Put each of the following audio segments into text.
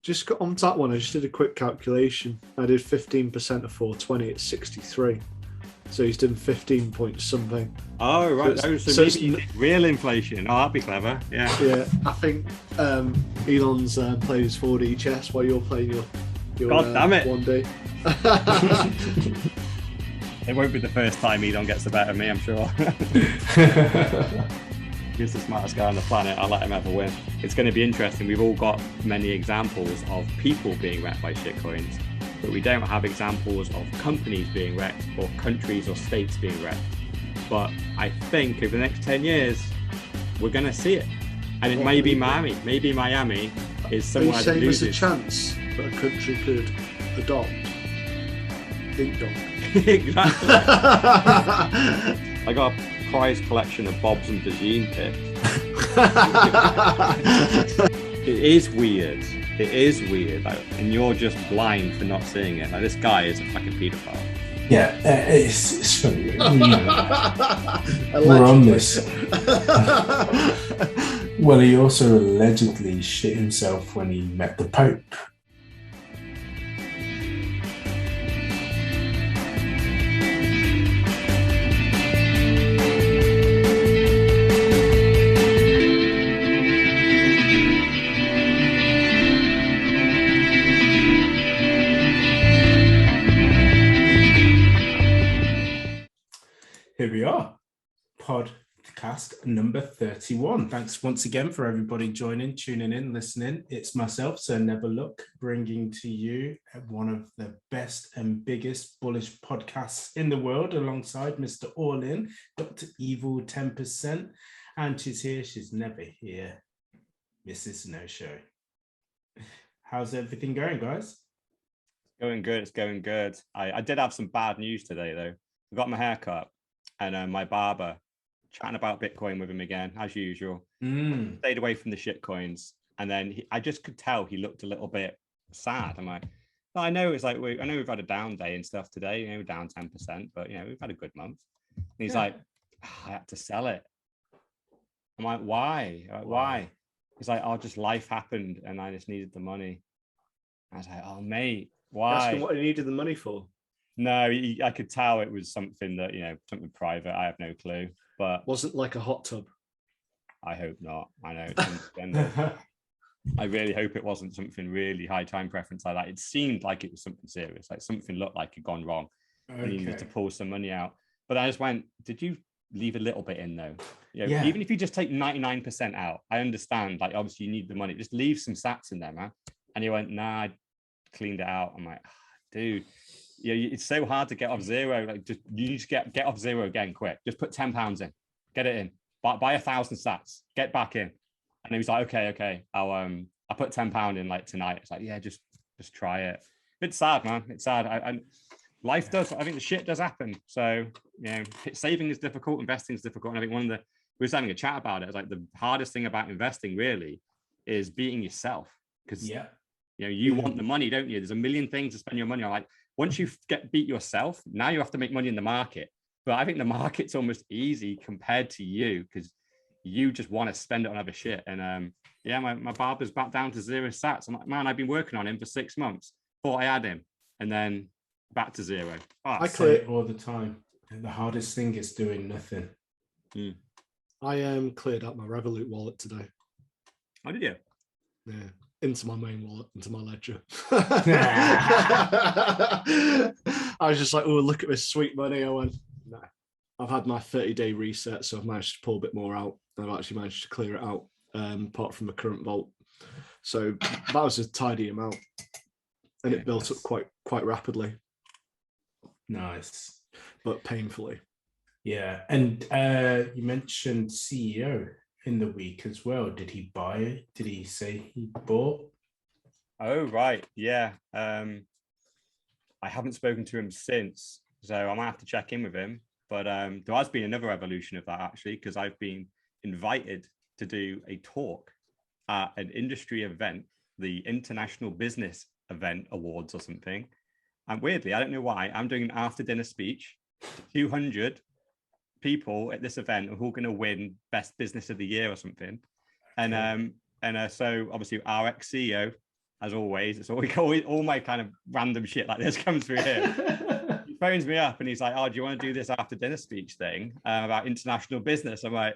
Just got on that one. I just did a quick calculation. I did 15% of 420. It's 63. So he's done 15 points something. Oh, right. So maybe you did real inflation. Oh, that'd be clever. Yeah. Yeah, I think Elon's playing his 4D chess while you're playing your God damn it. 1D. It won't be the first time Elon gets the better of me, I'm sure. He's the smartest guy on the planet. I'll let him have a win. It's going to be interesting. We've all got many examples of people being wrecked by shitcoins, but we don't have examples of companies being wrecked or countries or states being wrecked. But I think over the next 10 years, we're going to see it. And it may be Miami. Maybe Miami is somewhere that loses. There's a chance that a country could adopt Ding Dong. Exactly. I got a prize collection of Bob's and Vagine pics. It is weird. It is weird. Like, and you're just blind for not seeing it. Like, this guy is a fucking paedophile. Yeah, it's funny. We're on this. Well, he also allegedly shit himself when he met the Pope. Here we are, podcast number 31. Thanks once again for everybody joining, tuning in, listening. It's myself, Sir Never Look, bringing to you one of the best and biggest bullish podcasts in the world, alongside Mr. All In, Dr. Evil 10%. And she's here, she's never here, Mrs. No Show. How's everything going, guys? Going good. It's going good. I did have some bad news today, though. I got my hair cut. And my barber, chatting about Bitcoin with him again, as usual. Stayed away from the shit coins. And then I just could tell he looked a little bit sad. I'm like, well, I know it's like, I know we've had a down day and stuff today, we're down 10%, but, we've had a good month. And he's like, I had to sell it. I'm like, why? Why? He's like, oh, just life happened and I just needed the money. I was like, oh, mate, why? Ask him what he needed the money for. No, I could tell it was something that, something private. I have no clue, but wasn't like a hot tub. I hope not. I know. I really hope it wasn't something really high time preference like that. It seemed like it was something serious, like something looked like it had gone wrong. Okay. And you needed to pull some money out. But I just went, did you leave a little bit in though? Even if you just take 99% out, I understand. Like obviously you need the money. Just leave some sats in there, man. And he went, nah, I cleaned it out. I'm like, dude. It's so hard to get off zero. Like, just you need to get off zero again, quick. Just put £10 in, get it in, buy 1,000 sats, get back in. And he was like, okay, I'll put £10 in like tonight. It's like, yeah, just try it. It's sad, man. It's sad. Life does. I think the shit does happen. So saving is difficult, investing is difficult. And I think we were having a chat about it. It's like the hardest thing about investing really is beating yourself, because you want the money, don't you? There's a million things to spend your money on. Like, once you beat yourself, now you have to make money in the market. But I think the market's almost easy compared to you, because you just want to spend it on other shit. And my barber's back down to 0 sats. I'm like, man, I've been working on him for 6 months. Thought I had him, and then back to 0. I say it all the time. The hardest thing is doing nothing. I cleared out my Revolut wallet today. Oh, did you? Yeah. Into my main wallet, into my ledger. I was just like, oh, look at this sweet money. I went, no. I've had my 30-day reset, so I've managed to pull a bit more out. I've actually managed to clear it out, apart from the current vault. So that was a tidy amount, and it built up quite rapidly. Nice, but painfully. Yeah, and you mentioned CEO in the week as well. Did he buy it? Did he say he bought? Oh, right. Yeah. I haven't spoken to him since, so I might have to check in with him. But there has been another evolution of that, actually, because I've been invited to do a talk at an industry event, the International Business Event Awards or something. And weirdly, I don't know why, I'm doing an after-dinner speech to 200 people at this event who are going to win Best Business of the Year or something. And so obviously our ex-CEO as always. It's always all my kind of random shit like this comes through here. He phones me up and he's like, "Oh, do you want to do this after dinner speech thing about international business?" I'm like,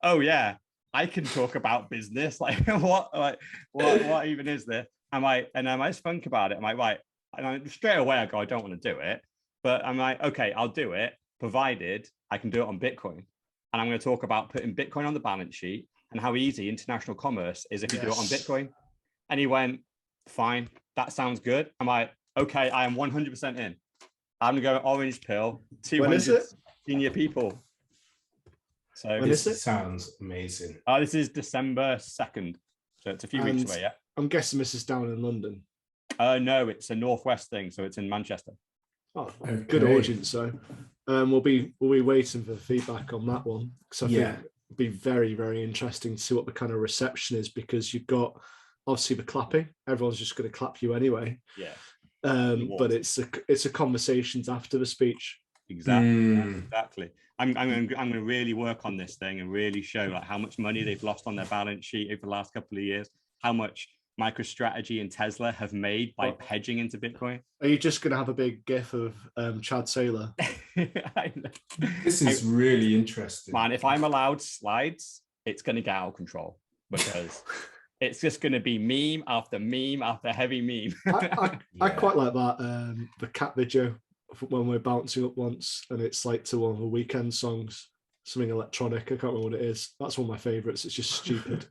"Oh yeah, I can talk about business. Like what even is this?" I'm like, and I just think about it. I'm like, right, and straight away I go, I don't want to do it, but I'm like, okay, I'll do it, provided I can do it on Bitcoin, and I'm going to talk about putting Bitcoin on the balance sheet and how easy international commerce is if you do it on Bitcoin. And he went, fine, that sounds good. I'm like, okay, I am 100% in. I'm going to go orange pill, 200 senior people. So this sounds amazing. This is December 2nd. So it's a few weeks away, yeah? I'm guessing this is down in London. No, it's a Northwest thing, so it's in Manchester. Oh, okay. Good audience. So we'll be waiting for feedback on that one, because I think it'd be very, very interesting to see what the kind of reception is, because you've got obviously the clapping. Everyone's just going to clap you anyway. Yeah. But it's a conversations after the speech. Exactly. I'm going to really work on this thing and really show like how much money they've lost on their balance sheet over the last couple of years, how much MicroStrategy and Tesla have made by hedging into Bitcoin. Are you just going to have a big gif of Chad Saylor? This is really interesting. Man, if I'm allowed slides, it's going to get out of control, because it's just going to be meme after heavy meme. I quite like that, the cat video when we're bouncing up once, and it's like to one of the Weekend songs, something electronic. I can't remember what it is. That's one of my favorites. It's just stupid.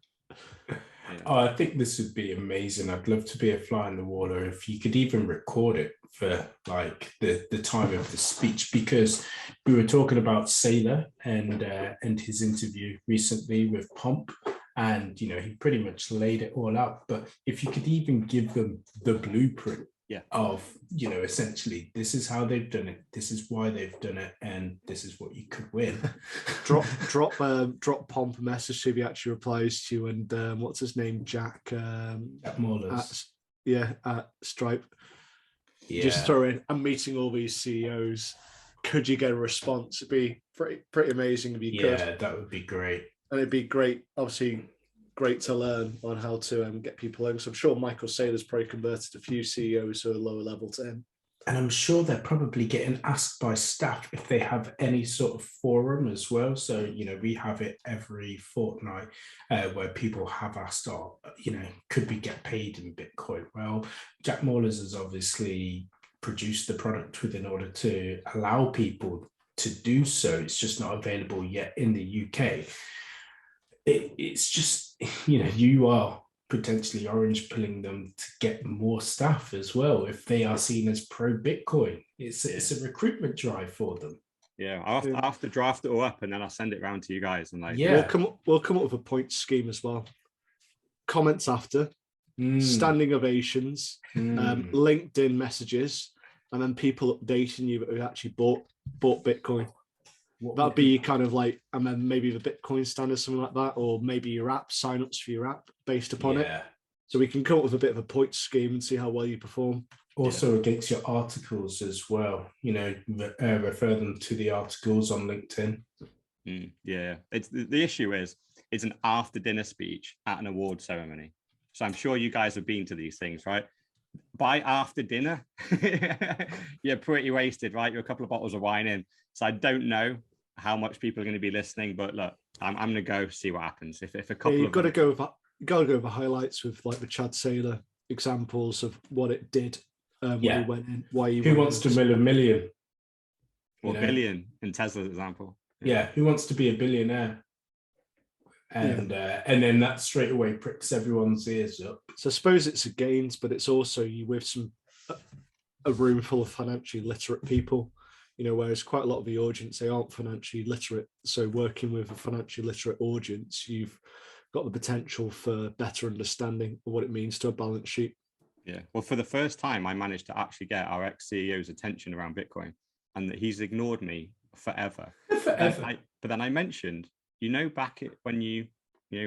Oh, I think this would be amazing. I'd love to be a fly in the water if you could even record it for like the time of the speech, because we were talking about Saylor and his interview recently with Pomp, and he pretty much laid it all out. But if you could even give them the blueprint of essentially, this is how they've done it, this is why they've done it, and this is what you could win. drop Pomp a message if he actually replies to you, and what's his name, Jack at Maulers. At Stripe. Just throw in, I'm meeting all these CEOs, could you get a response? It'd be pretty amazing if you could. That would be great. And it'd be great, obviously great to learn on how to get people in. So I'm sure Michael Saylor's probably converted a few CEOs who are lower level to him. And I'm sure they're probably getting asked by staff if they have any sort of forum as well. So, we have it every fortnight where people have asked, could we get paid in Bitcoin? Well, Jack Maulers has obviously produced the product in order to allow people to do so. It's just not available yet in the UK. It's just, you are potentially orange pilling them to get more staff as well if they are seen as pro Bitcoin. It's a recruitment drive for them. Yeah, I'll have to draft it all up, and then I'll send it around to you guys. And we'll come up with a point scheme as well. Comments after, standing ovations, LinkedIn messages, and then people updating you that have actually bought Bitcoin. That'd be kind of like, and then maybe the Bitcoin standard, something like that, or maybe your app, signups for your app based upon it. So we can come up with a bit of a point scheme and see how well you perform. Also against your articles as well, refer them to the articles on LinkedIn. It's the issue is it's an after dinner speech at an award ceremony. So I'm sure you guys have been to these things, right? By after dinner, you're pretty wasted, right? You're a couple of bottles of wine in. So I don't know how much people are going to be listening, but look, I'm going to go see what happens. If a couple, you've got to go over highlights with like the Chad Saylor examples of what it did, when he went in, why he. Who wants to mill a million or billion in Tesla's example? Who wants to be a billionaire? And then that straight away pricks everyone's ears up. So I suppose it's a gains, but it's also you with a room full of financially literate people, whereas quite a lot of the audience, they aren't financially literate. So working with a financially literate audience, you've got the potential for better understanding of what it means to a balance sheet. Yeah. Well, for the first time, I managed to actually get our ex-CEO's attention around Bitcoin, and that he's ignored me forever. But then I mentioned, back when you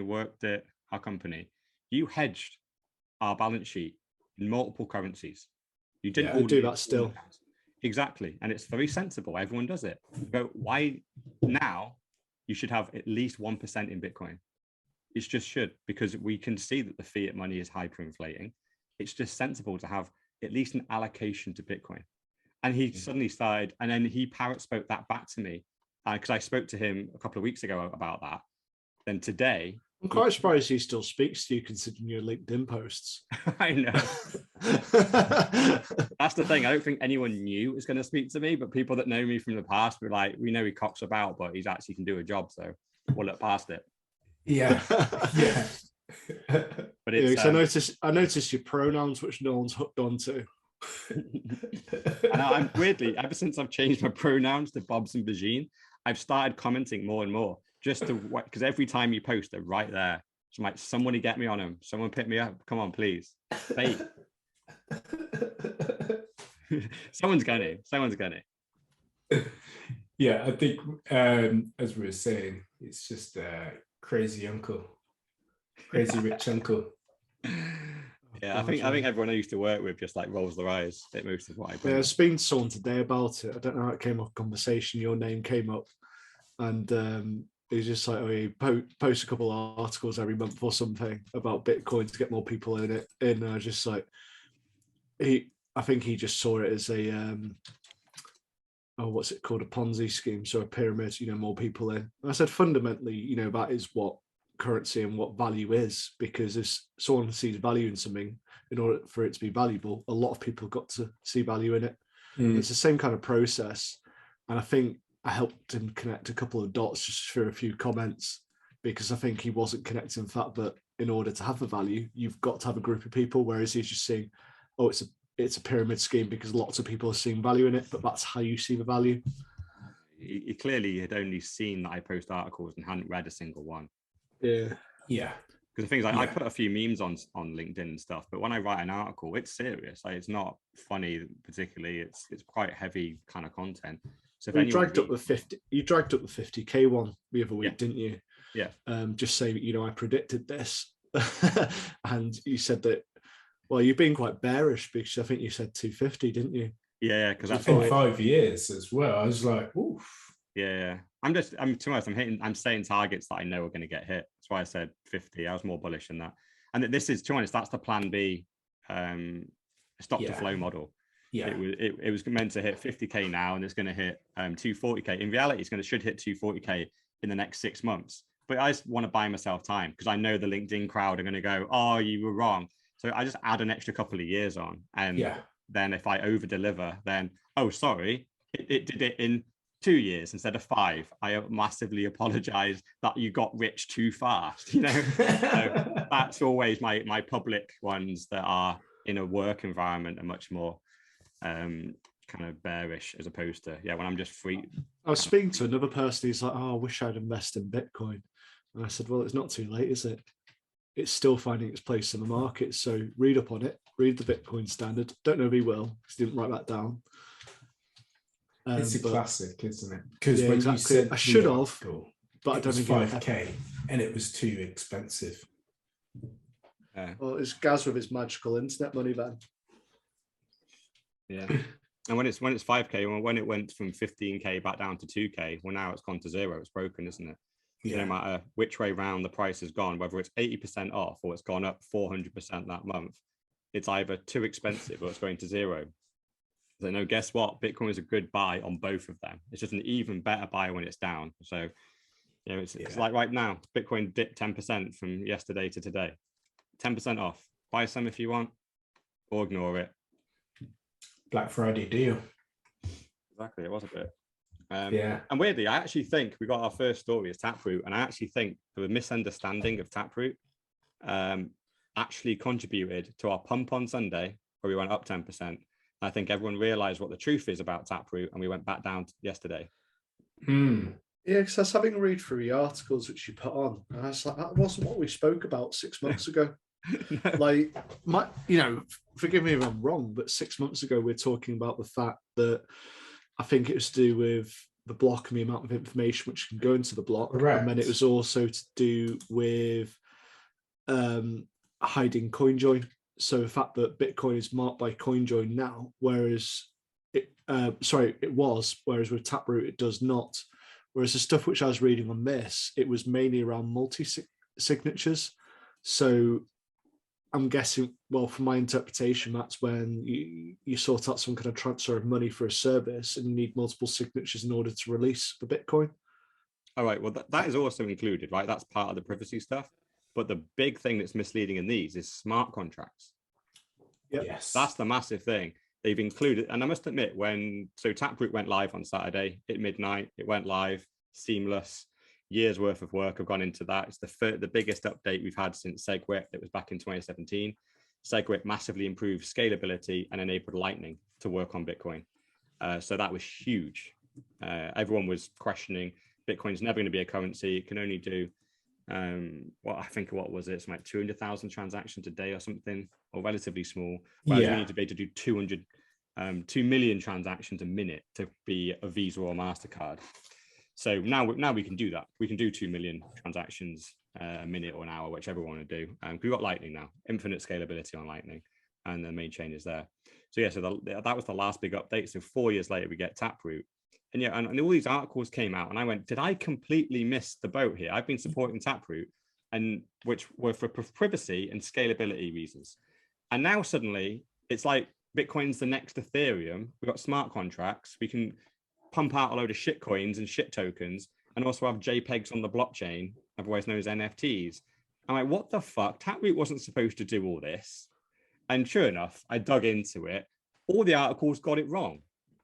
worked at our company, you hedged our balance sheet in multiple currencies. You didn't do that still. Exactly. And it's very sensible. Everyone does it. But why now you should have at least 1% in Bitcoin? It just should, because we can see that the fiat money is hyperinflating. it's just sensible to have at least an allocation to Bitcoin. And he suddenly started, and then he parrot spoke that back to me because I spoke to him a couple of weeks ago about that. Then today, I'm quite surprised he still speaks to you considering your LinkedIn posts. I know. That's the thing. I don't think anyone knew was going to speak to me, but people that know me from the past were like, we know he cocks about, but he's actually can do a job, so we'll look past it. Yeah. Yeah. But it's I noticed your pronouns, which no one's hooked onto. And I'm weirdly, ever since I've changed my pronouns to Bobs and Bajine, I've started commenting more and more just to, because every time you post, they're right there. So I'm like, somebody get me on them. Someone pick me up. Come on, please. Fate. Someone's gonna. Yeah, I think as we were saying, it's just a crazy uncle, crazy rich uncle. Yeah, I think everyone I used to work with just like rolls their eyes at most of what I bring. Yeah, I was speaking to someone today about it. I don't know how it came up conversation. Your name came up, and it was just like, oh, you post a couple of articles every month or something about Bitcoin to get more people in it. And I was just like, I think he just saw it as a what's it called, a Ponzi scheme, so a pyramid. More people in. And I said fundamentally, that is what currency and what value is, because if someone sees value in something, in order for it to be valuable, a lot of people got to see value in it. It's the same kind of process, and I think I helped him connect a couple of dots just through a few comments, because I think he wasn't connecting the fact that in order to have the value, you've got to have a group of people, whereas he's just saying, oh, it's a pyramid scheme because lots of people are seeing value in it, but that's how you see the value. He clearly had only seen that I post articles and hadn't read a single one. Yeah. Because the thing is, I put a few memes on LinkedIn and stuff, but when I write an article, it's serious. Like, it's not funny particularly. It's quite heavy kind of content. So you dragged up the 50K one the other week, didn't you? Yeah. Just say, I predicted this, and you said that. Well, you've been quite bearish because I think you said 250, didn't you? Yeah, because that's in 5 years as well. I was like, oof. Yeah. I'm to be honest, I'm saying targets that I know are going to get hit. That's why I said 50. I was more bullish than that. And this is, to be honest, that's the plan B, stop to flow model. Yeah. It was meant to hit 50K now, and it's going to hit 240K. In reality, it's should hit 240K in the next 6 months. But I just want to buy myself time because I know the LinkedIn crowd are going to go, oh, you were wrong. So I just add an extra couple of years on. And then if I over deliver, then, oh, sorry, it did it in 2 years instead of 5. I massively apologize that you got rich too fast. So that's always my public ones that are in a work environment are much more kind of bearish as opposed to, when I'm just free. I was speaking to another person who's like, oh, I wish I'd invested in Bitcoin. And I said, well, it's not too late, is it? It's still finding its place in the market. So read up on it, read the Bitcoin standard. Don't know if he will, because he didn't write that down. It's a classic, isn't it? Because when exactly. you said I should have, but I it don't was think 5K and it was too expensive. Well, it's Gaz with his magical internet money then. Yeah. And when it's 5K, when it went from 15K back down to 2K, well, now it's gone to 0. It's broken, isn't it? No matter which way round the price has gone, whether it's 80% off or it's gone up 400% that month, it's either too expensive or it's going to 0. So no, guess what? Bitcoin is a good buy on both of them. It's just an even better buy when it's down. So it's like right now, Bitcoin dipped 10% from yesterday to today. 10% off. Buy some if you want, or ignore it. Black Friday deal. Exactly, it was a bit. And weirdly, I actually think we got our first story as Taproot, and I actually think the misunderstanding of Taproot actually contributed to our pump on Sunday, where we went up 10%. I think everyone realized what the truth is about Taproot, and we went back down yesterday. Yeah, because I was having a read through the articles which you put on, and I was like, that wasn't what we spoke about 6 months ago. No. Like, forgive me if I'm wrong, but 6 months ago we're talking about the fact that I think it was to do with the block and the amount of information which can go into the block. Correct. And then it was also to do with hiding CoinJoin. So the fact that Bitcoin is marked by CoinJoin now, whereas it was, whereas with Taproot it does not. Whereas the stuff which I was reading on this, it was mainly around multi-signatures. So I'm guessing, well, from my interpretation, that's when you sort out some kind of transfer of money for a service and you need multiple signatures in order to release the Bitcoin. All right, well, that is also included, right? That's part of the privacy stuff. But the big thing that's misleading in these is smart contracts. Yep. Yes. That's the massive thing. They've included, and I must admit, so Taproot went live on Saturday at midnight, it went live, seamless, years worth of work have gone into that. It's the biggest update we've had since SegWit. That was back in 2017. SegWit massively improved scalability and enabled Lightning to work on Bitcoin. So that was huge. Everyone was questioning Bitcoin's never going to be a currency. It can only do what was it? It's like 200,000 transactions a day or something, or relatively small. Whereas you need to be able to do 2 million transactions a minute to be a Visa or MasterCard. So now we can do that. We can do 2 million transactions a minute or an hour, whichever we want to do. We've got Lightning now, infinite scalability on Lightning, and the main chain is there. So yeah, so that was the last big update. So 4 years later, we get Taproot. And yeah, and all these articles came out, and I went, did I completely miss the boat here? I've been supporting Taproot, and which were for privacy and scalability reasons. And now suddenly it's like Bitcoin's the next Ethereum. We've got smart contracts. We can pump out a load of shit coins and shit tokens, and also have JPEGs on the blockchain, otherwise known as NFTs. I'm like, what the fuck? Taproot wasn't supposed to do all this. And sure enough, I dug into it. All the articles got it wrong.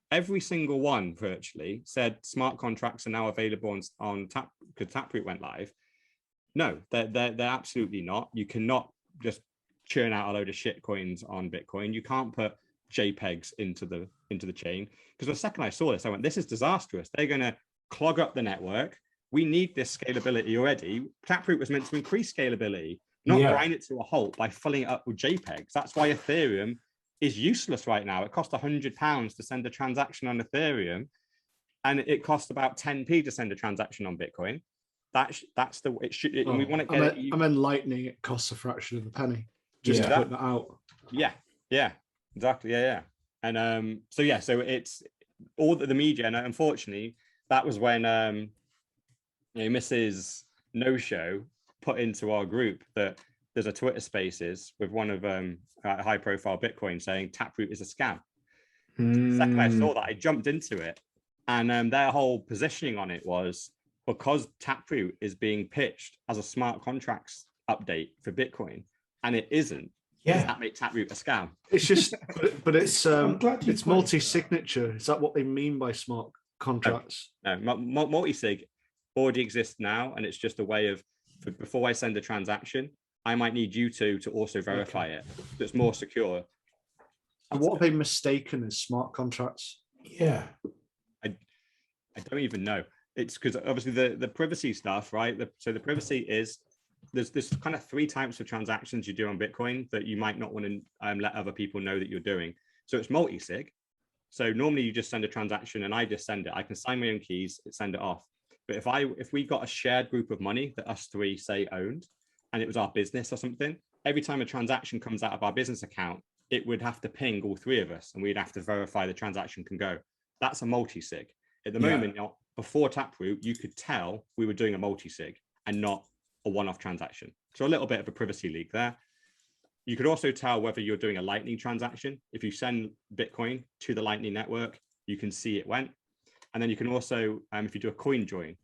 Every single one virtually said smart contracts are now available on Tap because Taproot went live. No, they're absolutely not. You cannot just churn out a load of shit coins on Bitcoin. You can't put JPEGs into the chain. Because the second I saw this, I went, this is disastrous. They're going to clog up the network. We need this scalability already. Taproot was meant to increase scalability, not grind it to a halt by filling it up with JPEGs. That's why Ethereum is useless right now. It costs £100 to send a transaction on Ethereum, and it costs about 10p to send a transaction on Bitcoin. That's the it should. And we want to get it. I'm in Lightning. It costs a fraction of a penny. Just to put that out. Yeah, exactly. Yeah. And so it's all the media, and unfortunately, that was when Mrs. No Show put into our group that there's a Twitter Spaces with one of high-profile Bitcoin saying Taproot is a scam. The second I saw that, I jumped into it, and their whole positioning on it was because Taproot is being pitched as a smart contracts update for Bitcoin, and it isn't. Does that make Taproot a scam? It's just, but it's multi-signature. Is that what they mean by smart contracts? No, multi-sig already exists now, and it's just a way of, before I send a transaction, I might need you to also verify it. So it's more secure. And what have they mistaken as smart contracts? Yeah, I don't even know. It's because obviously the privacy stuff, right? So the privacy is there's kind of 3 types of transactions you do on Bitcoin that you might not want to let other people know that you're doing. So it's multi-sig. So normally you just send a transaction and I just send it. I can sign my own keys, send it off. But if we got a shared group of money that us 3 say owned, and it was our business or something, every time a transaction comes out of our business account, it would have to ping all 3 of us, and we'd have to verify the transaction can go. That's a multi-sig. At the moment, before Taproot, you could tell we were doing a multi-sig and not a one-off transaction. So a little bit of a privacy leak there. You could also tell whether you're doing a Lightning transaction. If you send Bitcoin to the Lightning network, you can see it went. And then you can also, if you do a coin join,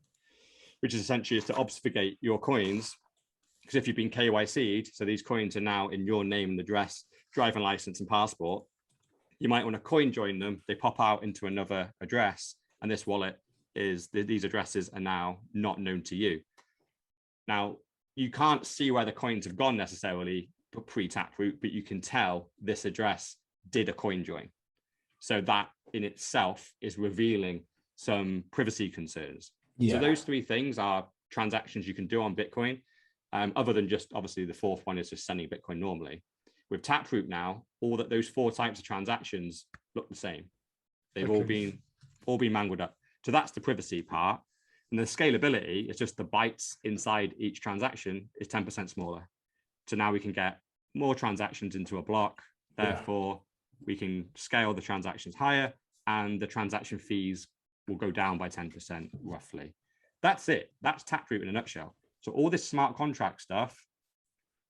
which is essentially to obfuscate your coins, because if you've been KYC'd, so these coins are now in your name and address, driving license and passport, you might want to coin join them. They pop out into another address, and this wallet is, these addresses are now not known to you. Now, you can't see where the coins have gone necessarily pre-Taproot, but you can tell this address did a coin join. So that in itself is revealing some privacy concerns. So those 3 things are transactions you can do on Bitcoin, other than just, obviously, the 4th one is just sending Bitcoin normally. With Taproot now, those 4 types of transactions look the same. They've all been mangled up. So that's the privacy part. And the scalability is just the bytes inside each transaction is 10% smaller. So now we can get more transactions into a block. Therefore, we can scale the transactions higher, and the transaction fees will go down by 10% roughly. That's it. That's Taproot in a nutshell. So all this smart contract stuff,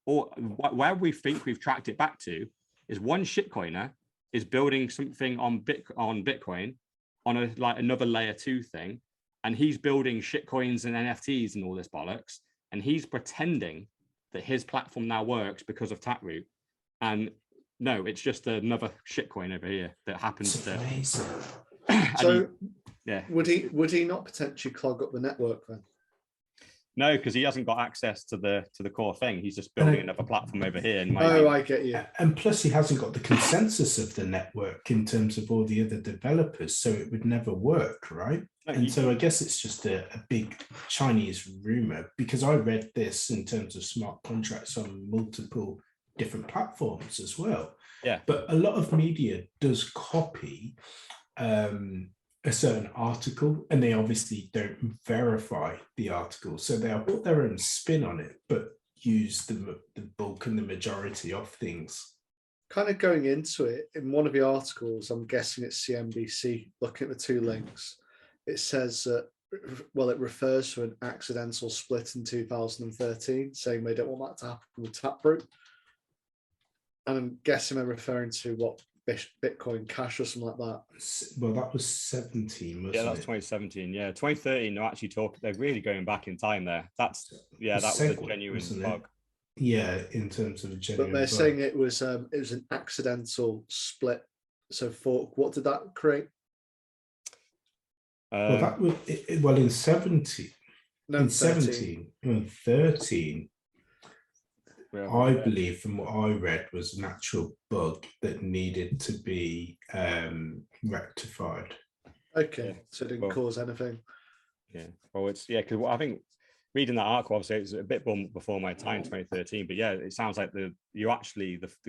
or where we think we've tracked it back to is one shitcoiner is building something on Bitcoin on another layer 2 thing, and he's building shitcoins and NFTs and all this bollocks, and he's pretending that his platform now works because of Taproot. And no, it's just another shitcoin over here that happens to. So yeah, would he not potentially clog up the network then? No, because he hasn't got access to the core thing. He's just building another platform over here. I get you. And plus, he hasn't got the consensus of the network in terms of all the other developers, so it would never work, right? So I guess it's just a big Chinese rumor, because I read this in terms of smart contracts on multiple different platforms as well. Yeah. But a lot of media does copy a certain article, and they obviously don't verify the article, so they'll put their own spin on it, but use the bulk and the majority of things. Kind of going into it, in one of the articles, I'm guessing it's CNBC, looking at the 2 links, it says that, well, it refers to an accidental split in 2013, saying they don't want that to happen with Taproot. And I'm guessing they're referring to what, Bitcoin Cash or something like that. Well, that was 17, wasn't it? Yeah, that's 2017. Yeah, 2013. They're actually they're really going back in time there. That was a genuine bug. Yeah, in terms of a genuine. But they're bug. saying it was an accidental split. So fork. What did that create? Well, that was in 17. No, in 13. I believe, from what I read, was an actual bug that needed to be rectified. Okay, so it didn't cause anything. Yeah, well, because I think reading that article, obviously, it's a bit before my time, 2013. But yeah, it sounds like the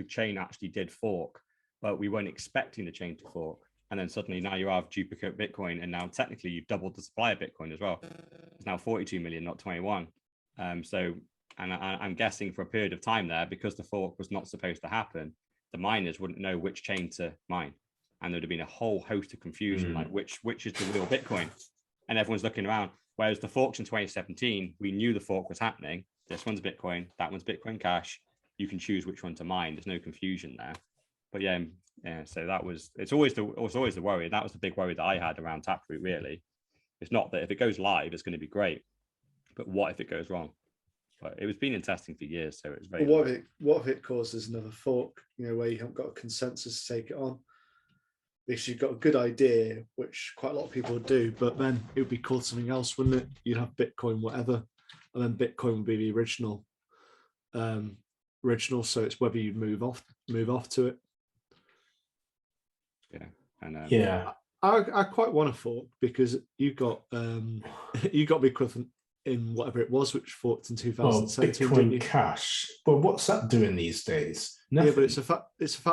chain actually did fork, but we weren't expecting the chain to fork, and then suddenly now you have duplicate Bitcoin, and now technically you've doubled the supply of Bitcoin as well. It's now 42 million, not 21. And I'm guessing for a period of time there, because the fork was not supposed to happen, the miners wouldn't know which chain to mine. And there'd have been a whole host of confusion, like which is the real Bitcoin. And everyone's looking around. Whereas the forks in 2017, we knew the fork was happening. This one's Bitcoin, that one's Bitcoin Cash. You can choose which one to mine. There's no confusion there. But yeah, so it's always the worry. That was the big worry that I had around Taproot, really. It's not that if it goes live, it's going to be great. But what if it goes wrong? But it was been in testing for years, so it's very. Well, what if it causes another fork? Where you haven't got a consensus to take it on, because you've got a good idea, which quite a lot of people do, but then it would be called something else, wouldn't it? You'd have Bitcoin whatever, and then Bitcoin would be the original. So it's whether you move off to it. Yeah, and I quite want a fork, because you got the equivalent in whatever it was, which forked in 2017. Bitcoin Cash. Well, what's that doing these days? Nothing. Yeah, but it's a fact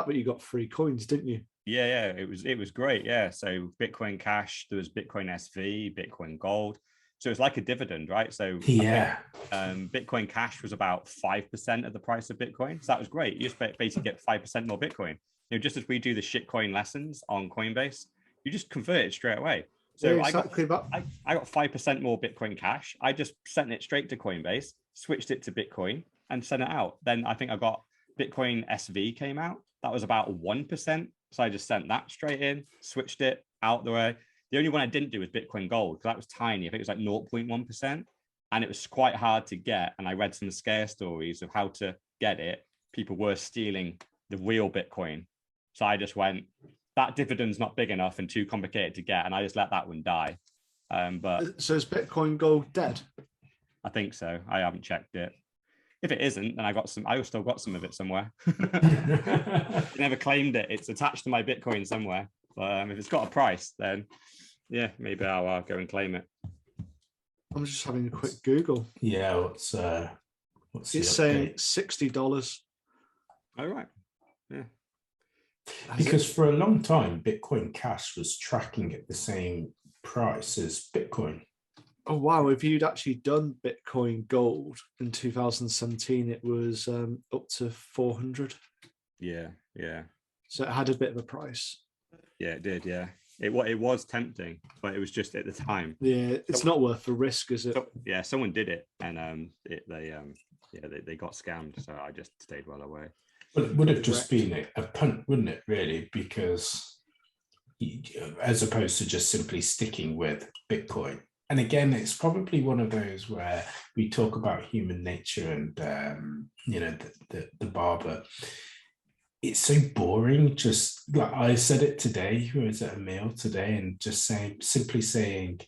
that you got free coins, didn't you? Yeah, it was great. Yeah, so Bitcoin Cash, there was Bitcoin SV, Bitcoin Gold. So it's like a dividend, right? So yeah, Bitcoin Cash was about 5% of the price of Bitcoin. So that was great. You just basically get 5% more Bitcoin. Just as we do the shitcoin lessons on Coinbase, you just convert it straight away. So yeah, exactly. I got 5% more Bitcoin Cash. I just sent it straight to Coinbase, switched it to Bitcoin, and sent it out. Then I think I got Bitcoin SV came out. That was about 1%. So I just sent that straight in, switched it out the way. The only one I didn't do was Bitcoin Gold, because that was tiny. I think it was like 0.1%. And it was quite hard to get. And I read some scare stories of how to get it. People were stealing the real Bitcoin. So I just went, that dividend's not big enough and too complicated to get, and I just let that one die. But so is Bitcoin Gold dead? I think so. I haven't checked it. If it isn't, then I still got some of it somewhere. Never claimed it. It's attached to my Bitcoin somewhere. But if it's got a price, then yeah, maybe I'll go and claim it. I'm just having a quick Google. Yeah, what's it's saying $60. Oh, right. Yeah. Because for a long time, Bitcoin Cash was tracking at the same price as Bitcoin. Oh, wow. If you'd actually done Bitcoin Gold in 2017, it was up to 400. Yeah. So it had a bit of a price. Yeah, it did, yeah. It was tempting, but it was just at the time. Yeah, it's not worth the risk, is it? Someone did it, and yeah, they got scammed. So I just stayed well away. But it would have just been a punt, wouldn't it, really? Because as opposed to just simply sticking with Bitcoin. And again, it's probably one of those where we talk about human nature and, the barber. It's so boring. Just like I said it today, I was at a meal today and just simply saying,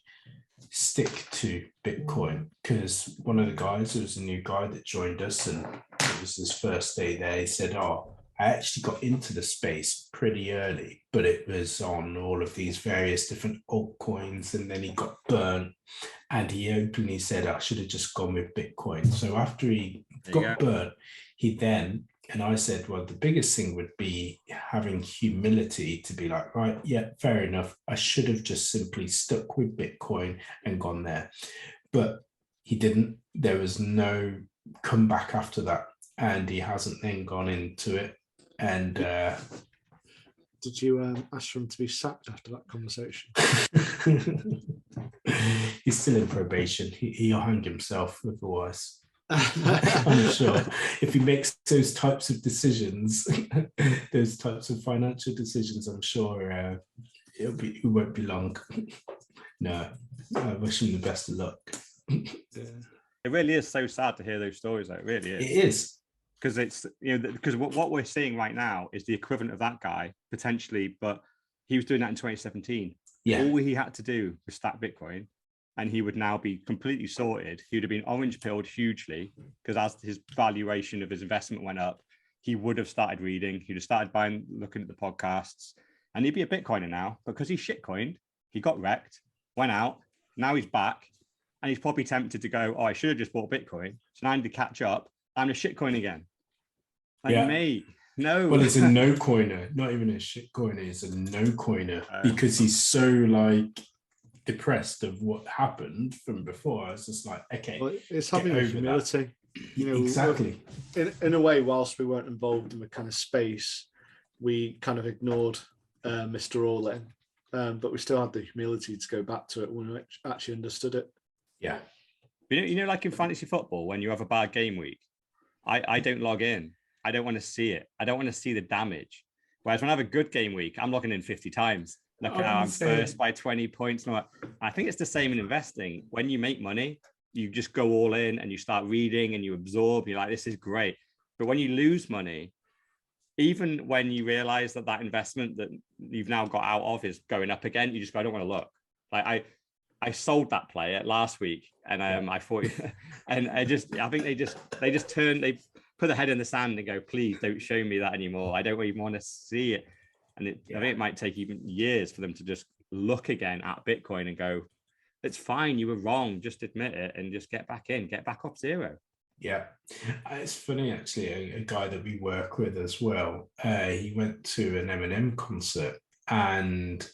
stick to Bitcoin, because one of the guys, there was a new guy that joined us and it was his first day there. He said, I actually got into the space pretty early, but it was on all of these various different altcoins, and then he got burnt. And he openly said, I should have just gone with Bitcoin. So after he got burnt, he then, and I said, well, the biggest thing would be having humility to be like, right, yeah, fair enough. I should have just simply stuck with Bitcoin and gone there. But he didn't. There was no comeback after that. And he hasn't then gone into it. And did you ask for him to be sacked after that conversation? He's still in probation. He'll hang himself otherwise. I'm sure if he makes those types of decisions, those types of financial decisions, I'm sure it won't be long. No, I wish him the best of luck. It really is so sad to hear those stories. Though. It really is. It is. Because it's, because what we're seeing right now is the equivalent of that guy potentially, but he was doing that in 2017. Yeah. All he had to do was stack Bitcoin and he would now be completely sorted. He would have been orange pilled hugely because as his valuation of his investment went up, he would have started reading. He'd have started looking at the podcasts, and he'd be a Bitcoiner now because he shitcoined. He got wrecked, went out. Now he's back and he's probably tempted to go, I should have just bought Bitcoin. So now I need to catch up. I'm a shitcoin again. Mate, no. Well, he's a no coiner, not even a shit coiner. He's a no coiner because he's so depressed of what happened from before. I was just like, okay, well, it's having humility. Exactly. In a way, whilst we weren't involved in the kind of space, we kind of ignored Mr. All-In, but we still had the humility to go back to it when we actually understood it. Yeah. Like in fantasy football, when you have a bad game week, I don't log in. I don't want to see it. I don't want to see the damage. Whereas when I have a good game week, I'm logging in 50 times. Look at how I'm first by 20 points. I think it's the same in investing. When you make money, you just go all in and you start reading and you absorb. You're like, this is great. But when you lose money, even when you realize that investment that you've now got out of is going up again, you just go, I don't want to look. Like I sold that player last week and I thought, and I think they put their head in the sand and go, please don't show me that anymore. I don't even want to see it. And I think it might take even years for them to just look again at Bitcoin and go, it's fine, you were wrong, just admit it and just get back in, get back off zero. Yeah, it's funny actually, a guy that we work with as well, he went to an Eminem concert and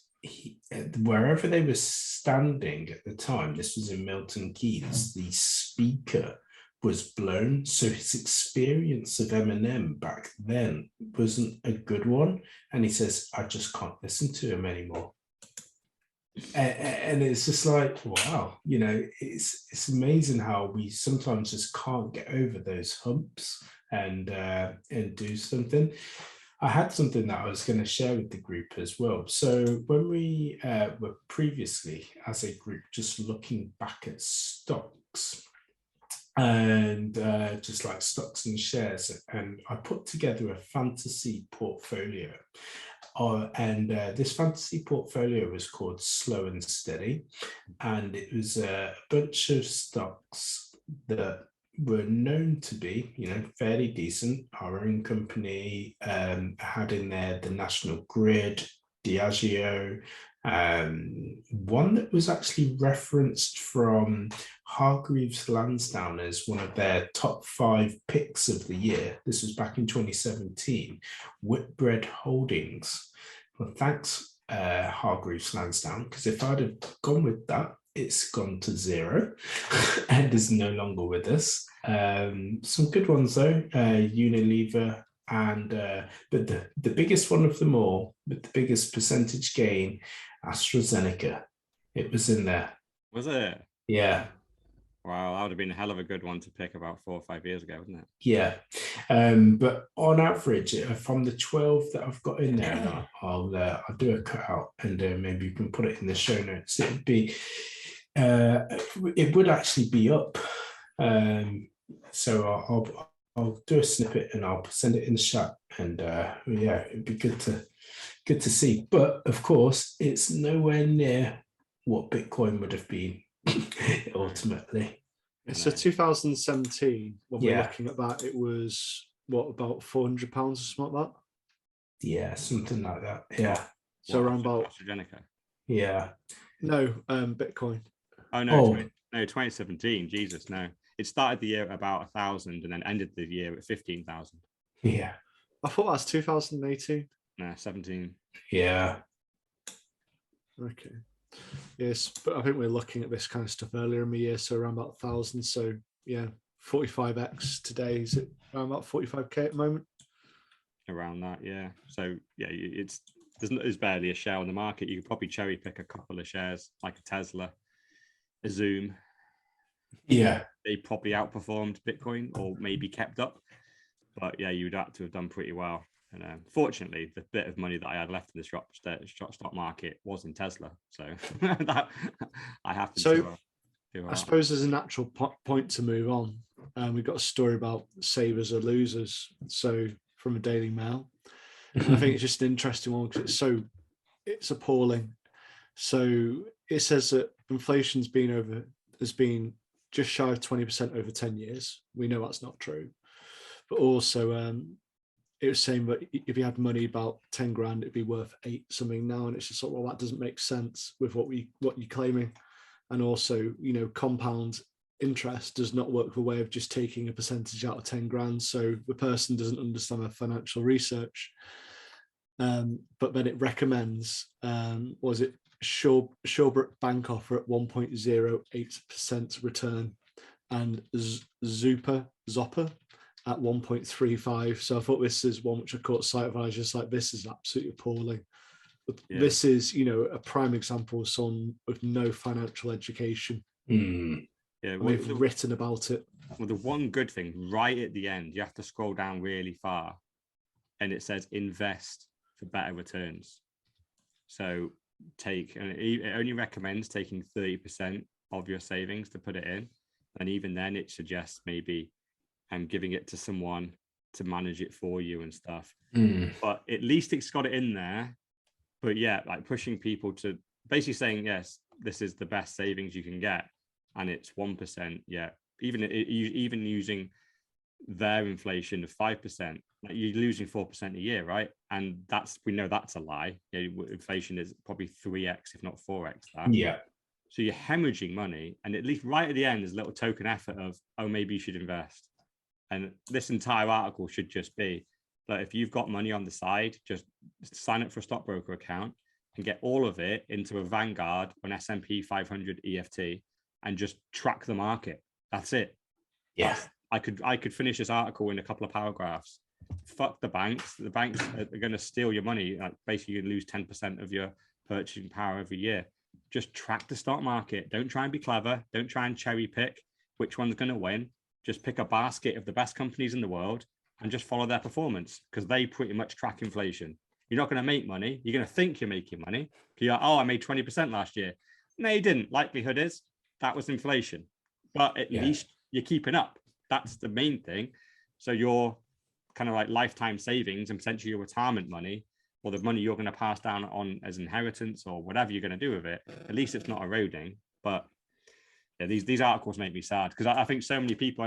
wherever they were standing at the time, this was in Milton Keynes, the speaker was blown. So his experience of Eminem back then wasn't a good one. And he says, I just can't listen to him anymore. And it's just like, wow, it's amazing how we sometimes just can't get over those humps and do something. I had something that I was going to share with the group as well. So when we were previously as a group just looking back at stocks, and just like stocks and shares, and I put together a fantasy portfolio, and this fantasy portfolio was called Slow and Steady, and it was a bunch of stocks that were known to be, fairly decent. Our own company had in there the National Grid, Diageo, one that was actually referenced from Hargreaves Lansdown as one of their top 5 picks of the year. This was back in 2017, Whitbread Holdings. Well, thanks, Hargreaves Lansdown, because if I'd have gone with that, it's gone to zero and is no longer with us. Some good ones though, Unilever, and but the biggest one of them all, with the biggest percentage gain, AstraZeneca. It was in there. Was it? Yeah. Wow, that would have been a hell of a good one to pick about 4 or 5 years ago, wouldn't it? Yeah. But on average, from the 12 that I've got in there, and I'll do a cutout, and maybe you can put it in the show notes. It would actually be up. So I'll do a snippet and I'll send it in the chat, and yeah, it'd be good to see. But of course, it's nowhere near what Bitcoin would have been ultimately. So 2017, when we're Yeah. looking at that, it was what, about £400 or something like that? Yeah, something like that. Yeah. So around about AstraZeneca. Yeah. no, Bitcoin. Oh no, 2017. Jesus, no. It started the year at about 1,000 and then ended the year at 15,000. Yeah. I thought that's 2018. No, 17. Yeah. Okay. Yes, but I think we're looking at this kind of stuff earlier in the year, so around about 1,000. So yeah, 45x today is it around about 45k at the moment? Around that, yeah. So yeah, there's barely a share on the market. You could probably cherry pick a couple of shares, like a Tesla, a Zoom. Yeah. They probably outperformed Bitcoin or maybe kept up. But yeah, you'd have to have done pretty well. And fortunately, the bit of money that I had left in the stock market was in Tesla. So that I have to. So I suppose there's a natural point to move on. We've got a story about savers or losers. So from a Daily Mail, and I think it's just an interesting one because it's appalling. So it says that inflation's has been just shy of 20% over 10 years. We know that's not true, but also it was saying that if you had money about 10 grand, it'd be worth 8 something now, and it's just like, well, that doesn't make sense with what you're claiming. And also, compound interest does not work the way of just taking a percentage out of 10 grand. So the person doesn't understand their financial research. But then it recommends, was it Shawbrook Bank offer at 1.08% return, and Zopper at 1.35. So I thought this is one which I caught sight of. I was just like, this is absolutely appalling. Yeah. This is, a prime example of someone with no financial education. Yeah, they've written about it. Well, the one good thing right at the end, you have to scroll down really far, and it says invest for better returns. So it only recommends taking 30% of your savings to put it in, and even then, it suggests maybe giving it to someone to manage it for you and stuff. But at least it's got it in there. But yeah, like pushing people to basically saying, yes, this is the best savings you can get, and it's 1%. Yeah, even using their inflation of 5%, like you're losing 4% a year, right? And we know that's a lie. Inflation is probably 3x, if not 4x that. Yeah. So you're hemorrhaging money, and at least right at the end, there's a little token effort of, oh, maybe you should invest. And this entire article should just be, like, if you've got money on the side, just sign up for a stockbroker account and get all of it into a Vanguard or an S&P 500 EFT and just track the market. That's it. Yeah. I could finish this article in a couple of paragraphs. Fuck the banks. The banks are going to steal your money. Like, basically, you lose 10% of your purchasing power every year. Just track the stock market. Don't try and be clever. Don't try and cherry pick which one's going to win. Just pick a basket of the best companies in the world and just follow their performance, because they pretty much track inflation. You're not going to make money. You're going to think you're making money. You're like, oh, I made 20% last year. No, you didn't. Likelihood is that was inflation. But at least you're keeping up. That's the main thing. So your kind of like lifetime savings and potentially your retirement money, or the money you're going to pass down on as inheritance or whatever you're going to do with it, at least it's not eroding. But yeah, these articles make me sad, because I think so many people,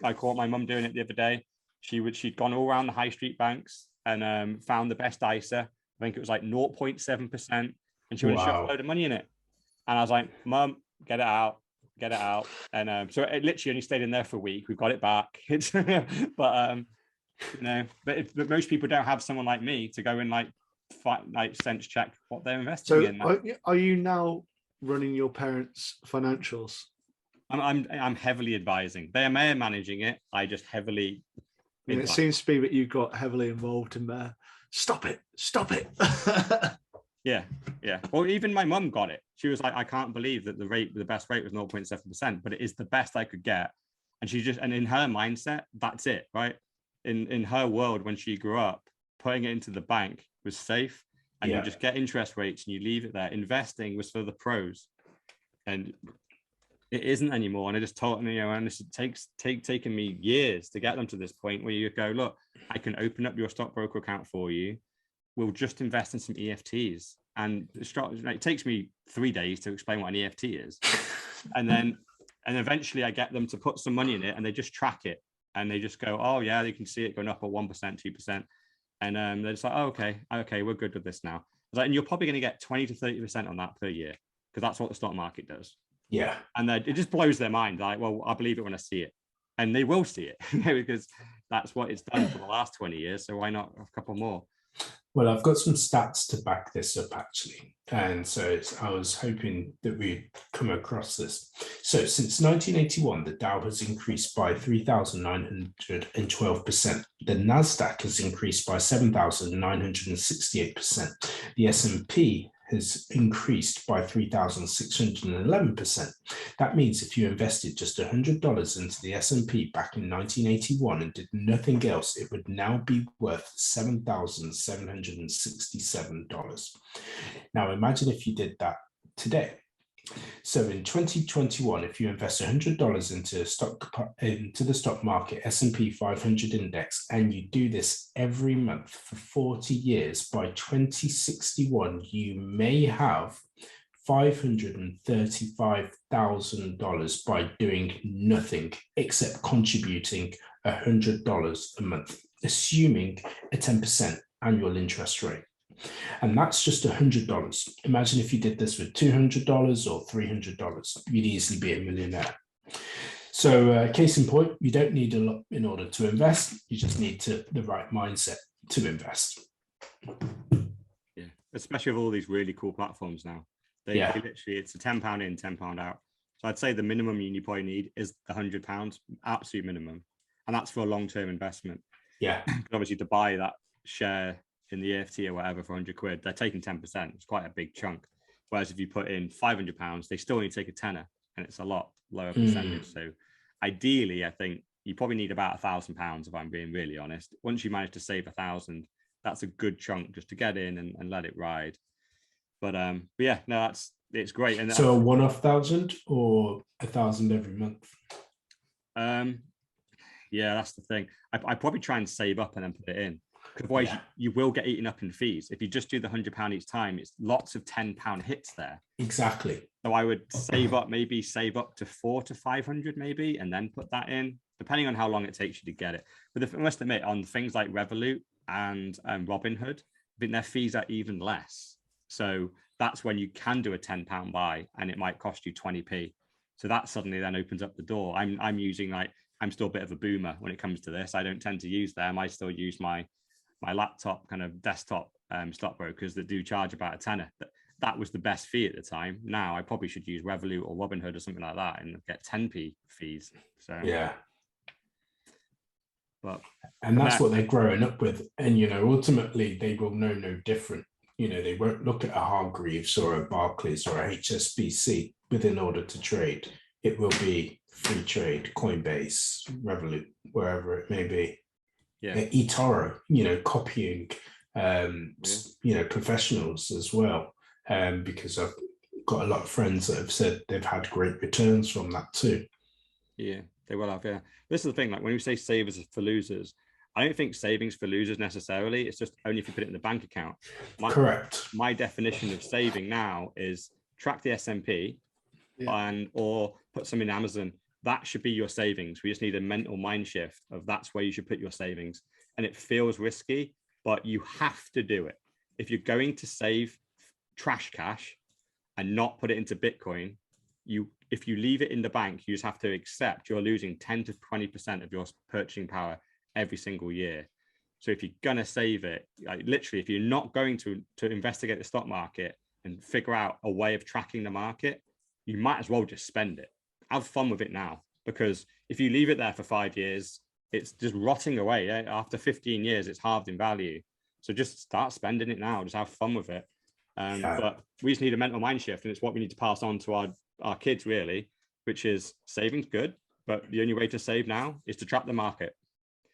I caught my mum doing it the other day. She'd gone all around the high street banks and found the best ISA. I think it was like 0.7%, and she wanted to shove a load of money in it. And I was like, Mum, get it out. And so it literally only stayed in there for a week. We've got it back. But most people don't have someone like me to go and like sense check what they're investing in. So are you now running your parents' financials? I'm heavily advising. They are managing it. I just heavily. It seems to be that you got heavily involved in there. Stop it! Yeah, Yeah. Well, even my mum got it. She was like, I can't believe that the best rate was 0.7%, but it is the best I could get. And and in her mindset, that's it, right? In her world, when she grew up, putting it into the bank was safe, and you just get interest rates and you leave it there. Investing was for the pros, and it isn't anymore. And I just told me, and this taken me years to get them to this point where you go, look, I can open up your stockbroker account for you. We'll just invest in some EFTs. And it takes me 3 days to explain what an EFT is. And eventually I get them to put some money in it, and they just track it. And they just go, oh yeah, you can see it going up at 1%, 2%. And they're just like, oh, okay, we're good with this now. I was like, and you're probably going to get 20 to 30% on that per year, because that's what the stock market does. Yeah. And it just blows their mind. Like, well, I believe it when I see it. And they will see it, because that's what it's done for the last 20 years. So why not a couple more? Well, I've got some stats to back this up, actually. And so I was hoping that we'd come across this. So since 1981, the Dow has increased by 3,912%. The NASDAQ has increased by 7,968%. The S&P has increased by 3,611%. That means if you invested just $100 into the S&P back in 1981 and did nothing else, it would now be worth $7,767. Now imagine if you did that today. So in 2021, if you invest $100 into the stock market, S&P 500 index, and you do this every month for 40 years, by 2061, you may have $535,000 by doing nothing except contributing $100 a month, assuming a 10% annual interest rate. And that's just $100. Imagine if you did this with $200 or $300, you'd easily be a millionaire. So case in point, you don't need a lot in order to invest. You just need the right mindset to invest. Yeah, especially with all these really cool platforms now. They literally, it's a £10 in, £10 out. So I'd say the minimum you probably need is £100, absolute minimum. And that's for a long-term investment. Yeah. Obviously, to buy that share in the EFT or whatever for 100 quid, they're taking 10%. It's quite a big chunk. Whereas if you put in £500, they still only take a tenner, and it's a lot lower percentage. So ideally, I think you probably need about £1,000, if I'm being really honest. Once you manage to save 1,000, that's a good chunk just to get in and let it ride. But yeah, no, it's great. And so a one-off 1,000 or 1,000 every month? Yeah, that's the thing. I probably try and save up and then put it in. Because otherwise you will get eaten up in fees. If you just do the £100 each time, it's lots of £10 hits there. Exactly. So I would save up to 400 to 500 maybe, and then put that in, depending on how long it takes you to get it. But I must admit, on things like Revolut and Robinhood, I think their fees are even less. So that's when you can do a £10 buy, and it might cost you 20p. So that suddenly then opens up the door. I'm using, I'm still a bit of a boomer when it comes to this. I don't tend to use them. I still use my laptop kind of desktop stockbrokers that do charge about a tenner. That was the best fee at the time. Now I probably should use Revolut or Robinhood or something like that and get 10p fees. So yeah. And that's what they're growing up with. And, ultimately they will know no different. They won't look at a Hargreaves or a Barclays or a HSBC within order to trade. It will be free trade, Coinbase, Revolut, wherever it may be. Yeah. eToro, copying, professionals as well. Because I've got a lot of friends that have said they've had great returns from that too. Yeah, they will have. Yeah. This is the thing. Like when we say savers for losers, I don't think savings for losers necessarily. It's just only if you put it in the bank account. Correct. My definition of saving now is track the S&P or put some in Amazon. That should be your savings. We just need a mental mind shift of that's where you should put your savings. And it feels risky, but you have to do it. If you're going to save trash cash and not put it into Bitcoin, if you leave it in the bank, you just have to accept you're losing 10 to 20% of your purchasing power every single year. So if you're going to save it, literally, if you're not going to investigate the stock market and figure out a way of tracking the market, you might as well just spend it. Have fun with it now, because if you leave it there for 5 years, it's just rotting away. After 15 years, it's halved in value. So just start spending it now. Just have fun with it. But we just need a mental mind shift, and it's what we need to pass on to our kids, really, which is saving's good, but the only way to save now is to trap the market.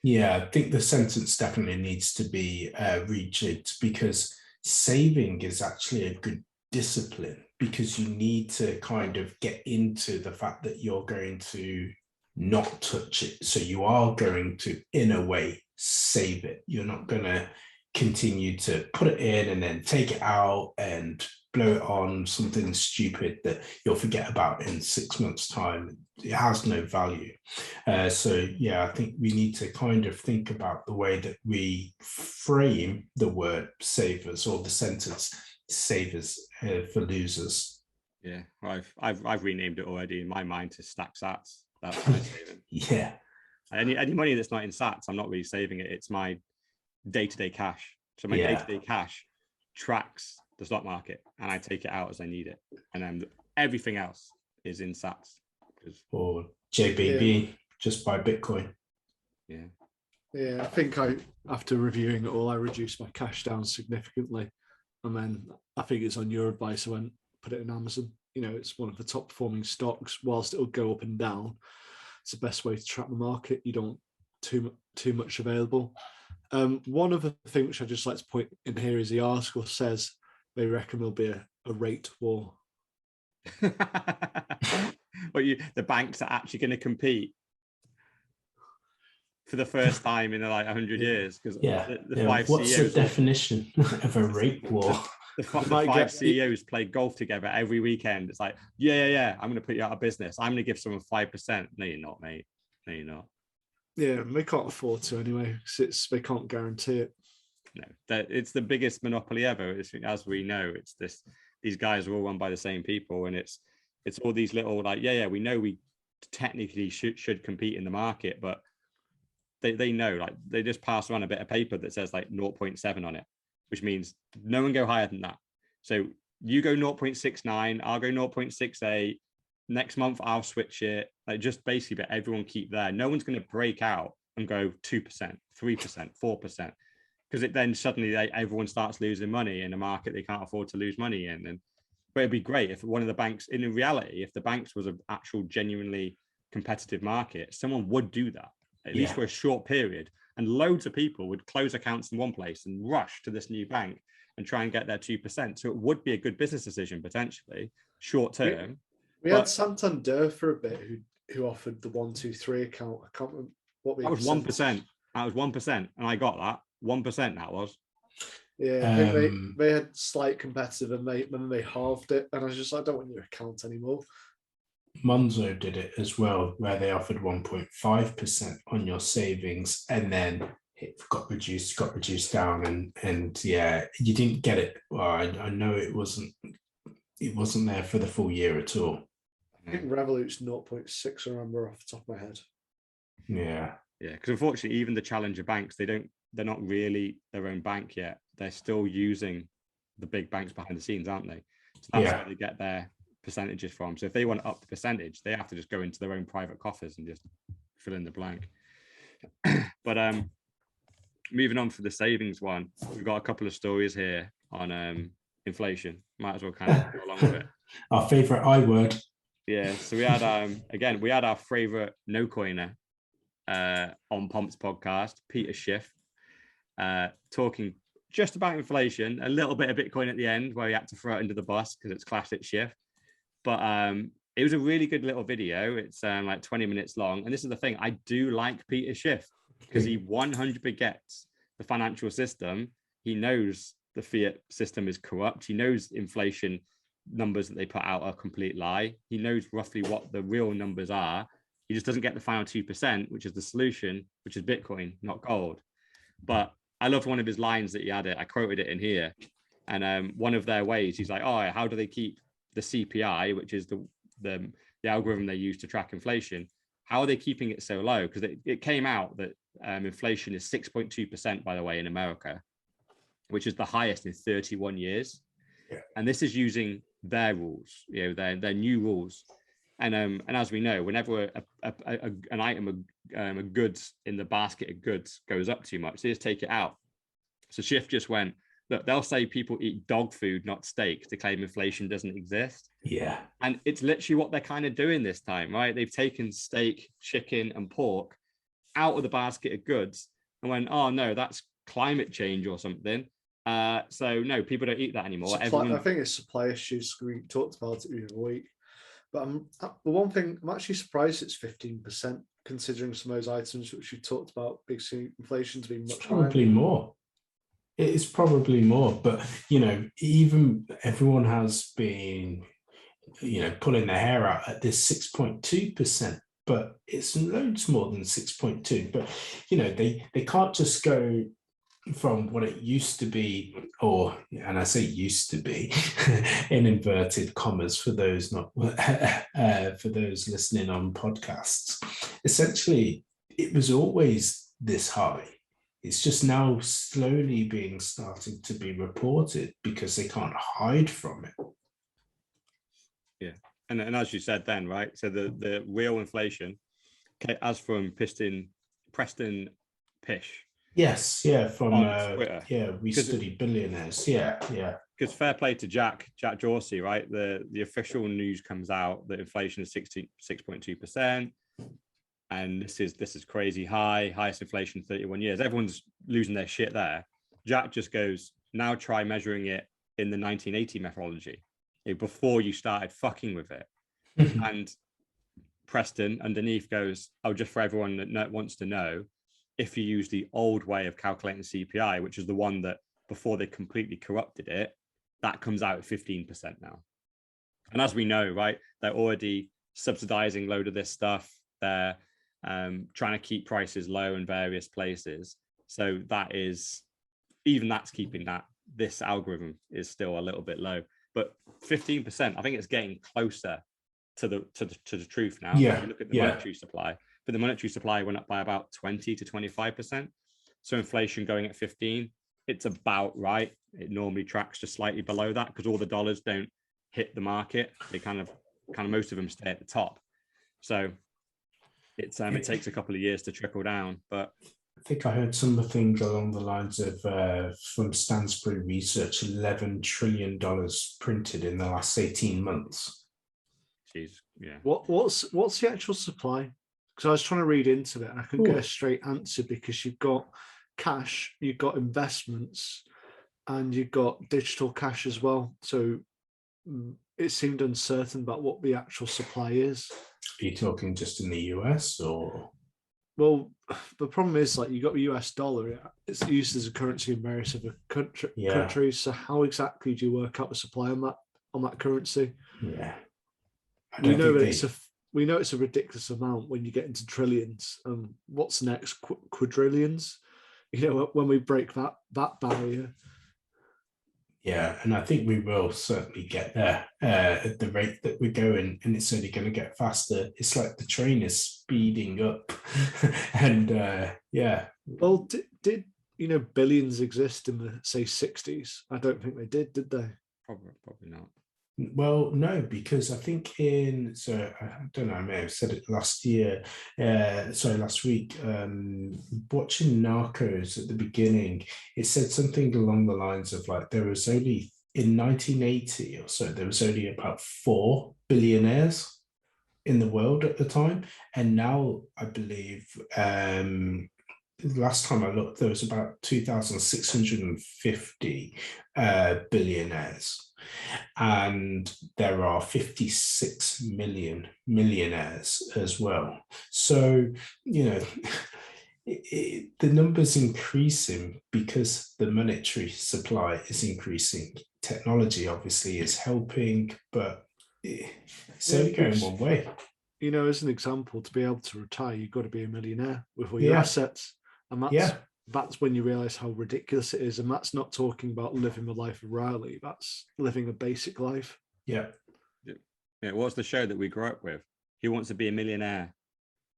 Yeah, I think the sentence definitely needs to be rejigged, because saving is actually a good discipline, because you need to kind of get into the fact that you're going to not touch it. So you are going to, in a way, save it. You're not going to continue to put it in and then take it out and blow it on something stupid that you'll forget about in 6 months' time. It has no value. So yeah, I think we need to kind of think about the way that we frame the word savers, or the sentence savers for losers. Yeah, I've renamed it already in my mind to stack sats. That's my saving. Yeah. Any money that's not in sats, I'm not really saving it. It's my day-to-day cash. So my day-to-day cash tracks the stock market, and I take it out as I need it. And then everything else is in sats. Or JBB, just buy Bitcoin. Yeah. Yeah, I think after reviewing it all, I reduced my cash down significantly. And then I think it's on your advice, I went, put it in Amazon. You know, it's one of the top performing stocks. Whilst it'll go up and down, it's the best way to track the market. You don't too much available. One other thing which I just like to point in here is the article says they reckon there'll be a rate war. But the banks are actually going to compete for the first time in like 100 years, because the five what's CEOs, the definition of a rate war? The five CEOs play golf together every weekend. It's like, yeah, I'm going to put you out of business. I'm going to give someone 5%. No, you're not, mate. No, you're not. Yeah, they can't afford to anyway, because they can't guarantee it. No, it's the biggest monopoly ever. As we know, it's this. These guys are all run by the same people, and it's all these little like, we know we technically should compete in the market, but they know, like, they just pass around a bit of paper that says like 0.7 on it, which means no one go higher than that. So you go 0.69, I'll go 0.68. Next month I'll switch it. Like, just basically, but everyone keep there. No one's going to break out and go 2%, 3%, 4%, because then suddenly everyone starts losing money in a market they can't afford to lose money in. But it'd be great if one of the banks, in reality, if the banks was an actual genuinely competitive market, someone would do that, at least for a short period, and loads of people would close accounts in one place and rush to this new bank and try and get their 2%. So it would be a good business decision, potentially short term. We had Santander for a bit who offered the 123 account. I can't remember what that was 1%. That was 1%, and I got that 1%. That was. Yeah, I think they had slight competitive, and they halved it, and I was just like, I don't want your account anymore. Monzo did it as well, where they offered 1.5% on your savings, and then it got reduced down, and you didn't get it. Well, I know it wasn't there for the full year at all. I think Revolut's 0.6, I remember off the top of my head. Yeah, because unfortunately, even the challenger banks, they're not really their own bank yet. They're still using the big banks behind the scenes, aren't they? So that's where they get their percentages from. So if they want to up the percentage, they have to just go into their own private coffers and just fill in the blank. But moving on for the savings one, we've got a couple of stories here on inflation. Might as well kind of go along with it. Our favorite I word. Yeah, so we had we had our favorite no coiner on Pomp's podcast, Peter Schiff, talking just about inflation, a little bit of Bitcoin at the end where he had to throw it under the bus because it's classic Schiff. But it was a really good little video. It's like 20 minutes long. And this is the thing, I do like Peter Schiff because he 100% gets the financial system. He knows the fiat system is corrupt. He knows inflation numbers that they put out are a complete lie. He knows roughly what the real numbers are. He just doesn't get the final 2%, which is the solution, which is Bitcoin, not gold. But I loved one of his lines that he had it. I quoted it in here. And one of their ways, he's like, oh, how do they keep the CPI, which is the algorithm they use to track inflation? How are they keeping it so low? Because it came out that inflation is 6.2%, by the way, in America, which is the highest in 31 years. Yeah. And this is using their rules, their new rules. And as we know, whenever an item of goods in the basket of goods goes up too much, they just take it out. So Schiff just went, look, they'll say people eat dog food, not steak, to claim inflation doesn't exist. Yeah. And it's literally what they're kind of doing this time, right? They've taken steak, chicken, and pork out of the basket of goods and went, oh no, that's climate change or something. So no, people don't eat that anymore. I think it's supply issues. We talked about it the other week. But the one thing, I'm actually surprised it's 15%, considering some of those items which we talked about, big inflation to be much probably higher. More. It is probably more, but even everyone has been, pulling their hair out at this 6.2%, but it's loads more than 6.2. But they can't just go from what it used to be, and I say used to be in inverted commas for those not for those listening on podcasts. Essentially, it was always this high. It's just now slowly starting to be reported because they can't hide from it. Yeah, and as you said then, right? So the real inflation, as from Preston Pish. Yes, yeah, from Twitter. We Study Billionaires. Yeah. Because fair play to Jack Dorsey, right? The official news comes out that inflation is 6.2%, and this is crazy high, highest inflation in 31 years. Everyone's losing their shit there. Jack just goes, now try measuring it in the 1980 methodology before you started fucking with it. And Preston underneath goes, oh, just for everyone that wants to know, if you use the old way of calculating CPI, which is the one that before they completely corrupted it, that comes out at 15% now. And as we know, right, they're already subsidizing a load of this stuff. They're trying to keep prices low in various places. So that's keeping this algorithm is still a little bit low. But 15%, I think it's getting closer to the truth now. Yeah. If you look at the monetary supply. But the monetary supply went up by about 20 to 25%. So inflation going at 15, it's about right. It normally tracks just slightly below that because all the dollars don't hit the market. They kind of most of them stay at the top. So it takes a couple of years to trickle down. But I think I heard something along the lines of from Stansbury Research, $11 trillion printed in the last 18 months. Jeez, yeah. What's the actual supply? Because I was trying to read into it and I couldn't get a straight answer because you've got cash, you've got investments, and you've got digital cash as well. So it seemed uncertain about what the actual supply is. Are you talking just in the US or? Well, the problem is you got the US dollar. It's used as a currency in various other countries. So how exactly do you work out the supply on that currency? Yeah, We know it's a ridiculous amount when you get into trillions. What's next? Quadrillions? When we break that barrier. Yeah, and I think we will certainly get there at the rate that we're going, and it's only going to get faster. It's like the train is speeding up, and yeah. Well, did billions exist in the 60s? I don't think they did they? Probably not. Well, no, because I think I don't know, I may have said it last week, watching Narcos at the beginning, it said something along the lines of there was only, in 1980 or so, there was only about 4 billionaires in the world at the time. And now I believe, last time I looked, there was about 2,650 billionaires. And there are 56 million millionaires as well. So, the number's increasing because the monetary supply is increasing. Technology obviously is helping, but it's only going one way. As an example, to be able to retire, you've got to be a millionaire with all your assets. And that's when you realize how ridiculous it is. And that's not talking about living the life of Riley. That's living a basic life. Yeah. What's the show that we grew up with? Who Wants to Be a Millionaire?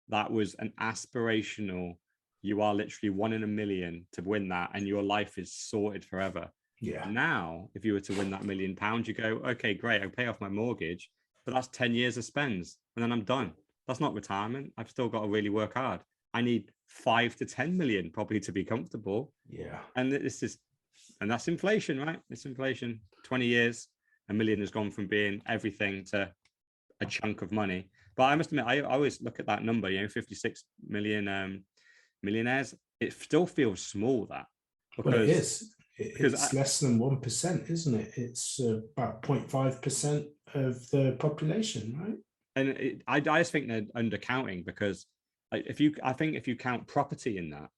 That was an aspirational, you are literally 1 in a million to win that and your life is sorted forever. Yeah. Now, if you were to win that £1 million, you go, okay, great, I'll pay off my mortgage, but that's 10 years of spends and then I'm done. That's not retirement. I've still got to really work hard. I need 5 to 10 million probably to be comfortable. Yeah. And this is And that's inflation, right? It's inflation. 20 years, $1 million has gone from being everything to a chunk of money. But I must admit, I always look at that number, 56 million millionaires. It still feels small, that. Well, it is. It's less than 1%, isn't it? It's about 0.5% of the population, right? And I just think they're undercounting, because if you count property in that,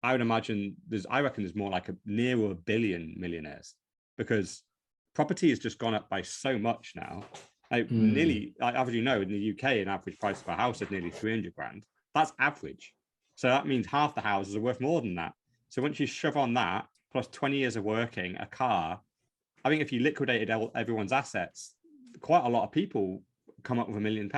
I would imagine I reckon there's more like near a billion millionaires, because property has just gone up by so much now. Nearly, as you know, in the UK, an average price of a house is nearly 300 grand. That's average. So that means half the houses are worth more than that. So once you shove on that, plus 20 years of working, a car, I think if you liquidated everyone's assets, quite a lot of people come up with £1 million.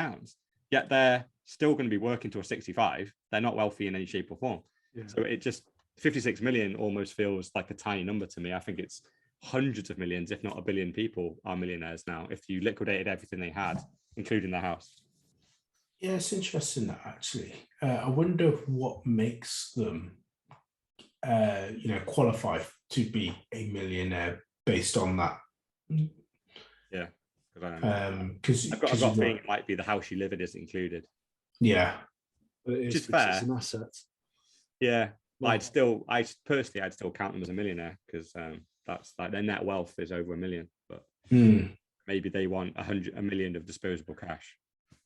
Yet they're still going to be working till 65. They're not wealthy in any shape or form. Yeah. So it just 56 million almost feels like a tiny number to me. I think it's hundreds of millions, if not a billion people are millionaires now, if you liquidated everything they had, including their house. Yeah, it's interesting that, actually. I wonder what makes them qualify to be a millionaire based on that. Yeah, because I've got a feeling it might be the house you live in is included. Yeah, but it is, which is fair. It's an asset. Yeah, well, I'd still count them as a millionaire, because that's like their net wealth is over $1 million. But maybe they want 100 million of disposable cash,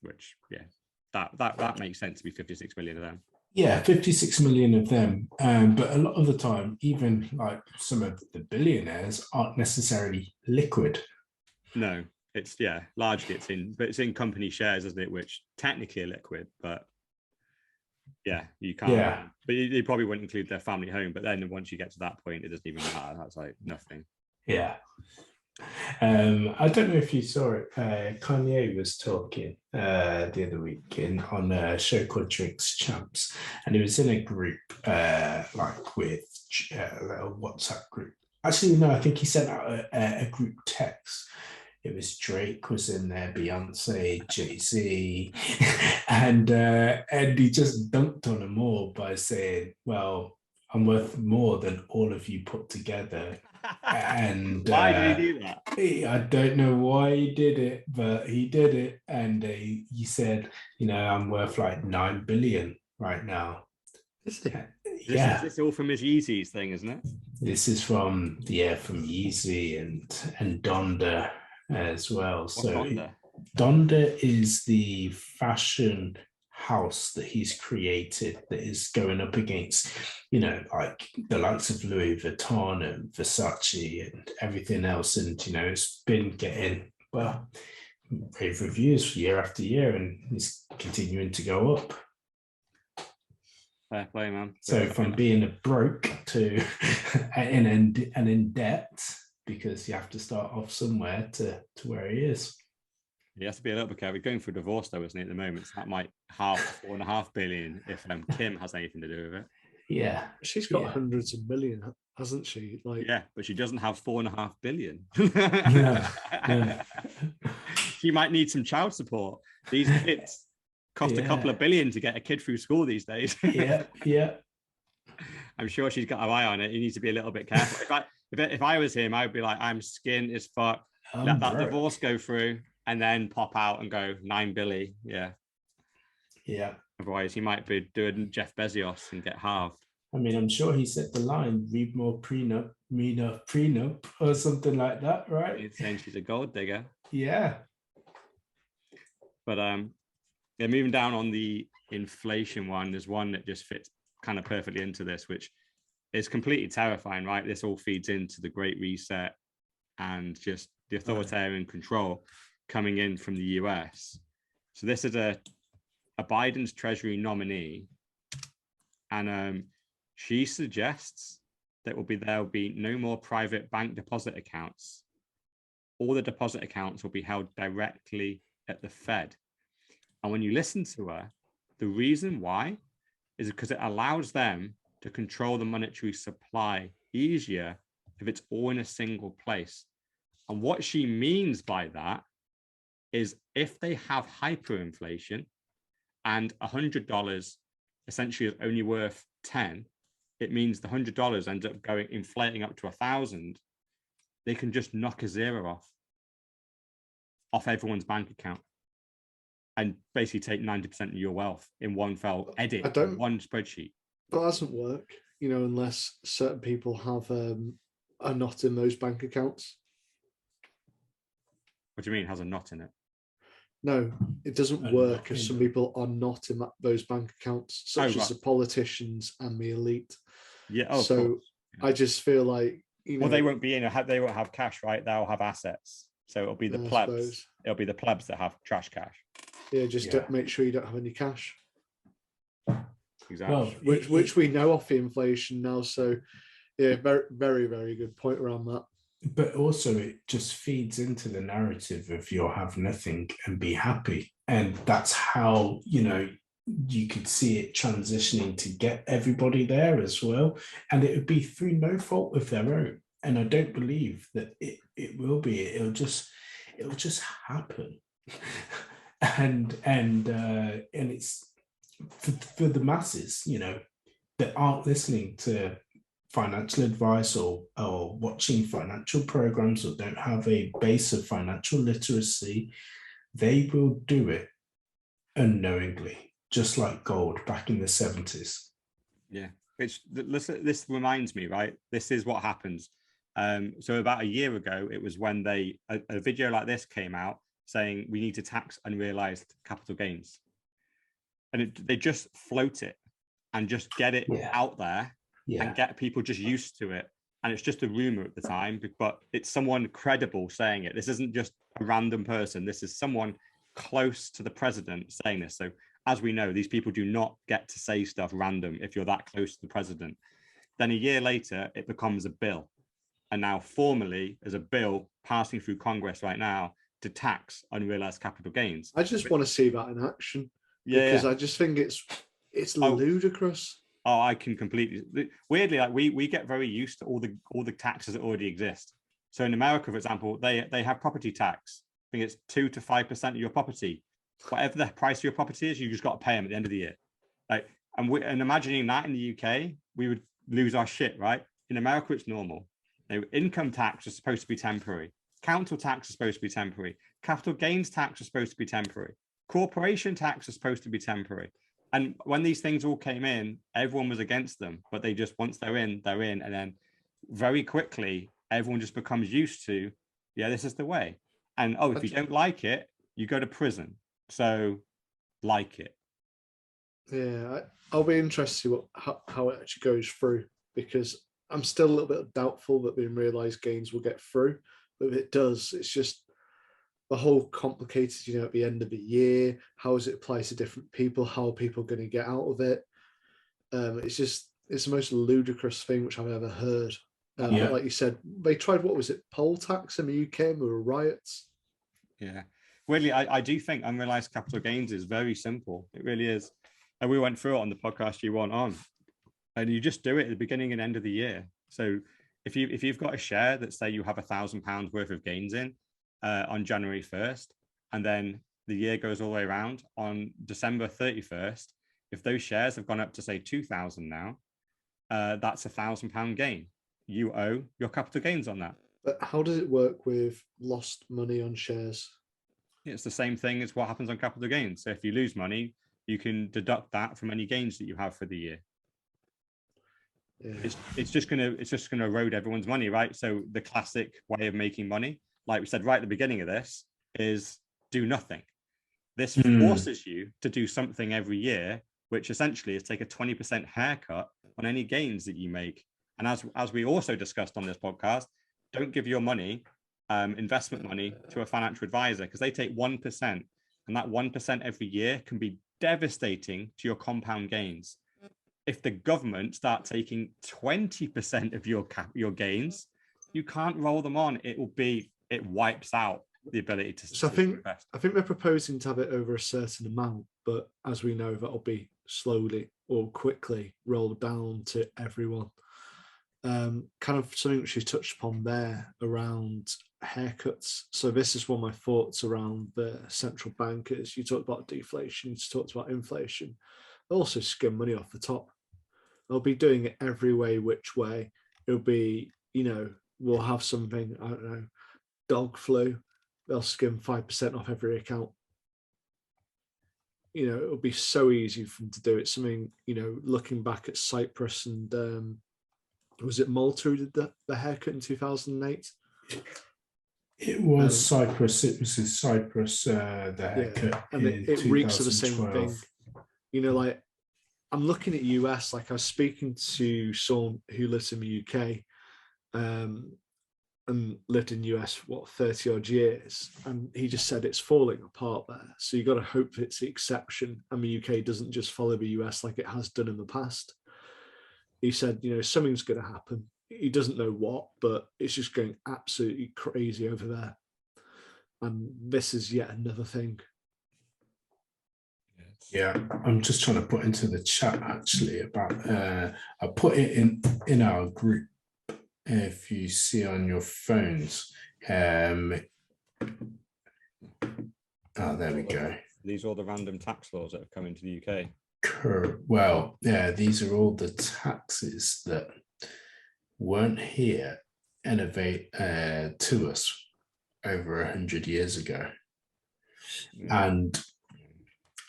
which that makes sense to be 56 million of them. Yeah, 56 million of them. But a lot of the time, even like some of the billionaires aren't necessarily liquid. No, it's largely it's in company shares, isn't it? Which technically are liquid, but you can't. Yeah. But they probably wouldn't include their family home. But then once you get to that point, it doesn't even matter. That's like nothing. Yeah. I don't know if you saw it. Kanye was talking the other week on a show called Drinks Champs, and he was in a group like with a WhatsApp group. Actually, no, I think he sent out a group text. It was Drake was in there, Beyonce, Jay-Z, and he just dunked on them all by saying, "Well, I'm worth more than all of you put together." And why did he do that? I don't know why he did it, but he did it. And he said, I'm worth like 9 billion right now. Is it? Yeah. This is all from his Yeezys thing, isn't it? This is from Yeezy and Donda as well. What's Donda? Donda is the fashion house that he's created that is going up against, like the likes of Louis Vuitton and Versace and everything else. And, it's been getting, rave reviews year after year, and it's continuing to go up. Fair play, man. So from being a broke to and in debt, because you have to start off somewhere to where he is. He has to be a little bit careful. He's going through divorce, though, isn't he, at the moment? So that might half $4.5 billion if Kim has anything to do with it. Yeah. She's got hundreds of million, hasn't she? Yeah, but she doesn't have $4.5 billion. No. She might need some child support. These kids cost a couple of billion to get a kid through school these days. Yeah. I'm sure she's got her eye on it. You need to be a little bit careful. If I was him, I would be like, I'm skint as fuck. Let that divorce go through, and then pop out and go 9 billion. Yeah. Otherwise, he might be doing Jeff Bezos and get halved. I mean, I'm sure he said the line, read more prenup, prenup, or something like that, right? He's saying she's a gold digger. Yeah. But moving down on the inflation one, there's one that just fits kind of perfectly into this, which is completely terrifying, right? This all feeds into the Great Reset and just the authoritarian control coming in from the US. So this is a Biden's Treasury nominee, and she suggests that there'll be no more private bank deposit accounts. All the deposit accounts will be held directly at the Fed. And when you listen to her, the reason why is because it allows them to control the monetary supply easier if it's all in a single place. And what she means by that is if they have hyperinflation and $100 essentially is only worth 10, it means the $100 ends up inflating up to 1,000. They can just knock a zero off everyone's bank account and basically take 90% of your wealth in one fell edit, one spreadsheet. That doesn't work, unless certain people have a knot in those bank accounts. What do you mean has a knot in it? No, it doesn't work if some people are not in those bank accounts, such as the politicians and the elite. Yeah. So I just feel like, well, they won't be they won't have cash, right? They'll have assets. So it'll be the plebs. It'll be the plebs that have trash cash. Yeah, don't make sure you don't have any cash. Exactly. Well, which we know off the inflation now. So yeah, very, very, very good point around that. But also it just feeds into the narrative of you'll have nothing and be happy. And that's how, you could see it transitioning to get everybody there as well. And it would be through no fault of their own. And I don't believe that it will be. It'll just happen. and it's for the masses, that aren't listening to financial advice or watching financial programs or don't have a base of financial literacy, they will do it unknowingly, just like gold back in the 70s. Yeah, this reminds me, right? This is what happens. So about a year ago, it was when a video like this came out saying we need to tax unrealized capital gains. And they just float it and just get it out there and get people just used to it. And it's just a rumor at the time, but it's someone credible saying it. This isn't just a random person. This is someone close to the president saying this. So as we know, these people do not get to say stuff random if you're that close to the president. Then a year later, it becomes a bill. And now formally, there's a bill passing through Congress right now to tax unrealized capital gains. I just want to see that in action. Because I just think it's ludicrous. Oh, I can completely. Weirdly, like we get very used to all the taxes that already exist. So in America, for example, they have property tax. I think it's 2 to 5% of your property. Whatever the price of your property is, you just got to pay them at the end of the year. Like, and imagining that in the UK, we would lose our shit, right? In America, it's normal. Income tax is supposed to be temporary. Council tax is supposed to be temporary. Capital gains tax is supposed to be temporary. Corporation tax is supposed to be temporary. And when these things all came in, everyone was against them. But they just, once they're in. And then very quickly, everyone just becomes used to, this is the way. And, if you don't like it, you go to prison. So like it. Yeah, I'll be interested to see how it actually goes through, because I'm still a little bit doubtful that the unrealized gains will get through. But if it does, it's just the whole complicated, at the end of the year, how does it apply to different people? How are people going to get out of it? It's the most ludicrous thing which I've ever heard. Like you said, they tried, what was it, poll tax in the UK, and there were riots. Yeah. Weirdly, I do think unrealized capital gains is very simple. It really is. And we went through it on the podcast you weren't on. And you just do it at the beginning and end of the year. So if you've got a share that, say you have £1,000 worth of gains in, on January 1st, and then the year goes all the way around on December 31st, if those shares have gone up to say 2,000 now, that's £1,000 gain. You owe your capital gains on that. But how does it work with lost money on shares? It's the same thing as what happens on capital gains. So if you lose money, you can deduct that from any gains that you have for the year. Yeah. It's just gonna erode everyone's money, right? So the classic way of making money, like we said right at the beginning of this, is do nothing. This forces you to do something every year, which essentially is take a 20% haircut on any gains that you make. And as we also discussed on this podcast, don't give your money, investment money, to a financial advisor, because they take 1%, and that 1% every year can be devastating to your compound gains. If the government start taking 20% of your gains, you can't roll them on. It wipes out the ability to. So I think they're proposing to have it over a certain amount, but as we know, that'll be slowly or quickly rolled down to everyone. Kind of something which you touched upon there around haircuts. So this is one of my thoughts around the central bankers. You talked about deflation, you talked about inflation. They also skim money off the top. They'll be doing it every way, which way. It'll be, we'll have something, I don't know, dog flu. They'll skim 5% off every account. It'll be so easy for them to do it. Something, looking back at Cyprus and was it Malta who did the haircut in 2008? It was Cyprus. It was in Cyprus, the haircut. And it reeks of the same thing. Like, I'm looking at US, like I was speaking to someone who lives in the UK and lived in US, 30 odd years. And he just said it's falling apart there. So you got to hope it's the exception and the UK doesn't just follow the US like it has done in the past. He said, something's going to happen. He doesn't know what, but it's just going absolutely crazy over there. And this is yet another thing. Yeah, I'm just trying to put into the chat actually about, I put it in our group. If you see on your phones, oh, there we go. These are all the random tax laws that have come into the UK. Well, yeah, these are all the taxes that weren't here innovate to us over 100 years ago. And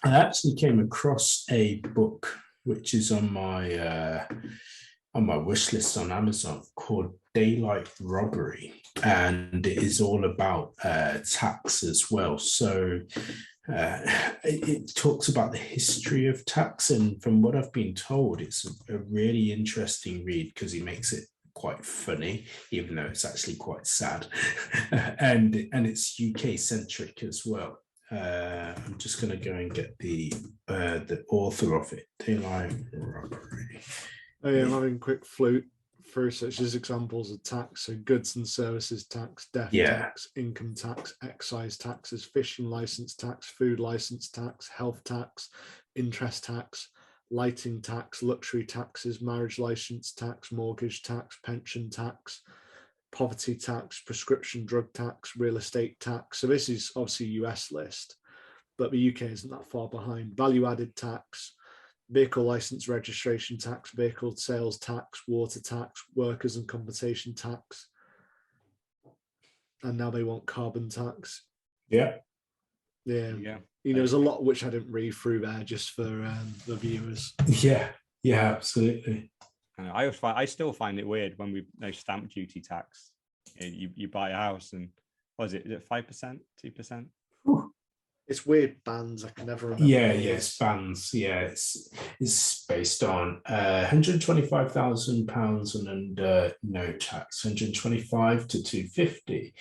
I actually came across a book which is on my wish list on Amazon called Daylight Robbery, and it is all about tax as well. So it talks about the history of tax, and from what I've been told, it's a really interesting read because he makes it quite funny, even though it's actually quite sad, and it's UK centric as well. I'm just going to go and get the author of it. Daylight Robbery. Oh yeah, I'm having a quick float through such as examples of tax. So goods and services tax, death tax, income tax, excise taxes, fishing license tax, food license tax, health tax, interest tax, lighting tax, luxury taxes, marriage license tax, mortgage tax, pension tax, poverty tax, prescription drug tax, real estate tax. So this is obviously US list, but the UK isn't that far behind. Value added tax, vehicle license registration tax, vehicle sales tax, water tax, workers and compensation tax. And now they want carbon tax. Yeah. There's a lot which I didn't read through there just for the viewers. Yeah, absolutely. I still find it weird when we know stamp duty tax. You buy a house and is it 5%, 2%? It's weird bands. I can never remember. It's bands. Yeah, it's based on £125,000 and under no tax. 125 to 250.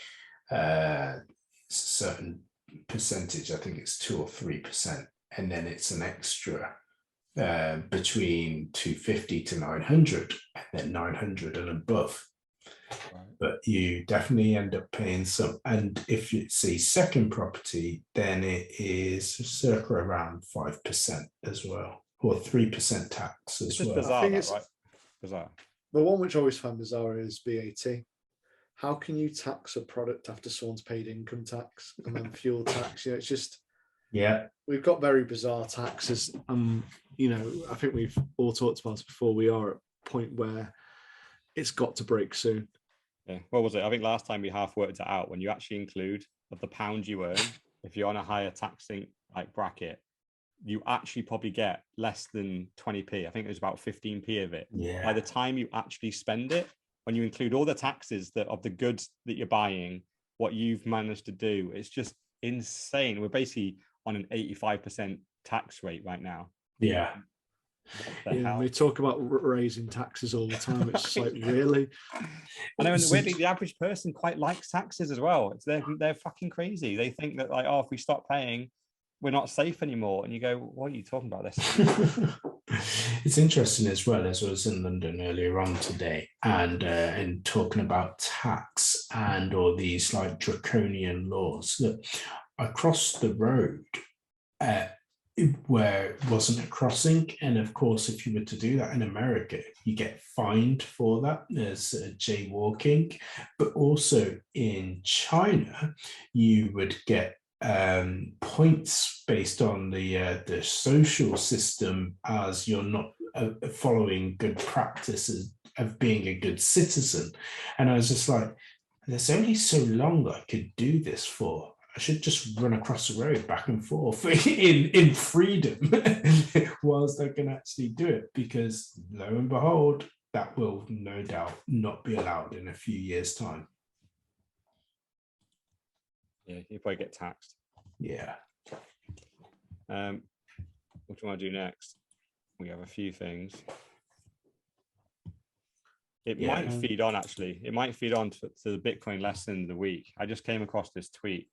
It's a certain percentage. I think it's 2 or 3%, and then it's an extra between 250 to 900, and then 900 and above. Right. But you definitely end up paying some. And if it's a second property, then it is circa around 5% as well, or 3% tax as well. Bizarre, right? Bizarre. The one which I always find bizarre is VAT. How can you tax a product after someone's paid income tax and then fuel tax? It's just, we've got very bizarre taxes. I think we've all talked about it before. We are at a point where it's got to break soon. Yeah. What was it? I think last time we half worked it out. When you actually include of the pound you earn, if you're on a higher taxing bracket, you actually probably get less than 20p. I think it was about 15p of it. Yeah. By the time you actually spend it, when you include all the taxes of the goods that you're buying, what you've managed to do, it's just insane. We're basically on an 85% tax rate right now. Yeah. We talk about raising taxes all the time. It's just like, really? I know, and weirdly, the average person quite likes taxes as well. They're fucking crazy. They think that if we stop paying, we're not safe anymore. And you go, what are you talking about this? It's interesting as well, as I was in London earlier on today, and talking about tax and all these draconian laws. Look, across the road, where it wasn't a crossing, and of course if you were to do that in America, you get fined for that as jaywalking, but also in China you would get points based on the social system, as you're not following good practices of being a good citizen. And I was just like, there's only so long I could do this for. I should just run across the road back and forth in freedom whilst I can actually do it, because lo and behold, that will no doubt not be allowed in a few years' time. Yeah, you probably get taxed. Yeah. What do you want to do next? We have a few things. It might feed on, actually. It might feed on to the Bitcoin lesson of the week. I just came across this tweet,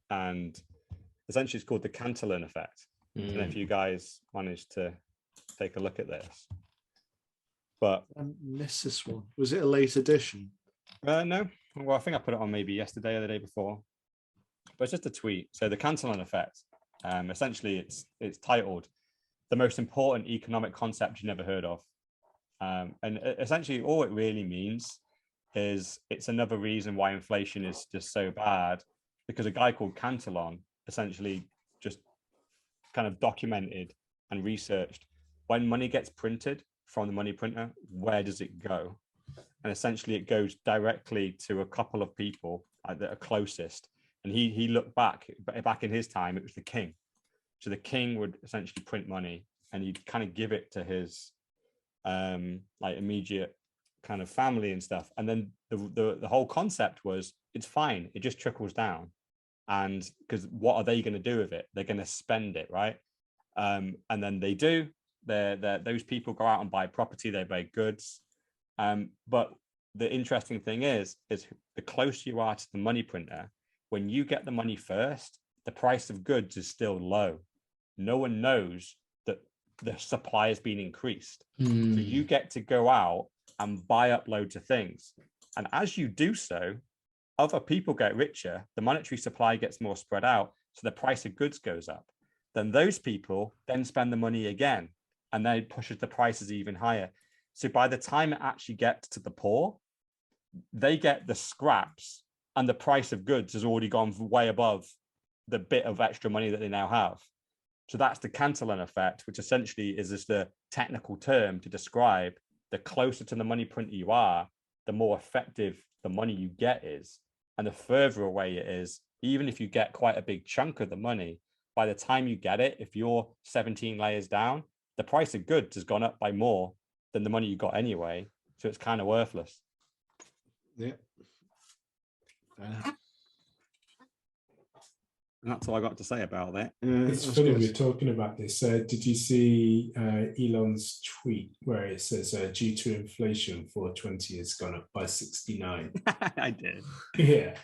and essentially it's called the Cantelon Effect. I don't know if you guys managed to take a look at this. But I missed this one. Was it a late edition? No. Well, I think I put it on maybe yesterday or the day before. But it's just a tweet. So the Cantelon Effect, essentially it's titled "The Most Important Economic Concept You Never Heard of." And essentially all it really means is it's another reason why inflation is just so bad, because a guy called Cantelon essentially just kind of documented and researched when money gets printed from the money printer, where does it go? And essentially it goes directly to a couple of people that are closest. And he looked back in his time, it was the king. So the king would essentially print money and he'd kind of give it to his like immediate kind of family and stuff. And then the whole concept was, it's fine, it just trickles down. And because what are they going to do with it? They're going to spend it, right? And then they do. Those people go out and buy property, they buy goods. But the interesting thing is the closer you are to the money printer, when you get the money first, the price of goods is still low. No one knows that the supply has been increased. So you get to go out and buy up loads of things. And as you do so, other people get richer, the monetary supply gets more spread out, so the price of goods goes up. Then those people then spend the money again, and then it pushes the prices even higher. So by the time it actually gets to the poor, they get the scraps, and the price of goods has already gone way above the bit of extra money that they now have. So that's the Cantelon effect, which essentially is just a technical term to describe the closer to the money printer you are, the more effective the money you get is. And the further away it is, even if you get quite a big chunk of the money, by the time you get it, if you're 17 layers down, the price of goods has gone up by more than the money you got anyway. So it's kind of worthless. Yeah. And that's all I got to say about that. It's funny we're talking about this. Did you see Elon's tweet where it says, due to inflation, 420 has gone up by 69? I did. Yeah.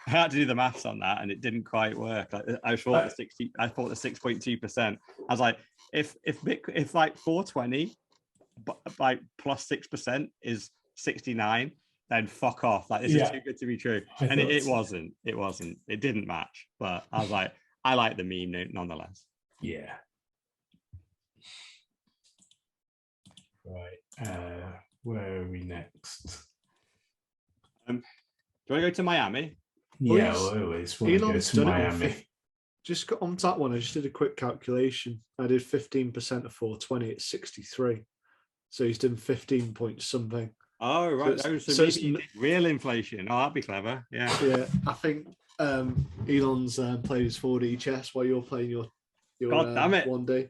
I had to do the maths on that, and it didn't quite work. I thought the 6.2%. I was like, if like 420, like plus 6% is 69. Then fuck off. Like, this is too good to be true. And it wasn't. It didn't match. But I was like, I like the meme nonetheless. Yeah. Right. Where are we next? Do you want to go to Miami? Yeah, I always want to go to Miami. Just got on that one. I just did a quick calculation. I did 15% of 420 at 63. So he's done 15 point something. Oh, right. So maybe you did real inflation. Oh, that'd be clever. Yeah. Yeah. I think Elon's playing his 4D chess while you're playing your God damn it. 1D.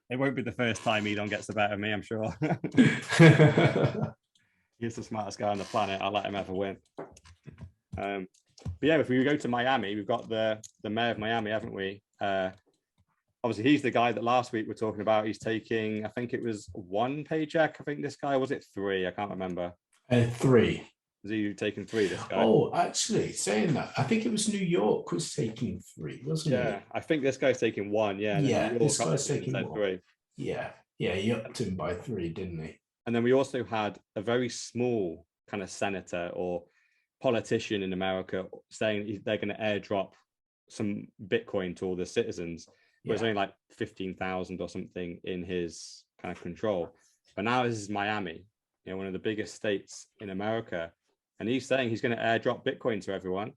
It won't be the first time Elon gets the better of me, I'm sure. He's the smartest guy on the planet. I'll let him have a win. But yeah, if we go to Miami, we've got the mayor of Miami, haven't we? Obviously, he's the guy that last week we're talking about. He's taking, I think it was 1 paycheck. I think this guy, was it 3? I can't remember. 3. Is he taking 3, this guy? Oh, actually, saying that, I think it was New York was taking 3, wasn't it? Yeah, I think this guy's taking 1. Yeah, yeah, this guy's taking 1. 3. Yeah, he upped him by 3, didn't he? And then we also had a very small kind of senator or politician in America saying they're going to airdrop some Bitcoin to all the citizens. But it's only like 15,000 or something in his kind of control. But now this is Miami, one of the biggest states in America, and he's saying he's going to airdrop Bitcoin to everyone.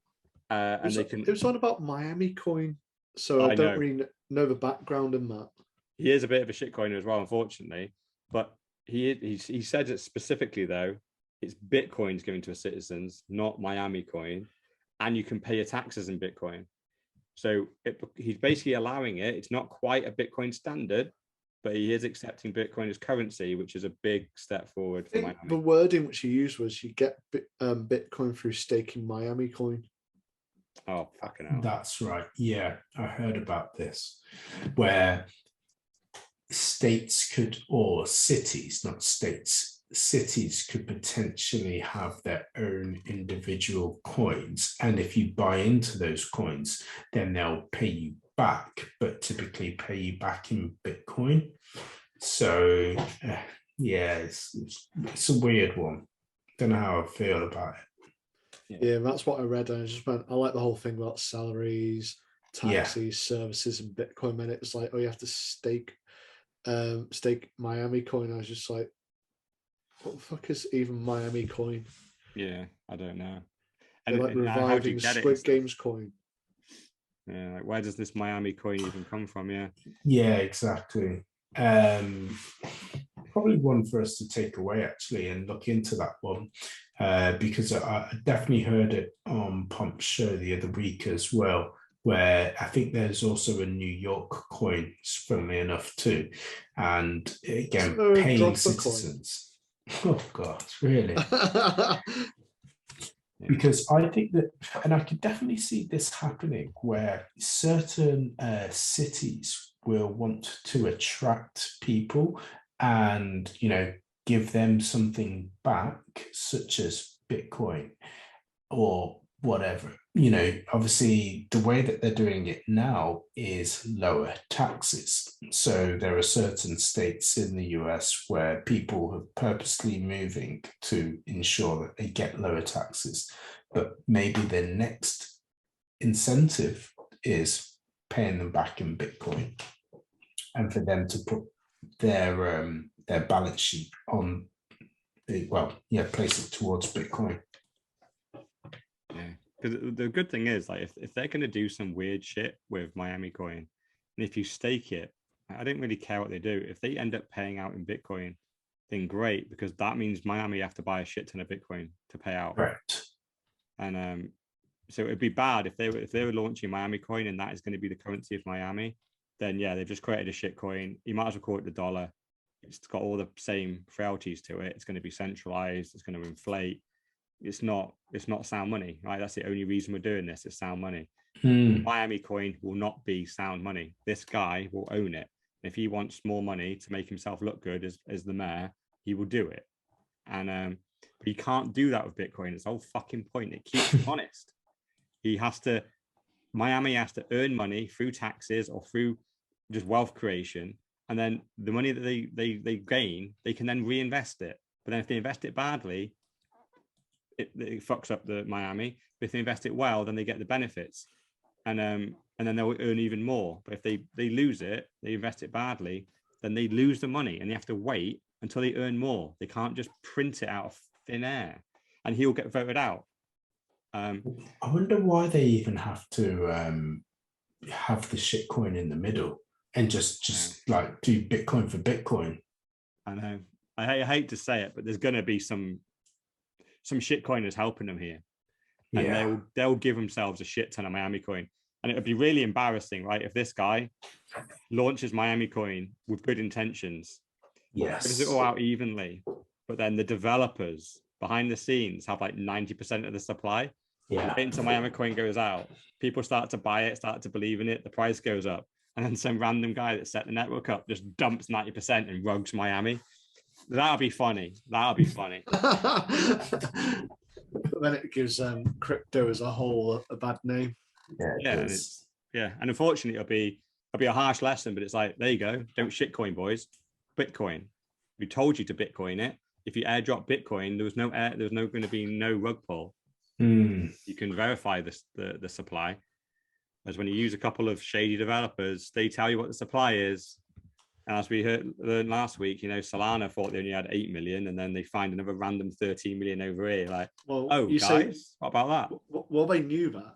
And they can. It was on about Miami coin, so I don't really know the background in that. He is a bit of a shitcoiner as well, unfortunately. But he said it specifically though. It's Bitcoin's going to a citizens, not Miami coin, and you can pay your taxes in Bitcoin. So he's basically allowing it. It's not quite a Bitcoin standard, but he is accepting Bitcoin as currency, which is a big step forward for Miami. The wording which he used was you get Bitcoin through staking Miami coin. Oh, fucking hell. That's right. Yeah, I heard about this, where states could, or cities, not states, cities could potentially have their own individual coins. And if you buy into those coins, then they'll pay you back, but typically pay you back in Bitcoin. So, yeah, it's a weird one. Don't know how I feel about it. Yeah, that's what I read. And I just went, I like the whole thing about salaries, taxes, services, and Bitcoin. And it's like, oh, you have to stake Miami coin. I was just like, what the fuck is even Miami coin? Yeah, I don't know. And like reviving Squid Games coin. Yeah, like where does this Miami coin even come from? Yeah, exactly. Probably one for us to take away actually and look into that one, because I definitely heard it on Pump's show the other week as well, where I think there's also a New York coin, funnily enough too, and again paying citizens. Oh God, really? Because I think that, and I could definitely see this happening, where certain cities will want to attract people and, you know, give them something back, such as Bitcoin or whatever. You know, obviously the way that they're doing it now is lower taxes. So there are certain states in the US where people are purposely moving to ensure that they get lower taxes. But maybe their next incentive is paying them back in Bitcoin, and for them to put their balance sheet on, place it towards Bitcoin. Yeah. Because the good thing is, like, if they're going to do some weird shit with Miami coin, and if you stake it, I don't really care what they do. If they end up paying out in Bitcoin, then great, because that means Miami have to buy a shit ton of Bitcoin to pay out. Right. And so it'd be bad if they were launching Miami coin and that is going to be the currency of Miami. Then yeah, they've just created a shit coin. You might as well call it the dollar. It's got all the same frailties to it. It's going to be centralized. It's going to inflate. It's not sound money, right? That's the only reason we're doing this. It's sound money. Miami coin will not be sound money. This guy will own it. And if he wants more money to make himself look good as the mayor, he will do it. And but he can't do that with Bitcoin. It's the whole fucking point. It keeps him honest. Miami has to earn money through taxes or through just wealth creation. And then the money that they gain, they can then reinvest it. But then if they invest it badly, it fucks up the Miami. But if they invest it well, then they get the benefits, and then they'll earn even more. But if they lose it, they invest it badly, then they lose the money, and they have to wait until they earn more. They can't just print it out of thin air, and he'll get voted out. I wonder why they even have to have the shitcoin in the middle and just like do Bitcoin for Bitcoin. I know. I hate to say it, but there's going to be some shitcoiners helping them here, and they'll give themselves a shit ton of Miami coin, and it would be really embarrassing, right? If this guy launches Miami coin with good intentions, gives it all out evenly, but then the developers behind the scenes have like 90% of the supply. Until Miami coin goes out, people start to buy it, start to believe in it, the price goes up, and then some random guy that set the network up just dumps 90% and rugs Miami. That'll be funny. Then it gives crypto as a whole a bad name. And unfortunately it'll be a harsh lesson, but it's like, there you go, don't shitcoin, boys. Bitcoin, we told you to Bitcoin it. If you airdrop Bitcoin, there was going to be no rug pull. You can verify the supply, as when you use a couple of shady developers, they tell you what the supply is. And as we learned last week, Solana thought they only had 8 million, and then they find another random 13 million over here. Like, guys, what about that? Well, they knew that.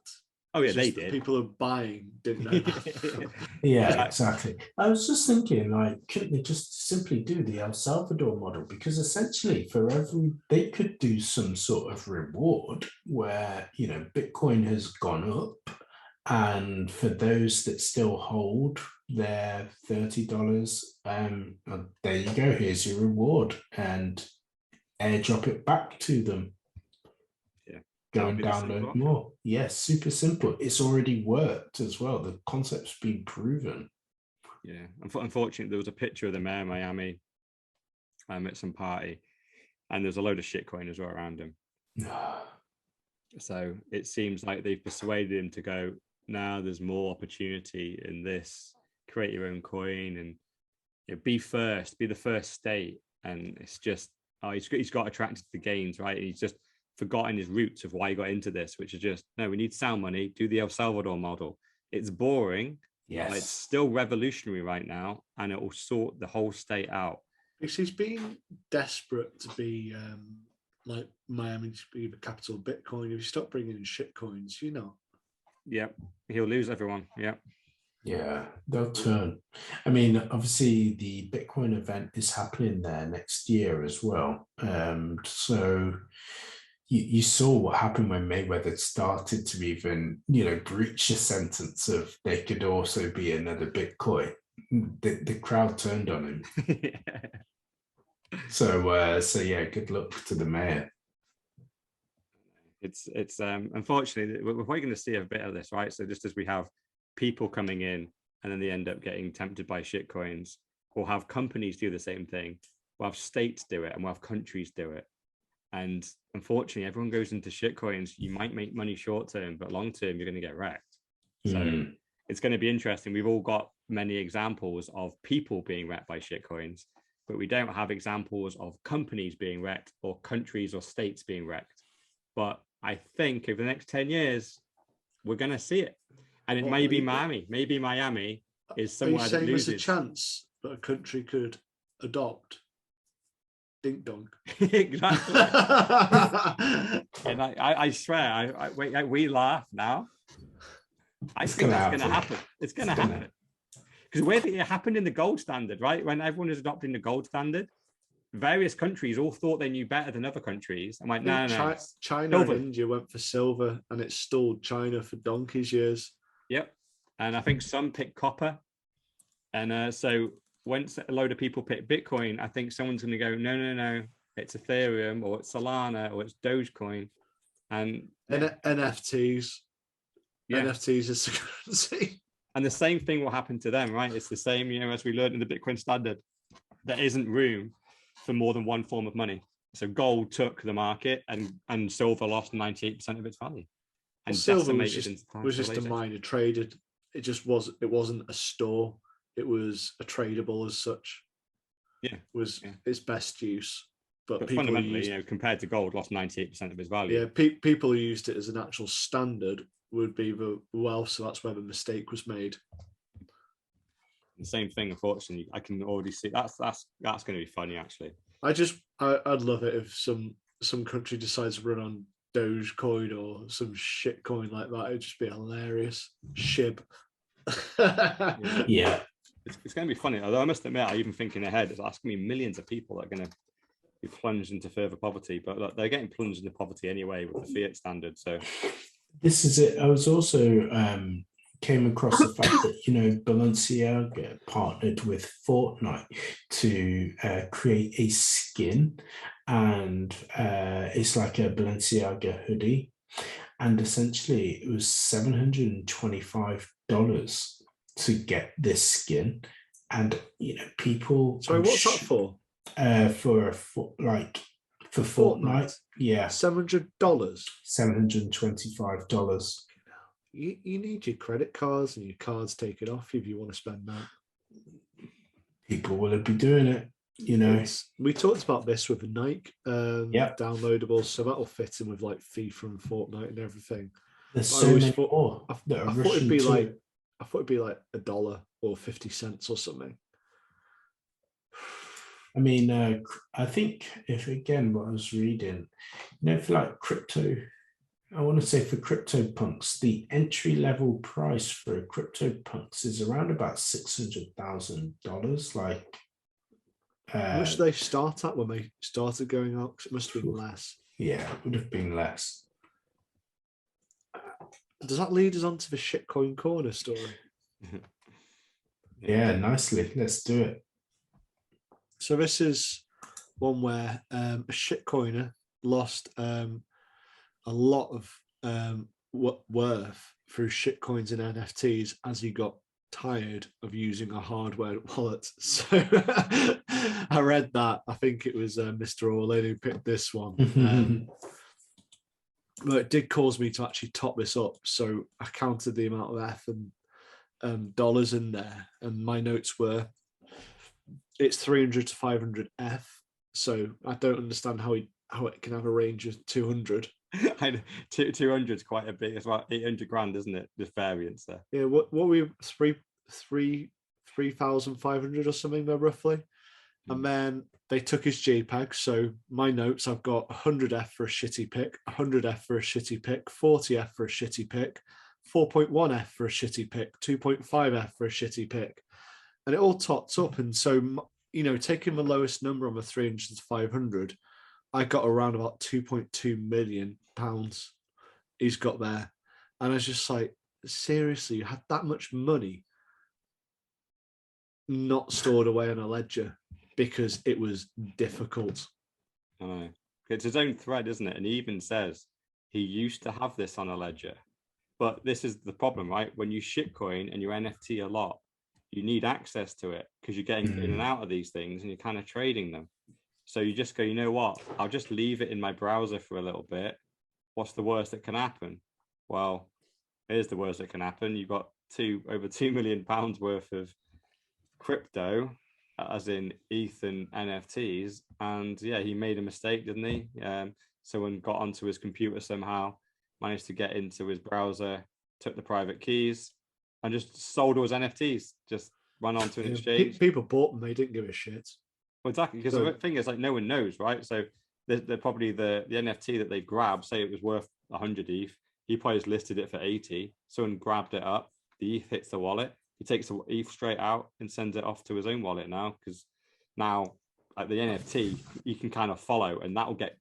Oh yeah, It's they just the did. people who are buying didn't know that. Yeah, exactly. I was just thinking, like, couldn't they just simply do the El Salvador model? Because essentially, they could do some sort of reward where, Bitcoin has gone up, and for those that still hold their $30, there you go. Here's your reward, and airdrop it back to them. Yeah. Go and download more. Yes, super simple. It's already worked as well. The concept's been proven. Yeah. Unfortunately, there was a picture of the mayor of Miami at some party, and there's a load of shitcoin as well around him. So it seems like they've persuaded him to go, now there's more opportunity in this, create your own coin and be first, be the first state. And it's just, he's got attracted to the gains, right? And he's just forgotten his roots of why he got into this, which is just, no, we need sound money, do the El Salvador model. It's boring. Yes. But it's still revolutionary right now, and it will sort the whole state out. Because he's been desperate to be like Miami to be the capital of Bitcoin. If you stop bringing in shit coins, Yep, he'll lose everyone. Yep. Yeah, they'll turn. I mean, obviously, the Bitcoin event is happening there next year as well. So you saw what happened when Mayweather started to even, breach a sentence of they could also be another Bitcoin. The crowd turned on him. So yeah, good luck to the mayor. It's unfortunately we're probably going to see a bit of this, right? So just as we have people coming in and then they end up getting tempted by shit coins, we'll have companies do the same thing. We'll have states do it, and we'll have countries do it. And unfortunately, everyone goes into shit coins. You might make money short term, but long term, you're going to get wrecked. So it's going to be interesting. We've all got many examples of people being wrecked by shit coins, but we don't have examples of companies being wrecked or countries or states being wrecked. But I think over the next 10 years, we're going to see it. And it may be Miami. Maybe Miami is somewhere that loses. There's a chance that a country could adopt Dink Dong. Exactly. And I swear, we laugh now. I think that's going to happen. It's going to happen. Because it happened in the gold standard, right? When everyone is adopting the gold standard, various countries all thought they knew better than other countries. I'm like, no. China and India went for silver, and it stalled China for donkey's years. Yep. And I think some picked copper. And so once a load of people pick Bitcoin, I think someone's going to go, no, it's Ethereum or it's Solana or it's Dogecoin. And NFTs. Yeah. NFTs is the currency. And the same thing will happen to them, right? It's the same, as we learned in the Bitcoin standard. There isn't room for more than one form of money. So gold took the market and silver lost 98% of its value. And silver was just a miner traded. It wasn't a store. It was a tradable as such. Yeah. Its best use. But fundamentally, compared to gold, lost 98% of its value. Yeah, people who used it as an actual standard would be the wealth, so that's where the mistake was made. The same thing, unfortunately, I can already see that's going to be funny, actually. I'd love it if some country decides to run on Dogecoin or some shit coin like that. It'd just be hilarious. Shib. Yeah. It's going to be funny. Although I must admit, I even thinking ahead, it's asking me millions of people that are going to be plunged into further poverty, but look, they're getting plunged into poverty anyway with the fiat standard. So this is it. I was also came across the fact that Balenciaga partnered with Fortnite to create a skin, and it's like a Balenciaga hoodie, and essentially it was $725 to get this skin, and people. Sorry, what's that for? For Fortnite, yeah, $700. $725. You need your credit cards and your cards taken off if you want to spend that. People will be doing it, We talked about this with the Nike downloadables, so that'll fit in with like FIFA and Fortnite and everything. There's so many more. I thought it'd be like $1 or 50 cents or something. I mean, I think what I was reading, for like crypto I want to say for CryptoPunks, the entry level price for a CryptoPunks is around about $600,000. Like, how much did they start at when they started going out? 'Cause it must have been less. yeah, it would have been less. Does that lead us on to the shitcoin corner story? Yeah, nicely. Let's do it. So this is one where a shitcoiner lost a lot of worth through shitcoins and NFTs as he got tired of using a hardware wallet. So I read that. I think it was Mr. Orlin who picked this one. But it did cause me to actually top this up. So I counted the amount of F and dollars in there, and my notes were it's 300 to 500 F. So I don't understand how it can have a range of 200. 200 is quite a big. It's about 800 grand, isn't it? The variance there. Yeah, what were we 3,500 or something there roughly, and then they took his JPEG. So my notes, I've got 100F for a shitty pick, 100F for a shitty pick, 40F for a shitty pick, 4.1F for a shitty pick, 2.5F for a shitty pick, and it all tots up. And so, you know, taking the lowest number on the 300 to 500, I got around about 2.2 million pounds he's got there. And I was just like, seriously, you had that much money not stored away on a ledger because it was difficult. I know. It's his own thread, isn't it? And he even says he used to have this on a ledger. But this is the problem, right? When you shitcoin and you NFT a lot, you need access to it because you're getting in and out of these things and you're kind of trading them. So you just go, you know what? I'll just leave it in my browser for a little bit. What's the worst that can happen? Well, here's the worst that can happen. You've got over £2 million worth of crypto, as in ETH and NFTs. And yeah, he made a mistake, didn't he? Someone got onto his computer somehow, managed to get into his browser, took the private keys, and just sold all his NFTs. Just run onto an exchange. People bought them; they didn't give a shit. Well, exactly, because the thing is, like, no one knows, right? So they're probably the NFT that they grabbed, say it was worth 100 ETH. He probably just listed it for 80. Someone grabbed it up. The ETH hits the wallet. He takes the ETH straight out and sends it off to his own wallet now, because now, like, the NFT, you can kind of follow, and that'll get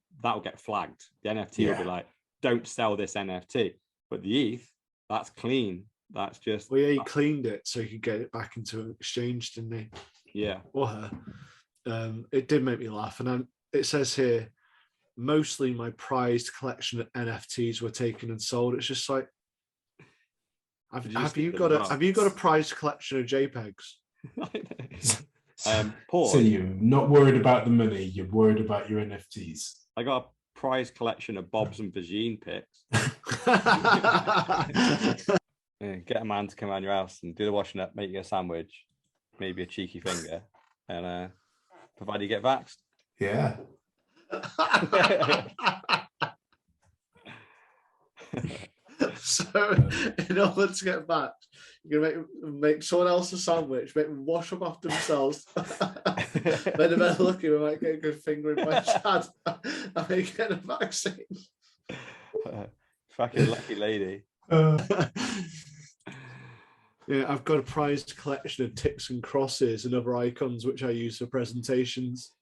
flagged. The NFT will be like, don't sell this NFT. But the ETH, that's clean. That's just... Well, yeah, he cleaned it so he could get it back into an exchange, didn't he? Yeah. Or her. It did make me laugh. And then it says here, mostly my prized collection of NFTs were taken and sold. It's just like, have you got a prized collection of JPEGs? Paul, so you're not worried about the money, you're worried about your NFTs. I got a prized collection of Bob's and Vagine pics. Get a man to come around your house and do the washing up, make you a sandwich, maybe a cheeky finger, and provided you get vaxxed. Yeah. So, in order to get back, you're gonna make someone else a sandwich, make them wash up after themselves. Then if they're lucky, we might get a good finger in my chat. I may get a vaccine. Fucking lucky lady. Yeah, I've got a prized collection of ticks and crosses and other icons which I use for presentations.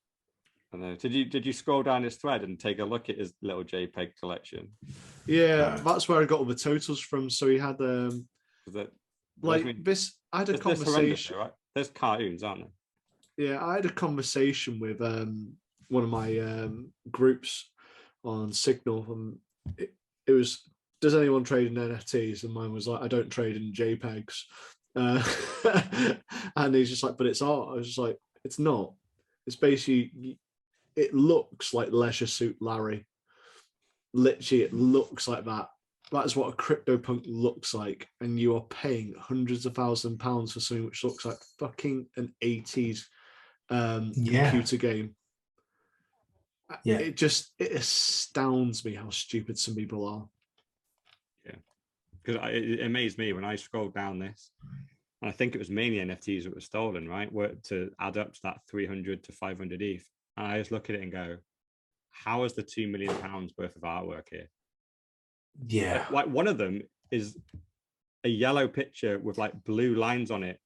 I know. Did you scroll down his thread and take a look at his little JPEG collection? Yeah, that's where I got all the totals from. So he had this. I had a conversation. Right? There's cartoons, aren't there? Yeah, I had a conversation with one of my groups on Signal, and it was, does anyone trade in NFTs? And mine was like, I don't trade in JPEGs. And he's just like, but it's art. I was just like, it's not. It's basically, it looks like Leisure Suit Larry. Literally, it looks like that. That's what a CryptoPunk looks like. And you are paying hundreds of £1,000s for something which looks like fucking an 80s computer game. Yeah. It astounds me how stupid some people are. Yeah. Because it amazed me when I scrolled down this. And I think it was mainly NFTs that were stolen, right? To add up to that 300 to 500 ETH. And I just look at it and go, how is the £2 million worth of artwork here? Yeah. Like one of them is a yellow picture with like blue lines on it,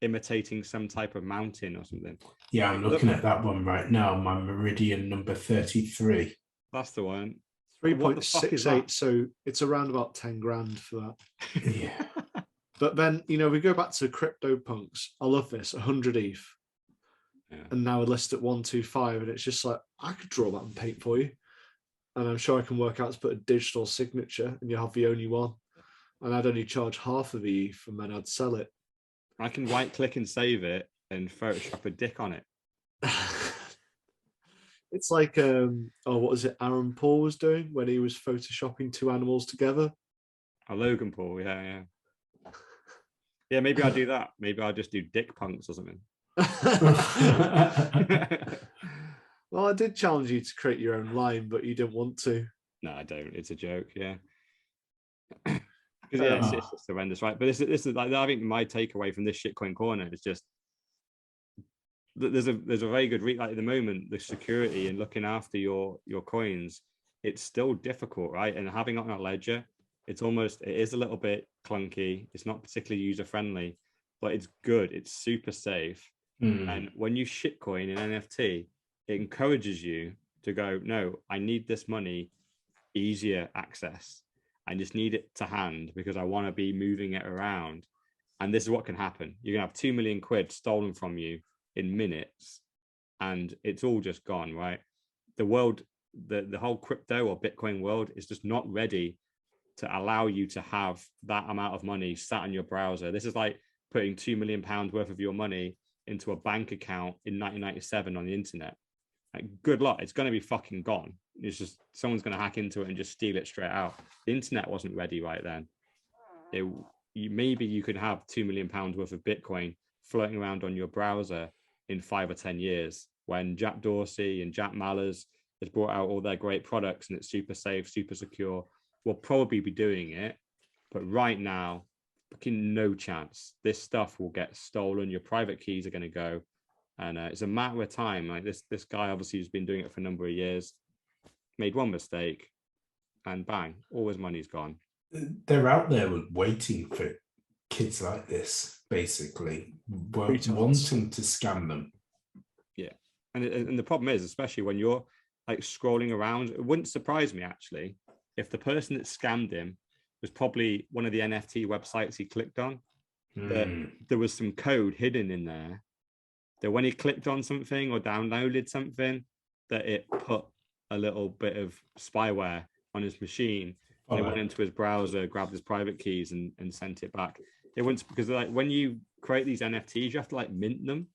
imitating some type of mountain or something. Yeah, I'm looking at that one right now. My Meridian number 33. That's the one. What the the fuck is 3.68, that? so it's around about 10 grand for that. Yeah. But then, we go back to CryptoPunks. I love this, 100 ETH. Yeah. And now we're listed at 125, and it's just like, I could draw that and paint for you. And I'm sure I can work out to put a digital signature, and you'll have the only one. And I'd only charge half of the ETH, and then I'd sell it. I can right click and save it and Photoshop a dick on it. It's like, what was it Aaron Paul was doing when he was photoshopping two animals together? A Logan Paul, yeah. Yeah, maybe I'll do that. Maybe I'll just do dick punks or something. Well, I did challenge you to create your own line, but you didn't want to. No, I don't. It's a joke, yeah. Because it's just horrendous, right? But this is like, I think my takeaway from this shitcoin corner is just there's a very good like at the moment, the security and looking after your coins, it's still difficult, right? And having it on a ledger, it is a little bit clunky. It's not particularly user friendly, but it's good. It's super safe. And when you shitcoin in NFT, it encourages you to go, no, I need this money, easier access. I just need it to hand because I want to be moving it around. And this is what can happen. You're gonna have 2 million quid stolen from you in minutes, and it's all just gone, right? The world, the whole crypto or Bitcoin world is just not ready to allow you to have that amount of money sat on your browser. This is like putting £2 million worth of your money into a bank account in 1997 on the internet. Like, good luck. It's going to be fucking gone. It's just someone's going to hack into it and just steal it straight out. The internet wasn't ready right then. Maybe you could have £2 million worth of Bitcoin floating around on your browser in 5 or 10 years when Jack Dorsey and Jack Mallers has brought out all their great products and it's super safe, super secure. We'll probably be doing it. But right now, fucking no chance. This stuff will get stolen. Your private keys are going to go. And it's a matter of time. Like this guy obviously has been doing it for a number of years, made one mistake, and bang, all his money's gone. They're out there waiting for kids like this, basically, wanting to scam them. Yeah, and the problem is, especially when you're like scrolling around, it wouldn't surprise me actually if the person that scammed him was probably one of the NFT websites he clicked on. That there was some code hidden in there that when he clicked on something or downloaded something, that it put a little bit of spyware on his machine. They went into his browser, grabbed his private keys and sent it back. It wouldn't, because like when you create these NFTs, you have to like mint them.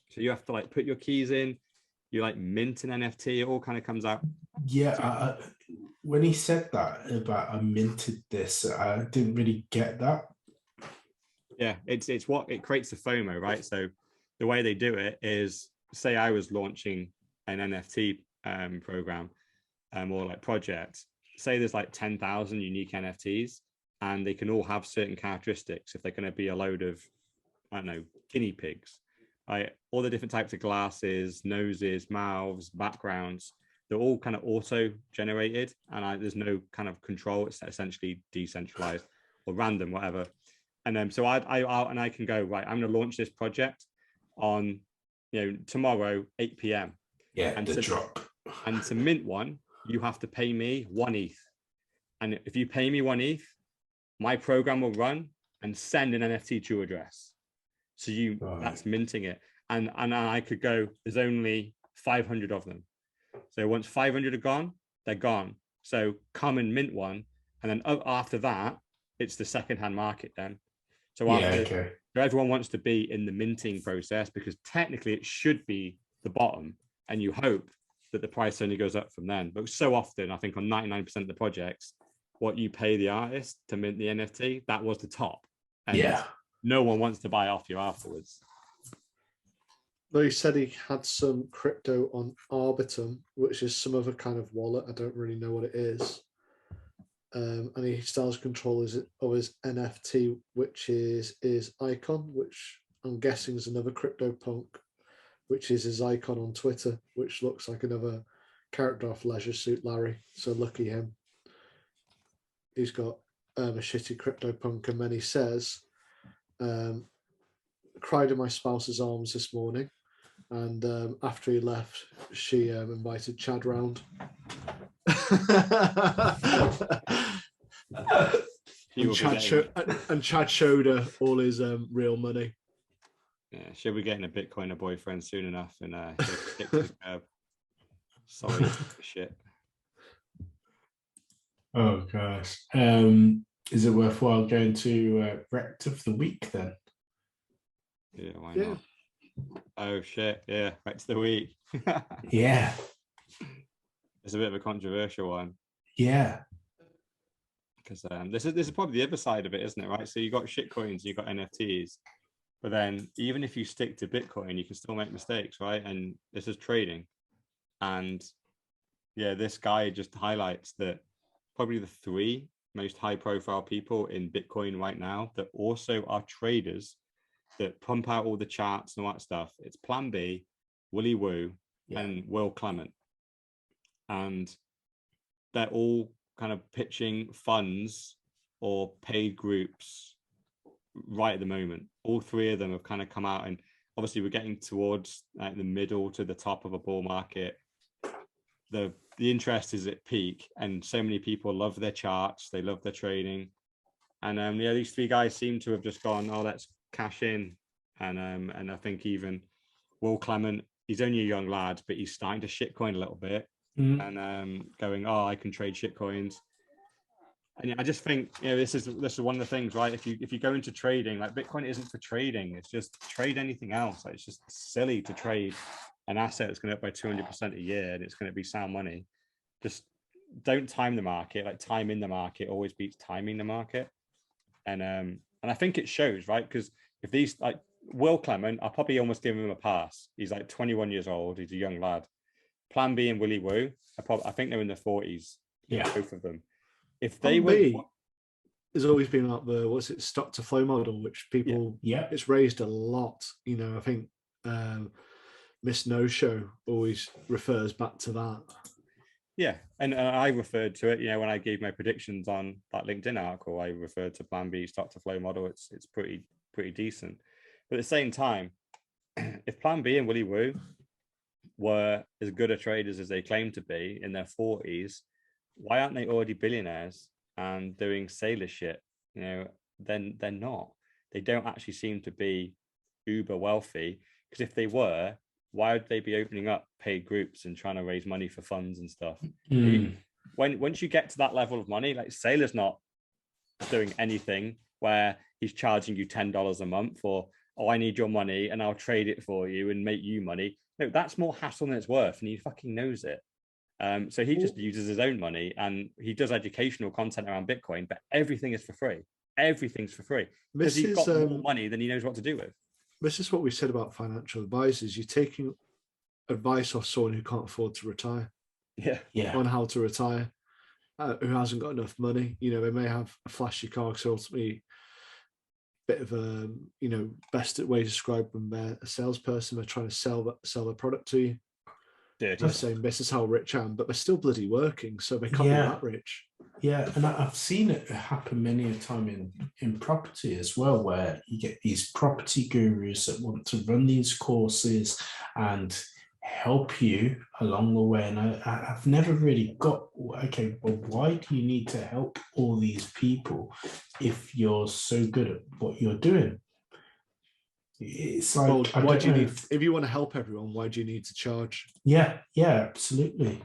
So you have to like put your keys in, you like mint an NFT, it all kind of comes out. Yeah, when he said that about I minted this, I didn't really get that. Yeah, it's what it creates the FOMO, right? So the way they do it is, say I was launching an NFT program or like project, say there's like 10,000 unique NFTs and they can all have certain characteristics. If they're going to be a load of, I don't know, guinea pigs, right? All the different types of glasses, noses, mouths, backgrounds, they're all kind of auto generated and there's no kind of control. It's essentially decentralized or random, whatever. And then so I can go, right, I'm going to launch this project on, tomorrow, 8 p.m. Yeah, and drop. And to mint one, you have to pay me 1 ETH. And if you pay me 1 ETH, my program will run and send an NFT to your address. So that's minting it. And I could go, there's only 500 of them. So once 500 are gone, they're gone. So come and mint one. And then after that, it's the secondhand market then. So everyone wants to be in the minting process because technically it should be the bottom. And you hope that the price only goes up from then. But so often, I think on 99% of the projects, what you pay the artist to mint the NFT, that was the top. And no one wants to buy off you afterwards. Though he said he had some crypto on Arbitum, which is some other kind of wallet. I don't really know what it is. And he still has control of his NFT, which is his icon, which I'm guessing is another CryptoPunk, which is his icon on Twitter, which looks like another character off Leisure Suit Larry. So lucky him. he's got a shitty CryptoPunk, and then he says, cried in my spouse's arms this morning, and after he left, she invited Chad round. And Chad showed her all his real money. Yeah, she'll be getting a Bitcoiner boyfriend soon enough, and stick to the curb. Sorry, shit. Oh gosh. Is it worthwhile going to Rect of the Week then? Yeah, why not? Oh shit, yeah, Rect of the Week. Yeah. It's a bit of a controversial one. Yeah. Because this is probably the other side of it, isn't it? Right. So you got shitcoins, you got NFTs, but then even if you stick to Bitcoin, you can still make mistakes, right? And this is trading, and yeah, this guy just highlights that probably the three most high-profile people in Bitcoin right now that also are traders that pump out all the charts and all that stuff. It's Plan B, Willy Woo, and Will Clement, and they're all kind of pitching funds or paid groups right at the moment. All three of them have kind of come out, and obviously we're getting towards the middle to the top of a bull market. The interest is at peak, and so many people love their charts, they love their trading, and yeah, these three guys seem to have just gone, oh, let's cash in, and I think even Will Clement, he's only a young lad, but he's starting to shitcoin a little bit. And going, oh, I can trade shitcoins. And I just think, you know, this is one of the things, right? If you go into trading, like Bitcoin isn't for trading, it's just trade anything else. Like, it's just silly to trade an asset that's going to up by 200% a year and it's going to be sound money. Just don't time the market. Like, time in the market always beats timing the market. And I think it shows, right? Because if these, like Will Clement, I'll probably almost give him a pass. He's like 21 years old. He's a young lad. Plan B and Willy Woo, I think they're in their 40s. Yeah, both of them. If they were, there's always been like the stock to flow model, which people, it's raised a lot. You know, I think Miss No Show always refers back to that. Yeah, and I referred to it. You know, when I gave my predictions on that LinkedIn article, I referred to Plan B stock to flow model. It's pretty decent. But at the same time, if Plan B and Willy Woo were as good a traders as they claim to be in their 40s, why aren't they already billionaires and doing sailor shit? You know, then they're not. They don't actually seem to be uber wealthy, because if they were, why would they be opening up paid groups and trying to raise money for funds and stuff? Once you get to that level of money, like Sailor's not doing anything where he's charging you $10 a month for, oh, I need your money and I'll trade it for you and make you money. No, that's more hassle than it's worth, and he fucking knows it. So he just uses his own money, and he does educational content around Bitcoin, but everything is for free. Everything's for free because he's got more money than he knows what to do with. This is what we said about financial advisors. You're taking advice off someone who can't afford to retire. Yeah. On how to retire, who hasn't got enough money. You know, they may have a flashy car, because ultimately, bit of a, you know, best way to describe them, they're a salesperson. They're trying to sell their product to you. They're saying, this is how rich I am, but they're still bloody working, so they can't be that rich. Yeah, and I've seen it happen many a time in property as well, where you get these property gurus that want to run these courses and help you along the way. And I've never really got, okay, well, why do you need to help all these people if you're so good at what you're doing? It's like, well, why do you need, if you want to help everyone, why do you need to charge? Yeah, absolutely.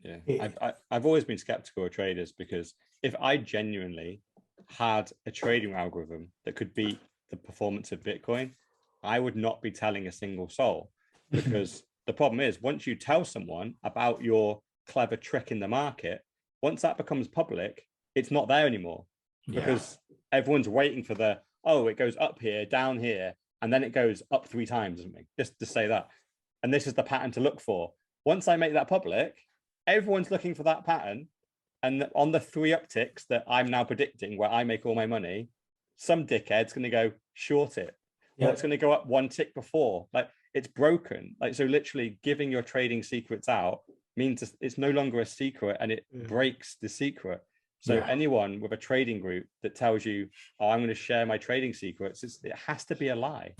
Yeah, I've always been skeptical of traders, because if I genuinely had a trading algorithm that could beat the performance of Bitcoin, I would not be telling a single soul, because the problem is, once you tell someone about your clever trick in the market, once that becomes public, it's not there anymore, because everyone's waiting for the, oh, it goes up here, down here, and then it goes up 3 times, just to say that. And this is the pattern to look for. Once I make that public, everyone's looking for that pattern. And on the 3 upticks that I'm now predicting, where I make all my money, some dickhead's going to go short it. Or it's going to go up 1 tick before. Like, it's broken. Like, so literally giving your trading secrets out means it's no longer a secret, and it breaks the secret. So anyone with a trading group that tells you, "Oh, I'm going to share my trading secrets," it has to be a lie.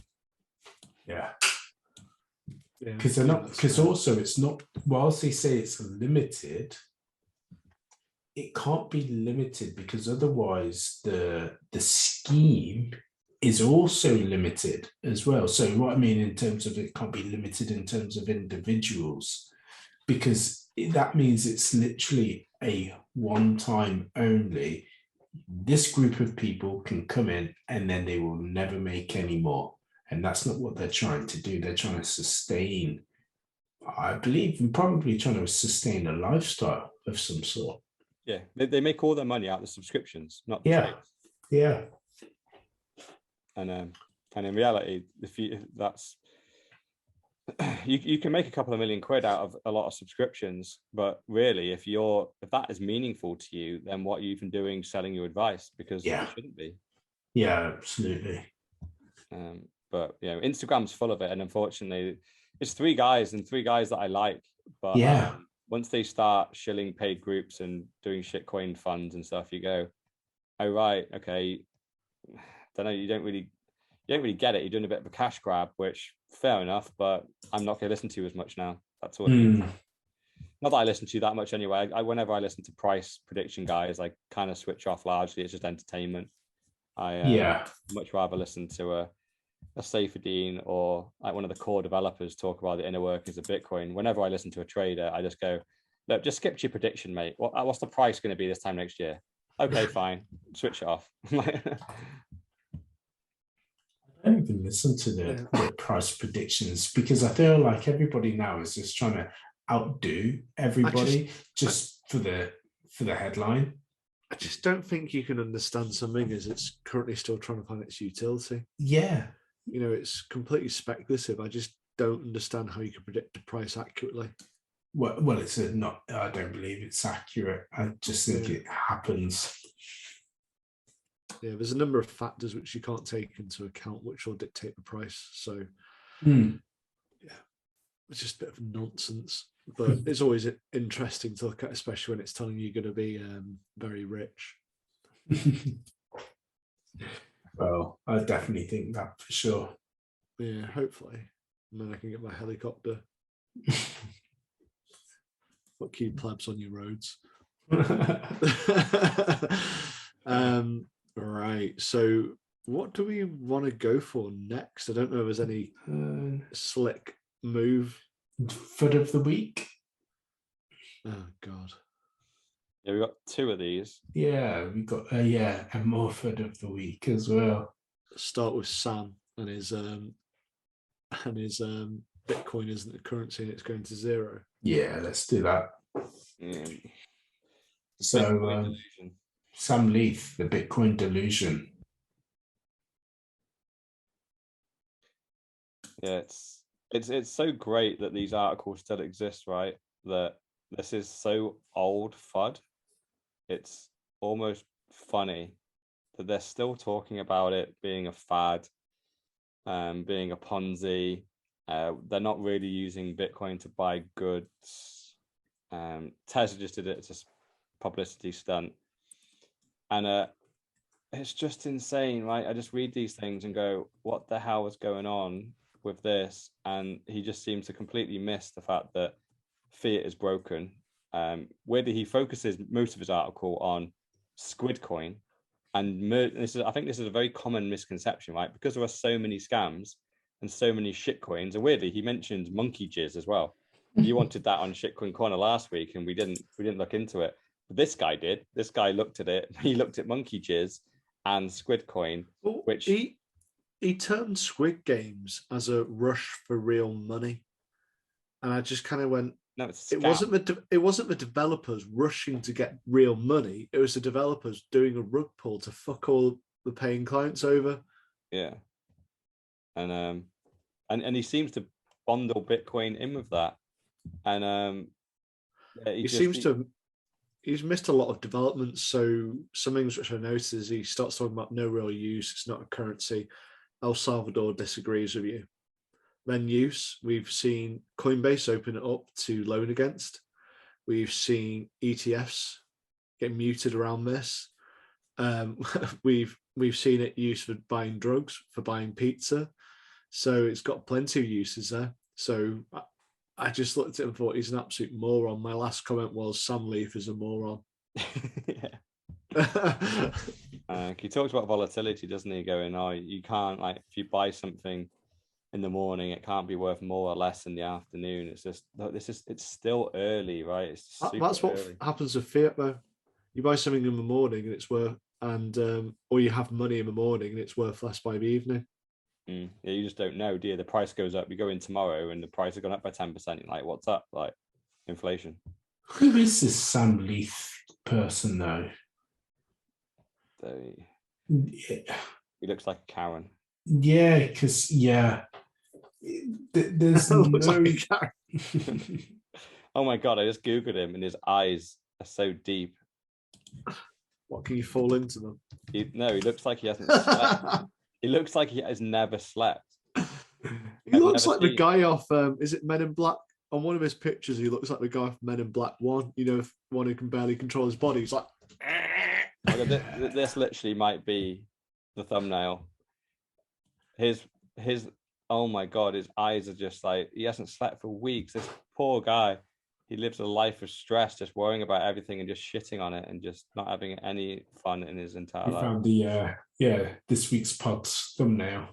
Yeah. Because they're not. Because also, it's not. Whilst they say it's limited, it can't be limited because otherwise the scheme is also limited as well. So what I mean in terms of it can't be limited in terms of individuals, because that means it's literally a one-time only. This group of people can come in and then they will never make any more. And that's not what they're trying to do. They're trying to sustain, I believe, and probably trying to sustain a lifestyle of some sort. Yeah, they make all their money out of the subscriptions, not the trades. Yeah. And in reality, you can make a couple of million quid out of a lot of subscriptions, but really, if that is meaningful to you, then what are you even doing selling your advice? Because it shouldn't be. Yeah, absolutely. But Instagram's full of it, and unfortunately, it's three guys that I like, but once they start shilling paid groups and doing shitcoin funds and stuff, you go, oh right, okay, don't know, you don't really get it. You're doing a bit of a cash grab, which fair enough, but I'm not going to listen to you as much now. That's all it is. Not that I listen to you that much anyway. Whenever I listen to price prediction guys, I kind of switch off largely. It's just entertainment. I much rather listen to a Saifedean or like one of the core developers talk about the inner workings of Bitcoin. Whenever I listen to a trader, I just go, look, just skip your prediction, mate. What's the price going to be this time next year? Okay, fine. Switch it off. I don't even listen to the price predictions because I feel like everybody now is just trying to outdo everybody just for the headline. I just don't think you can understand something as it's currently still trying to find its utility. Yeah. It's completely speculative. I just don't understand how you can predict the price accurately. Well, it's not. I don't believe it's accurate. I just think it happens. Yeah, there's a number of factors which you can't take into account, which will dictate the price. So, it's just a bit of nonsense. But it's always interesting to look at, especially when it's telling you you're going to be very rich. Well, I definitely think that for sure. Yeah, hopefully. And then I can get my helicopter. Fuck you, plebs on your roads. Right. So what do we want to go for next? I don't know if there's any slick move. Foot of the week. Oh God. Yeah, we got two of these. Yeah, we got a more foot of the week as well. Start with Sam and his Bitcoin isn't a currency and it's going to zero. Yeah, let's do that. So Sam Leith, the Bitcoin Delusion. Yeah, it's so great that these articles still exist, right? That this is so old FUD. It's almost funny that they're still talking about it being a fad, being a Ponzi. They're not really using Bitcoin to buy goods. Tesla just did it as a publicity stunt. And it's just insane, right? I just read these things and go, what the hell is going on with this? And he just seems to completely miss the fact that fiat is broken. Weirdly, he focuses most of his article on Squid Coin. And I think this is a very common misconception, right? Because there are so many scams and so many shitcoins. And weirdly, he mentioned monkey jizz as well. You wanted that on Shitcoin Corner last week, and we didn't look into it. But this guy did. This guy looked at it. He looked at monkey jizz and Squid Coin, which he termed Squid Games as a rush for real money, and I just kind of went, no, it wasn't the developers rushing to get real money. It was the developers doing a rug pull to fuck all the paying clients over. Yeah, and he seems to bundle Bitcoin in with that, and he's missed a lot of developments. So some things which I noticed is he starts talking about no real use. It's not a currency. El Salvador disagrees with you. Then use, we've seen Coinbase open it up to loan against. We've seen ETFs getting muted around this. We've seen it used for buying drugs, for buying pizza. So it's got plenty of uses there. So I just looked at him and thought he's an absolute moron. My last comment was Sam Leaf is a moron. He talks about volatility, doesn't he? Going, oh, you can't, like, if you buy something in the morning, it can't be worth more or less in the afternoon. It's just, no, it's still early, right? It's that's what happens with fiat, though. You buy something in the morning and it's worth, or you have money in the morning and it's worth less by the evening. Yeah, you just don't know, do you? The price goes up. You go in tomorrow and the price has gone up by 10%. You're like, what's up? Like, inflation. Who is this Sam Leaf person, though? He looks like a Karen. Yeah, because there's no. Like Oh my god! I just googled him, and his eyes are so deep. What, can you fall into them? He looks like he hasn't slept. He looks like he has never slept. He looks like the guy off. Is it Men in Black? On one of his pictures, he looks like the guy from Men in Black 1. You know, one who can barely control his body. He's like. This literally might be the thumbnail. His oh my god, his eyes are just like, he hasn't slept for weeks. This poor guy, he lives a life of stress, just worrying about everything and just shitting on it and just not having any fun in his entire life. Found the this week's pod's thumbnail.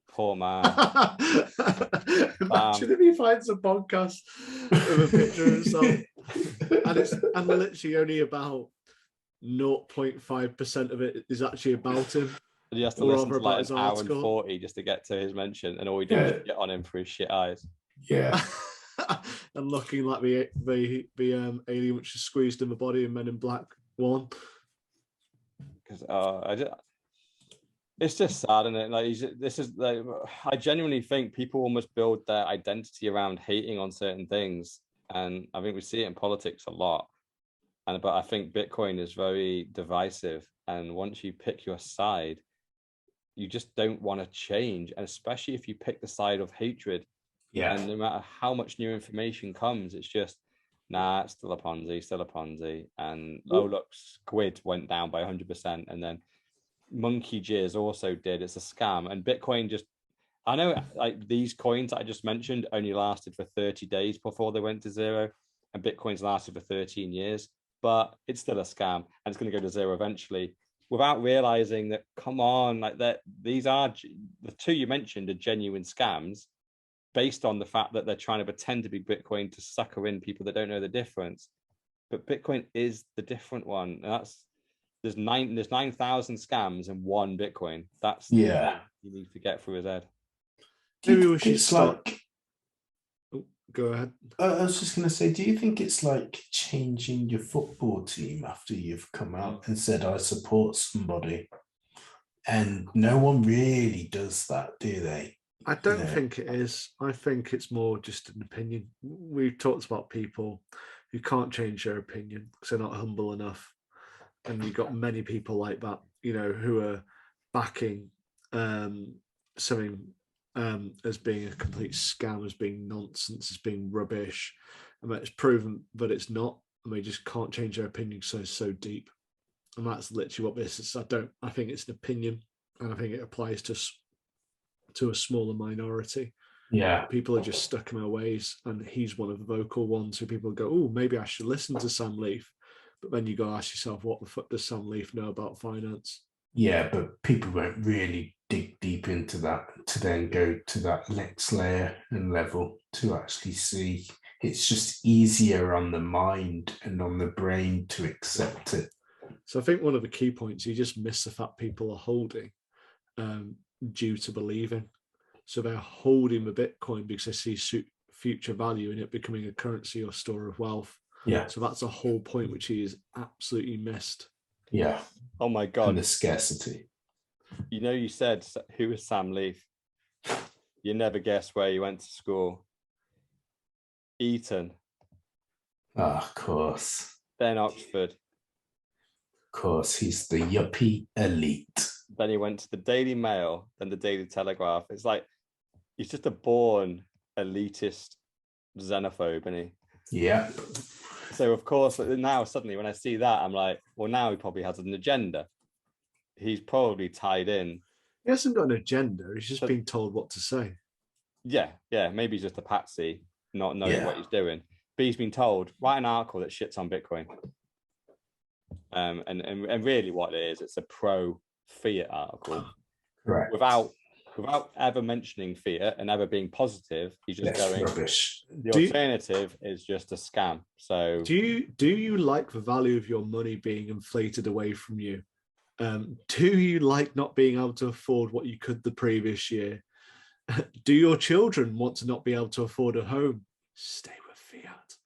Poor man. Imagine if he finds a podcast with a picture of himself and literally only about 0.5% of it is actually about him. And he has to listen to like an hour and 40 just to get to his mention, and all he did was get on him for his shit eyes. Yeah. And looking like the alien which is squeezed in the body in Men in Black 1. Because it's just sad, isn't it? Like, I genuinely think people almost build their identity around hating on certain things, and I think we see it in politics a lot. But I think Bitcoin is very divisive, and once you pick your side, you just don't want to change, and especially if you pick the side of hatred. Yeah. And no matter how much new information comes, it's just, nah, it's still a Ponzi. And look, Squid went down by 100%, and then Monkey Jizz also did. It's a scam, and Bitcoin just. I know, like, these coins I just mentioned only lasted for 30 days before they went to zero, and Bitcoin's lasted for 13 years. But it's still a scam, and it's going to go to zero eventually, without realizing that, come on, like, that these are the two you mentioned are genuine scams based on the fact that they're trying to pretend to be Bitcoin to sucker in people that don't know the difference. But Bitcoin is the different one. And there's 9,000 scams and one Bitcoin. That's the thing you need to get through his head. Maybe we should start. Go ahead. I was just going to say, do you think it's like changing your football team after you've come out and said, I support somebody? And no one really does that, do they? I don't think it is. I think it's more just an opinion. We've talked about people who can't change their opinion because they're not humble enough. And you've got many people like that, who are backing something as being a complete scam, as being nonsense, as being rubbish. And it's proven that it's not, and they just can't change their opinion so deep. And that's literally what this is. I think it's an opinion, and I think it applies to a smaller minority. Yeah. People are just stuck in their ways, and he's one of the vocal ones who people go, oh, maybe I should listen to Sam Leaf. But then you go ask yourself, what the fuck does Sam Leaf know about finance? Yeah, but people won't really dig deep into that to then go to that next layer and level to actually see. It's just easier on the mind and on the brain to accept it. So I think one of the key points, you just miss the fact people are holding due to believing. So they're holding the Bitcoin because they see future value in it becoming a currency or store of wealth. Yeah. So that's a whole point which he is absolutely missed. Yeah. Oh my God. And the scarcity. You said, who is Sam Leaf? You never guess where he went to school. Eton. Of course. Then Oxford. Of course, he's the yuppie elite. Then he went to the Daily Mail, then the Daily Telegraph. It's like, he's just a born elitist xenophobe, isn't he? Yeah. So of course now suddenly when I see that, I'm like, well, now he probably has an agenda. He's probably tied in. He hasn't got an agenda. He's just being told what to say. Yeah, maybe he's just a patsy, not knowing what he's doing. But he's been told, write an article that shits on Bitcoin. And really what it is, it's a pro-fiat article. Correct. Without ever mentioning fiat and ever being positive, he's just going rubbish. The alternative is just a scam. So do you like the value of your money being inflated away from you? Do you like not being able to afford what you could the previous year? Do your children want to not be able to afford a home? Stay with fiat.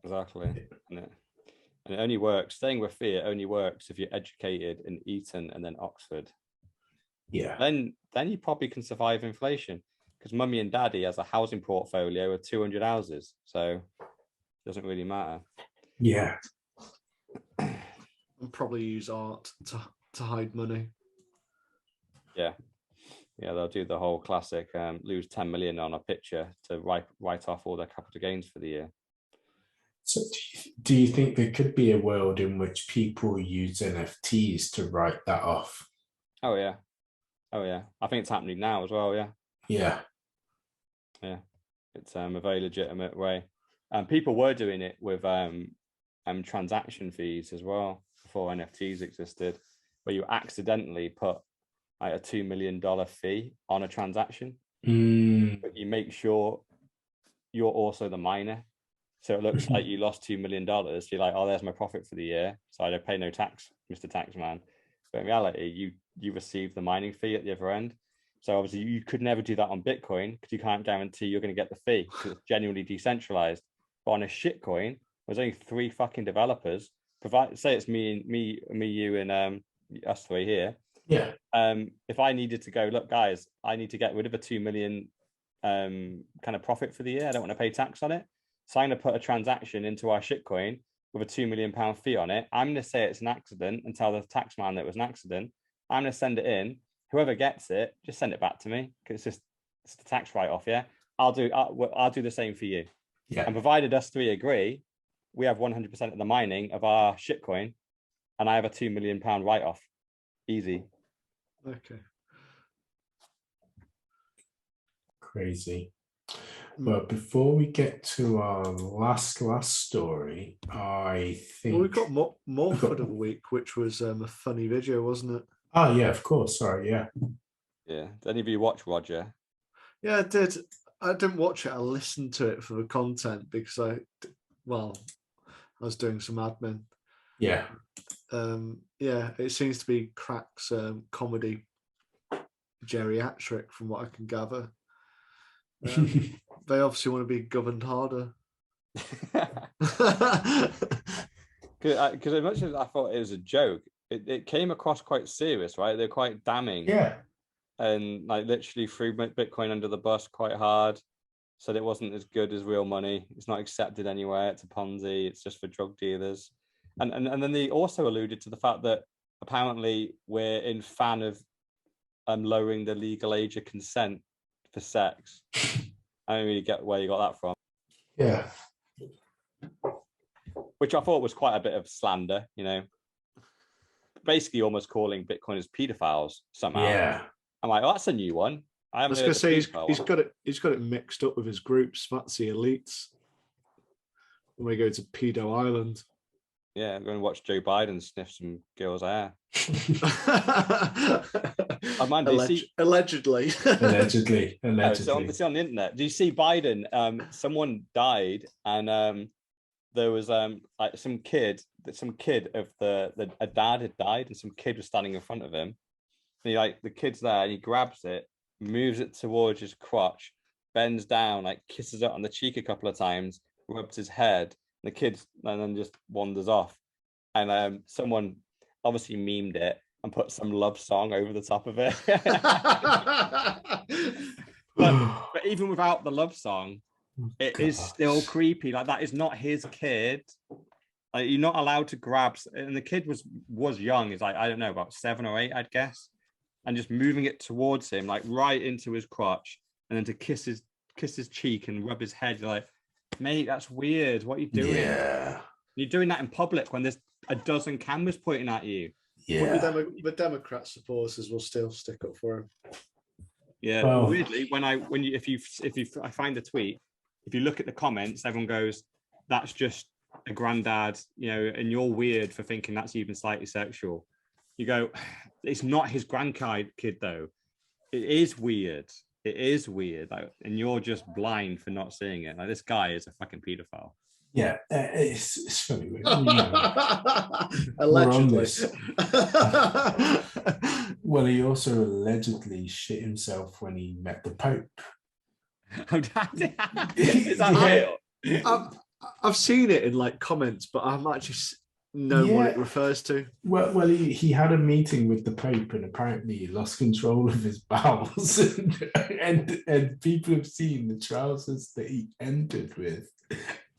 Exactly. And it only works. Staying with fiat only works if you're educated in Eton and then Oxford. Yeah. Then you probably can survive inflation, because mummy and daddy has a housing portfolio of 200 houses, so it doesn't really matter. Yeah. And probably use art to hide money. Yeah, they'll do the whole classic lose 10 million on a picture to write off all their capital gains for the year. So do you think there could be a world in which people use NFTs to write that off? Oh yeah. I think it's happening now as well. Yeah. It's a very legitimate way. People were doing it with transaction fees as well before NFTs existed, where you accidentally put like a $2 million fee on a transaction, but you make sure you're also the miner. So it looks like you lost $2 million. You're like, oh, there's my profit for the year, so I don't pay no tax, Mr. Taxman. But in reality, you receive the mining fee at the other end. So obviously you could never do that on Bitcoin because you can't guarantee you're going to get the fee because it's genuinely decentralized. But on a shitcoin, there's only 3 fucking developers. Say it's me, you, and us 3 here. Yeah. If I needed to go, look, guys, I need to get rid of a 2 million kind of profit for the year. I don't want to pay tax on it. So I'm going to put a transaction into our shitcoin with a £2 million fee on it. I'm going to say it's an accident and tell the tax man that it was an accident. I'm going to send it in. Whoever gets it, just send it back to me because it's the tax write-off. Yeah, I'll do the same for you. Yeah. And provided us 3 agree, we have 100% of the mining of our shitcoin, and I have a £2 million write-off. Easy. Okay. Crazy. Well, before we get to our last story, I think we've got more for the week, which was a funny video, wasn't it? Oh yeah, of course. Sorry, yeah. Yeah. Did any of you watch Roger? Yeah, I did. I didn't watch it. I listened to it for the content because I was doing some admin. Yeah. Yeah, it seems to be Crack's comedy geriatric, from what I can gather. They obviously want to be governed harder. Because as much as I thought it was a joke, it came across quite serious, right? They're quite damning. Yeah. And like literally threw Bitcoin under the bus quite hard. Said it wasn't as good as real money. It's not accepted anywhere. It's a Ponzi. It's just for drug dealers. And then they also alluded to the fact that apparently we're in fan of lowering the legal age of consent for sex. I don't really get where you got that from. Yeah. Which I thought was quite a bit of slander, basically almost calling Bitcoiners pedophiles somehow. Yeah. I'm like, oh, that's a new one. I was going to say he's got it mixed up with his groups. That's the elites. When we go to Pedo Island. Yeah, I'm going to watch Joe Biden sniff some girl's hair. Allegedly. Allegedly. No, it's on the internet. Do you see Biden? Someone died, and there was like some kid of a dad had died, and some kid was standing in front of him. And the kid's there, and he grabs it, moves it towards his crotch, bends down, like kisses it on the cheek a couple of times, rubs his head, and the kid and then just wanders off. And someone obviously memed it and put some love song over the top of it. but even without the love song, it is still creepy. Like, that is not his kid. Like, you're not allowed to grab. And the kid was young. He's like, I don't know, about 7 or 8, I'd guess. And just moving it towards him, like right into his crotch, and then to kiss kiss his cheek and rub his head. You're like, mate, that's weird. What are you doing? Yeah. You're doing that in public when there's a dozen cameras pointing at you. Yeah. The Democrat supporters will still stick up for him. Yeah. Well, weirdly, if I find a tweet, if you look at the comments, everyone goes, "That's just a granddad," and you're weird for thinking that's even slightly sexual. You go, it's not his grandkid though. It is weird. It is weird, and you're just blind for not seeing it. Like, this guy is a fucking pedophile. Yeah, it's funny. Allegedly. Well, he also allegedly shit himself when he met the Pope. Is that real? I've seen it in like comments, but I haven't actually known what it refers to. Well, he had a meeting with the Pope, and apparently he lost control of his bowels, and people have seen the trousers that he entered with,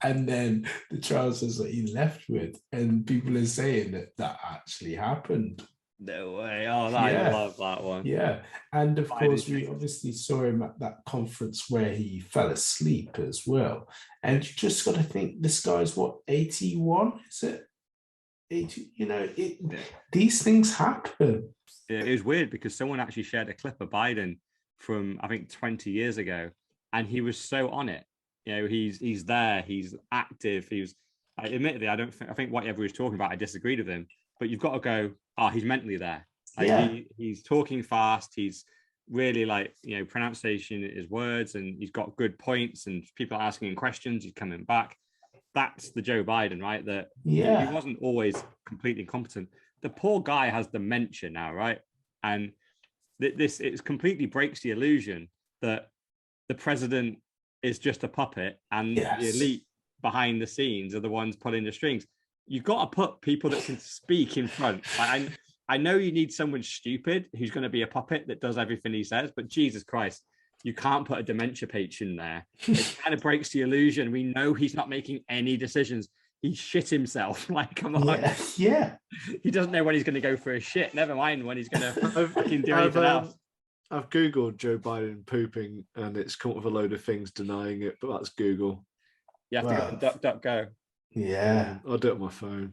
and then the trousers that he left with, and people are saying that actually happened. No way. Oh, I love that one. Yeah. And of course, we obviously saw him at that conference where he fell asleep as well. And you just got to think, this guy's what, 81? Is it? 80, these things happen. It was weird because someone actually shared a clip of Biden from, I think, 20 years ago. And he was so on it. He's there, he's active. Admittedly, I think whatever he was talking about, I disagreed with him. But you've got to go, he's mentally there. He's talking fast. He's really pronunciation his words, and he's got good points, and people are asking him questions. He's coming back. That's the Joe Biden, right? That he wasn't always completely incompetent. The poor guy has dementia now, right? And it completely breaks the illusion that the president is just a puppet, and the elite behind the scenes are the ones pulling the strings. You've got to put people that can speak in front. I know you need someone stupid who's going to be a puppet that does everything he says, but Jesus Christ, you can't put a dementia patient there. It kind of breaks the illusion. We know he's not making any decisions. He shit himself. Come on. Yeah. He doesn't know when he's going to go for a shit. Never mind when he's going to fucking do anything else. I've Googled Joe Biden pooping, and it's come up with a load of things denying it, but that's Google. You have to go and DuckDuckGo. Yeah. I'll do it on my phone.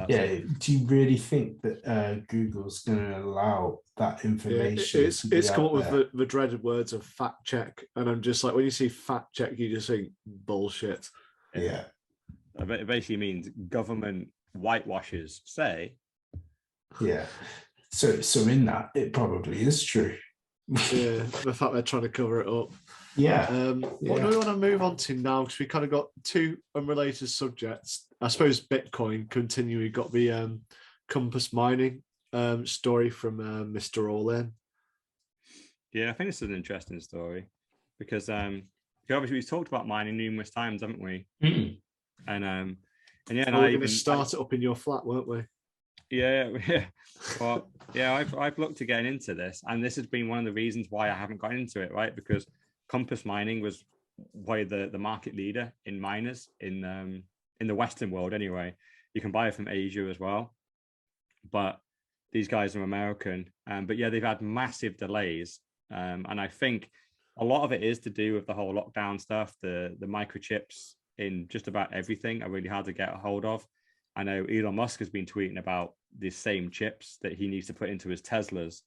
Do you really think that Google's going to allow that information? It's come up with the dreaded words of fact check, and I'm just like, when you see fact check, you just think bullshit. Yeah. It basically means government whitewashers say. Yeah. So in that, it probably is true. Yeah, the fact they're trying to cover it up. Yeah. What do we want to move on to now? Because we kind of got two unrelated subjects. I suppose Bitcoin continually got the Compass mining story from Mr. All-In. Yeah, I think it's an interesting story because obviously we've talked about mining numerous times, haven't we? Mm. And we were going to start it up in your flat, weren't we? Yeah. Well, I've looked to getting into this, and this has been one of the reasons why I haven't got into it, right? Because Compass Mining was the market leader in miners in the Western world anyway. You can buy it from Asia as well, but these guys are American. But yeah, they've had massive delays, and I think a lot of it is to do with the whole lockdown stuff. The microchips in just about everything are really hard to get a hold of. I know Elon Musk has been tweeting about the same chips that he needs to put into his Teslas,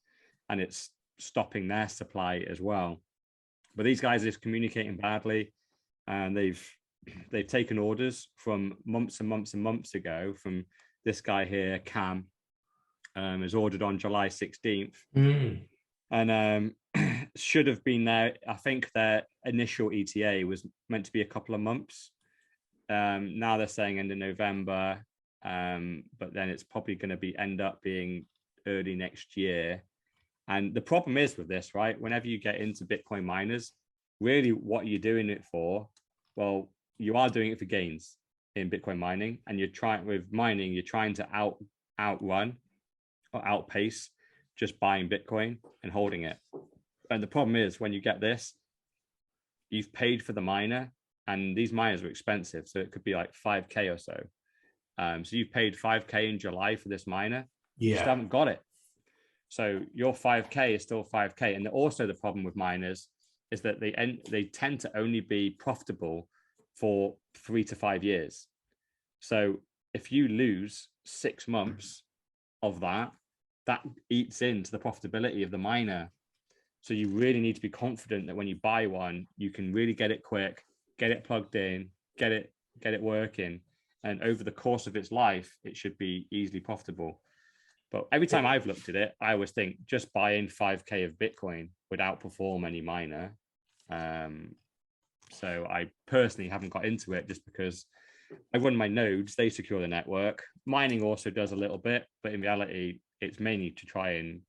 and it's stopping their supply as well. But these guys are communicating badly, and they've taken orders from months and months and months ago from this guy here, Cam, is ordered on July 16th. And should have been there. I think their initial ETA was meant to be a couple of months. Now they're saying end of November. But then it's probably going to end up being early next year. And the problem is with this, right? Whenever you get into Bitcoin miners, really what you're doing it for, well, you are doing it for gains in Bitcoin mining, and you're trying to outrun or outpace just buying Bitcoin and holding it. And the problem is when you get this, you've paid for the miner, and these miners are expensive. So it could be like 5K or so. So you've paid 5K in July for this miner. You just haven't got it. So your 5K is still 5K. And also the problem with miners is that they tend to only be profitable for 3 to 5 years. So if you lose 6 months of that eats into the profitability of the miner. So you really need to be confident that when you buy one, you can really get it quick, get it plugged in, get it working. And over the course of its life, it should be easily profitable. But every time I've looked at it, I always think just buying 5K of Bitcoin would outperform any miner. So I personally haven't got into it just because I run my nodes, they secure the network. Mining also does a little bit, but in reality, it's mainly to try and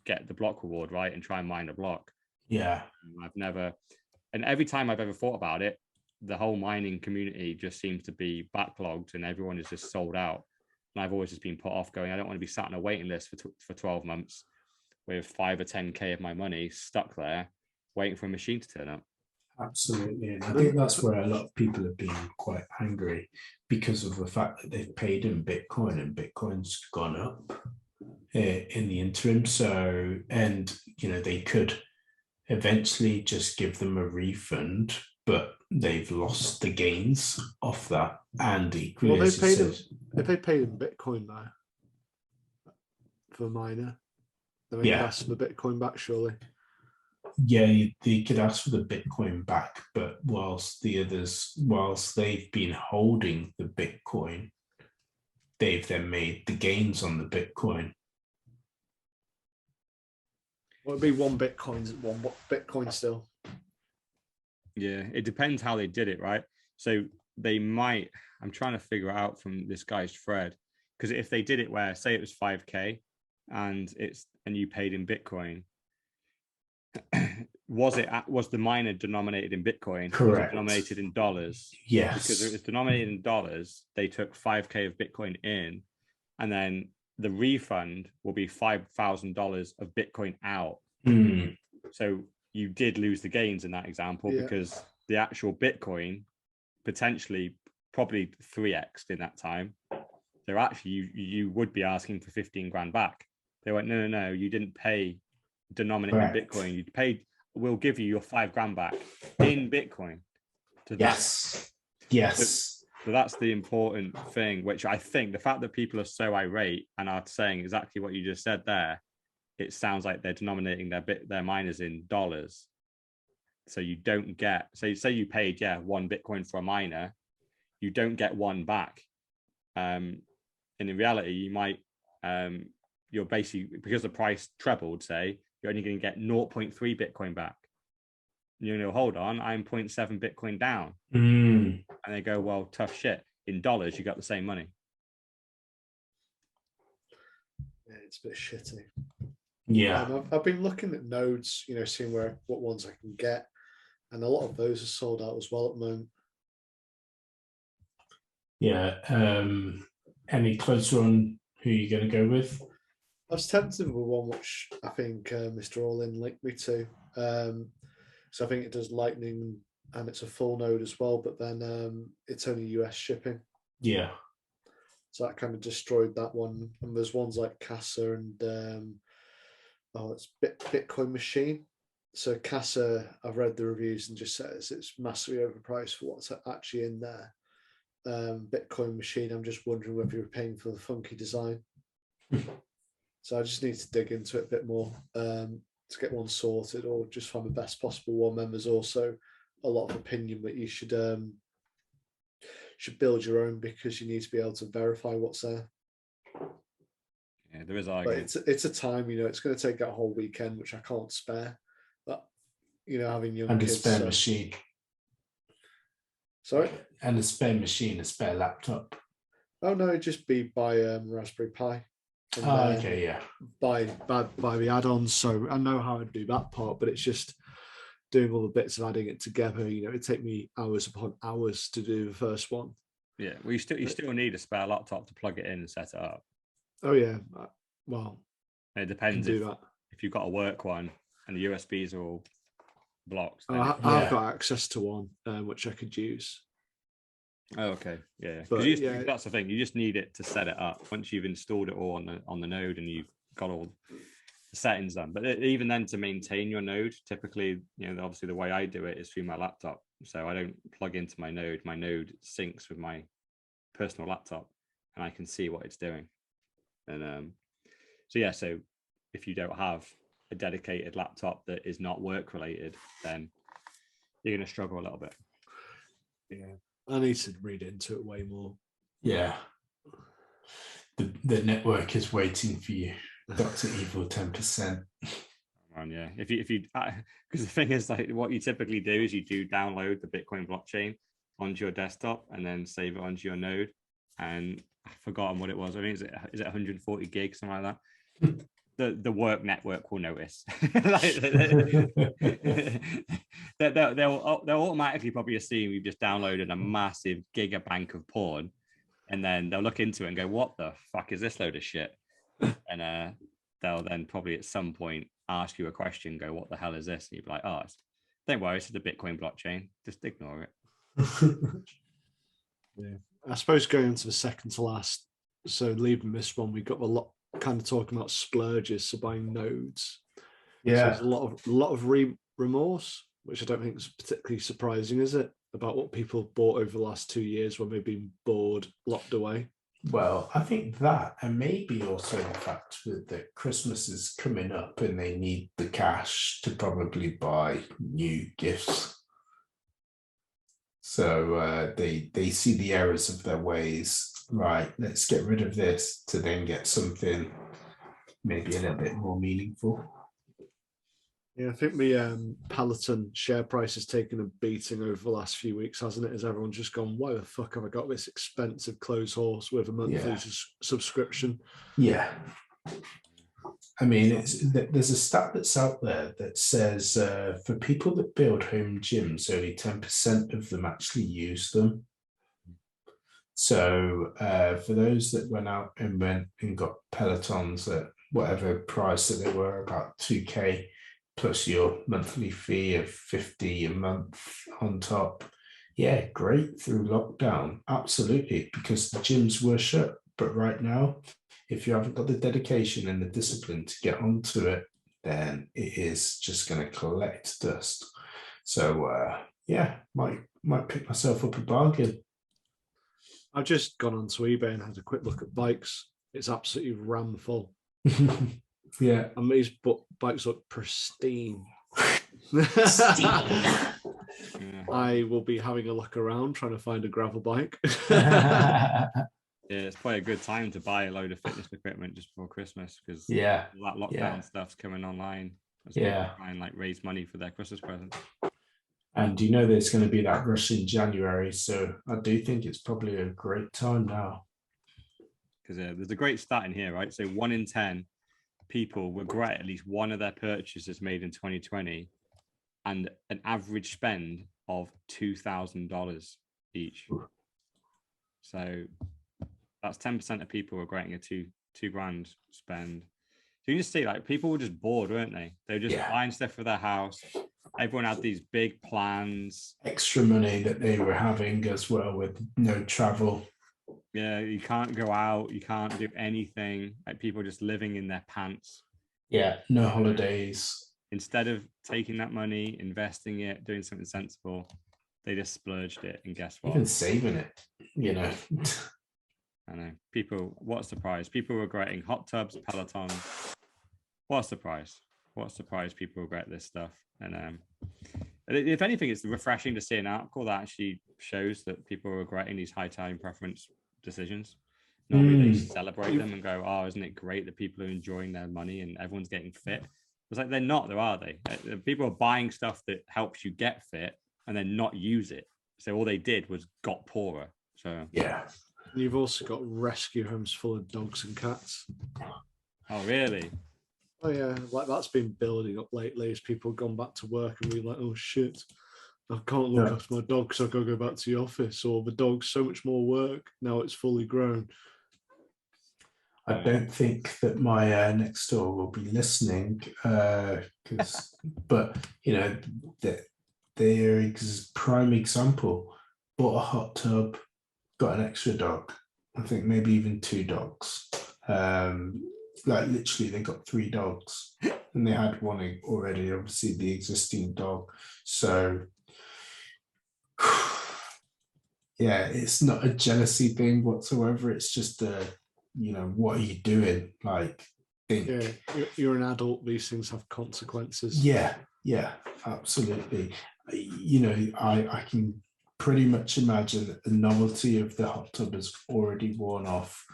get the block reward, right? And try and mine a block. Yeah. And every time I've ever thought about it, the whole mining community just seems to be backlogged and everyone is just sold out. And I've always just been put off going, I don't want to be sat on a waiting list for 12 months with 5 or 10K of my money stuck there waiting for a machine to turn up. Absolutely. And I think that's where a lot of people have been quite angry because of the fact that they've paid in Bitcoin and Bitcoin's gone up in the interim. So, and, they could eventually just give them a refund, but they've lost the gains off that. And equally, well, if they paid in Bitcoin now for a miner, then they could ask for the Bitcoin back, surely. Yeah, they could ask for the Bitcoin back, but whilst they've been holding the Bitcoin, they've then made the gains on the Bitcoin. Well, it'd be one Bitcoin still. Yeah, it depends how they did it, right? So they might, I'm trying to figure out from this guy's thread, because if they did it where, say it was 5K and you paid in Bitcoin, was the miner denominated in Bitcoin? Correct. Was it denominated in dollars? Yes. Because if it's denominated in dollars, they took 5K of Bitcoin in, and then the refund will be $5,000 of Bitcoin out. Mm. So you did lose the gains in that example because the actual Bitcoin potentially probably 3x'd in that time. So actually you would be asking for 15 grand back. They went, no, you didn't pay denominated in Bitcoin. We'll give you your 5 grand back in Bitcoin. Yes. So that's the important thing, which I think the fact that people are so irate and are saying exactly what you just said there, it sounds like they're denominating their miners in dollars. So you don't get, say you paid, 1 Bitcoin for a miner, you don't get 1 back. And in reality, you might, you're basically, because the price trebled, say, you're only going to get 0.3 Bitcoin back. Hold on, I'm 0.7 Bitcoin down. Mm. And they go, well, tough shit. In dollars, you got the same money. Yeah, it's a bit shitty. Yeah. I've been looking at nodes, seeing what ones I can get. And a lot of those are sold out as well at the moment. Yeah. Any closer on who you're going to go with? I was tempted with one which I think Mr. All-In linked me to. So I think it does Lightning and it's a full node as well, but then it's only US shipping. Yeah. So that kind of destroyed that one. And there's ones like Casa and it's Bitcoin Machine. So Casa, I've read the reviews and just says it's massively overpriced for what's actually in there. Bitcoin Machine, I'm just wondering whether you're paying for the funky design. So I just need to dig into it a bit more to get one sorted, or just find the best possible one. And there's also a lot of opinion that you should build your own because you need to be able to verify what's there. Yeah, there is argument. But it's a time, it's going to take that whole weekend, which I can't spare. But having young and kids, a spare machine. Sorry, and a spare machine, a spare laptop. Oh no, it'd just be by Raspberry Pi. And okay, yeah. By the add-ons. So I know how to do that part, but it's just doing all the bits of adding it together. It'd take me hours upon hours to do the first one. Yeah, well, you still need a spare laptop to plug it in and set it up. Oh yeah, well, it depends if you've got a work one and the USBs are all blocked. I've got access to one which I could use. Oh, okay, yeah. Because that's the thing. You just need it to set it up. Once you've installed it all on the node and you've got all settings done. But even then, to maintain your node, typically, obviously the way I do it is through my laptop. So I don't plug into my node. My node syncs with my personal laptop, and I can see what it's doing. And so if you don't have a dedicated laptop that is not work related, then you're going to struggle a little bit. Yeah, I need to read into it way more. Yeah, the network is waiting for you, Dr. Evil 10%. Yeah, if you because the thing is, like, what you typically do is you do download the Bitcoin blockchain onto your desktop and then save it onto your node. And I've forgotten what it was. I think is it 140 gigs, something like that. The work network will notice. They'll automatically probably assume you've just downloaded a massive gigabank of porn, and then they'll look into it and go, "What the fuck is this load of shit?" And they'll then probably at some point ask you a question, go, "What the hell is this?" And you'll be like, "Oh, don't worry, it's the Bitcoin blockchain. Just ignore it." Yeah, I suppose going into the second to last, so leaving this one, we got a lot kind of talking about splurges, so buying nodes. Yeah, so there's a lot of remorse, which I don't think is particularly surprising, is it? About what people bought over the last 2 years when they've been bored, locked away. well, I think that, and maybe also the fact that Christmas is coming up and they need the cash to probably buy new gifts. So they see the errors of their ways. Right, let's get rid of this to then get something maybe a little bit more meaningful. Yeah, I think the Peloton share price has taken a beating over the last few weeks, hasn't it? As everyone's just gone, why the fuck have I got this expensive clothes horse with a monthly subscription? Yeah. I mean, there's a stat that's out there that says for people that build home gyms, only 10% of them actually use them. So for those that went out and got Pelotons at whatever price that they were, about 2K, plus your monthly fee of 50 a month on top. Yeah, great through lockdown. Absolutely, because the gyms were shut. But right now, if you haven't got the dedication and the discipline to get onto it, then it is just going to collect dust. So might pick myself up a bargain. I've just gone onto eBay and had a quick look at bikes. It's absolutely ram full. Yeah. And these bikes look pristine. I will be having a look around trying to find a gravel bike. Yeah, it's probably a good time to buy a load of fitness equipment just before Christmas, because that lockdown stuff's coming online. People try and raise money for their Christmas presents. And there's going to be that rush in January, so I do think it's probably a great time now. Because there's a great stat in here, right? So 1 in 10 people regret at least one of their purchases made in 2020, and an average spend of $2,000 each. So that's 10% of people regretting a two grand spend. So you just see, people were just bored, weren't they? They were just buying stuff for their house. Everyone had these big plans. Extra money that they were having as well, with no travel. Yeah, you can't go out. You can't do anything. People just living in their pants. Yeah, no holidays. Instead of taking that money, investing it, doing something sensible, they just splurged it. And guess what? Even saving it, I know. People, what a surprise. People regretting hot tubs, Pelotons. What a surprise. What a surprise people regret this stuff. And if anything, it's refreshing to see an article that actually shows that people are regretting these high time preference decisions. Normally they celebrate them and go, "Oh, isn't it great that people are enjoying their money and everyone's getting fit?" It's like, they're not, though, are they? People are buying stuff that helps you get fit and then not use it. So all they did was got poorer. So yeah. You've also got rescue homes full of dogs and cats. Oh, really? Oh yeah, that's been building up lately as people have gone back to work and we're like, oh shit, I can't look after my dog, so I've got to go back to the office, or the dog's so much more work now it's fully grown. I don't think that my next door will be listening, but they're prime example. Bought a hot tub, got an extra dog. I think maybe even 2 dogs. like literally they got 3 dogs and they had one already, obviously the existing dog. So yeah, it's not a jealousy thing whatsoever. It's just what are you doing? Like, think. Yeah, you're an adult. These things have consequences. Yeah, absolutely. I can pretty much imagine that the novelty of the hot tub has already worn off.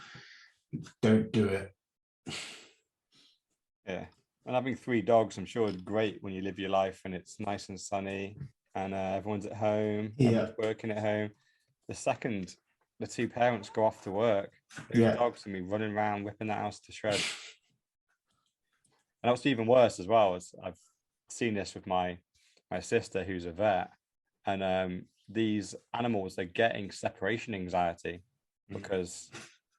Don't do it. Yeah. And having 3 dogs, I'm sure, is great when you live your life and it's nice and sunny and everyone's at home, everyone's working at home. The second the 2 parents go off to work, those dogs can be running around, whipping the house to shreds. And what's even worse as well is I've seen this with my sister, who's a vet, and these animals are getting separation anxiety because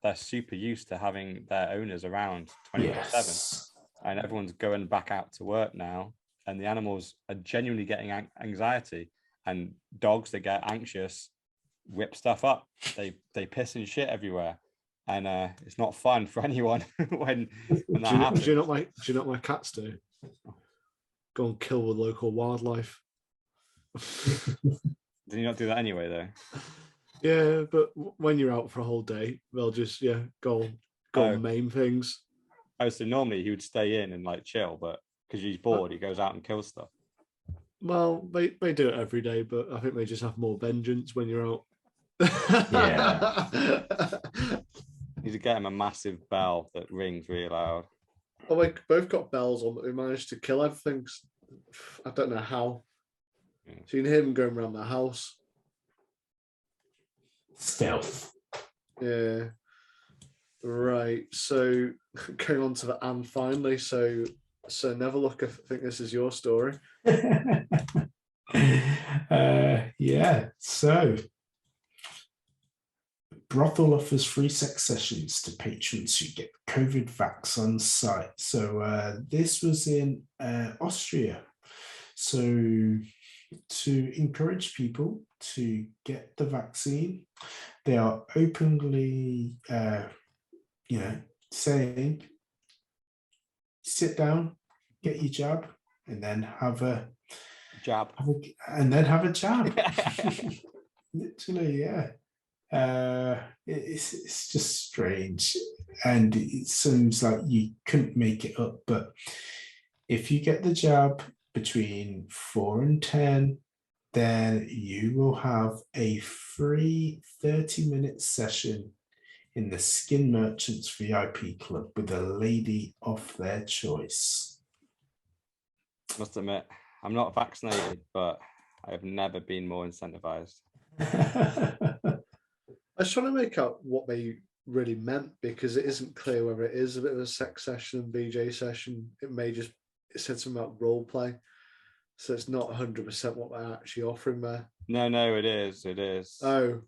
they're super used to having their owners around 24/7, and everyone's going back out to work now, and the animals are genuinely getting anxiety. And dogs that get anxious whip stuff up. They piss and shit everywhere, and it's not fun for anyone when that happens. Do you know what my cats do? Go and kill the local wildlife. Do you not do that anyway, though? Yeah, but when you're out for a whole day, they'll just go and maim things. Oh, so normally he would stay in and like chill, but because he's bored, he goes out and kills stuff. Well, they do it every day, but I think they just have more vengeance when you're out. Yeah. You need to get him a massive bell that rings really loud. Oh, they both got bells on, but we managed to kill everything. I don't know how. So you can hear them going around the house. Stealth. Yeah. Right. So going on to the and finally. So never look. I think this is your story. Yeah. So brothel offers free sex sessions to patrons who get COVID vax on site. So this was in Austria. So to encourage people to get the vaccine, they are openly, saying, sit down, get your jab, and then have a jab. Have a jab. Literally, yeah. It's just strange, and it seems like you couldn't make it up. But if you get the jab between 4 and 10, then you will have a free 30-minute session in the Skin Merchants VIP Club with a lady of their choice. I must admit, I'm not vaccinated, but I have never been more incentivized. I was trying to make out what they really meant, because it isn't clear whether it is a bit of a sex session, BJ session. It said something about role play. So it's not 100% what they're actually offering there. No, it is. Oh.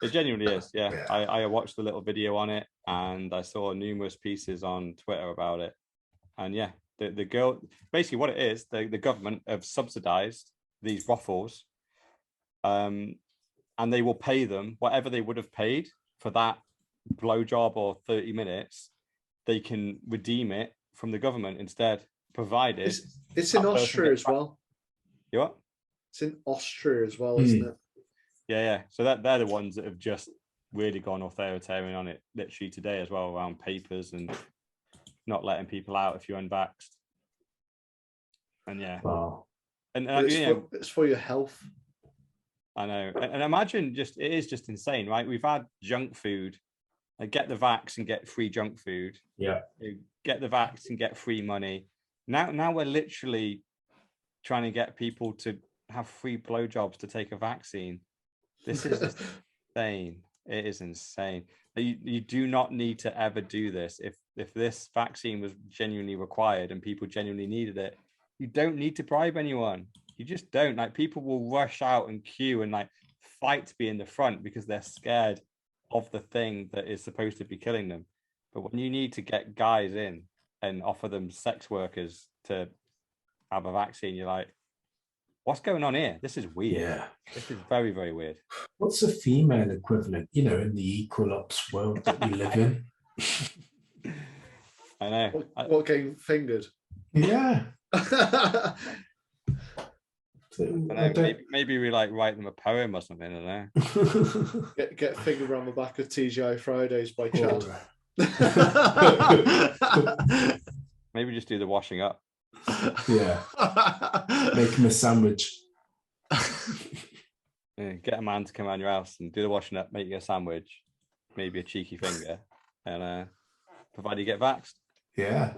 It genuinely is, yeah. I watched a little video on it, and I saw numerous pieces on Twitter about it. And yeah, the girl, basically what it is, the government have subsidized these brothels, and they will pay them whatever they would have paid for that blowjob or 30 minutes. They can redeem it from the government instead, provided it's in Austria as well. You what? It's in Austria as well, isn't it? Yeah. So they're the ones that have just really gone authoritarian on it literally today as well, around papers and not letting people out if you're unvaxxed. And yeah. Wow. And it's for your health. I know. And imagine it is just insane, right? We've had junk food, like get the vax and get free junk food. Yeah. Get the vax and get free money. Now we're literally trying to get people to have free blowjobs to take a vaccine. This is just insane. It is insane. You do not need to ever do this. If this vaccine was genuinely required and people genuinely needed it, you don't need to bribe anyone. You just don't. Like, people will rush out and queue and like fight to be in the front because they're scared of the thing that is supposed to be killing them. But when you need to get guys in and offer them sex workers to have a vaccine, you're like, what's going on here? This is weird. Yeah. This is very, very weird. What's the female equivalent, in the equal ops world that we live in? I know. What getting fingered? Yeah. Maybe we like write them a poem or something. I don't know. Get fingered around the back of TGI Fridays by Chad. Maybe just do the washing up. Yeah. Make him a sandwich. Yeah, get a man to come around your house and do the washing up, make you a sandwich, maybe a cheeky finger, and provided you get vaxxed. Yeah.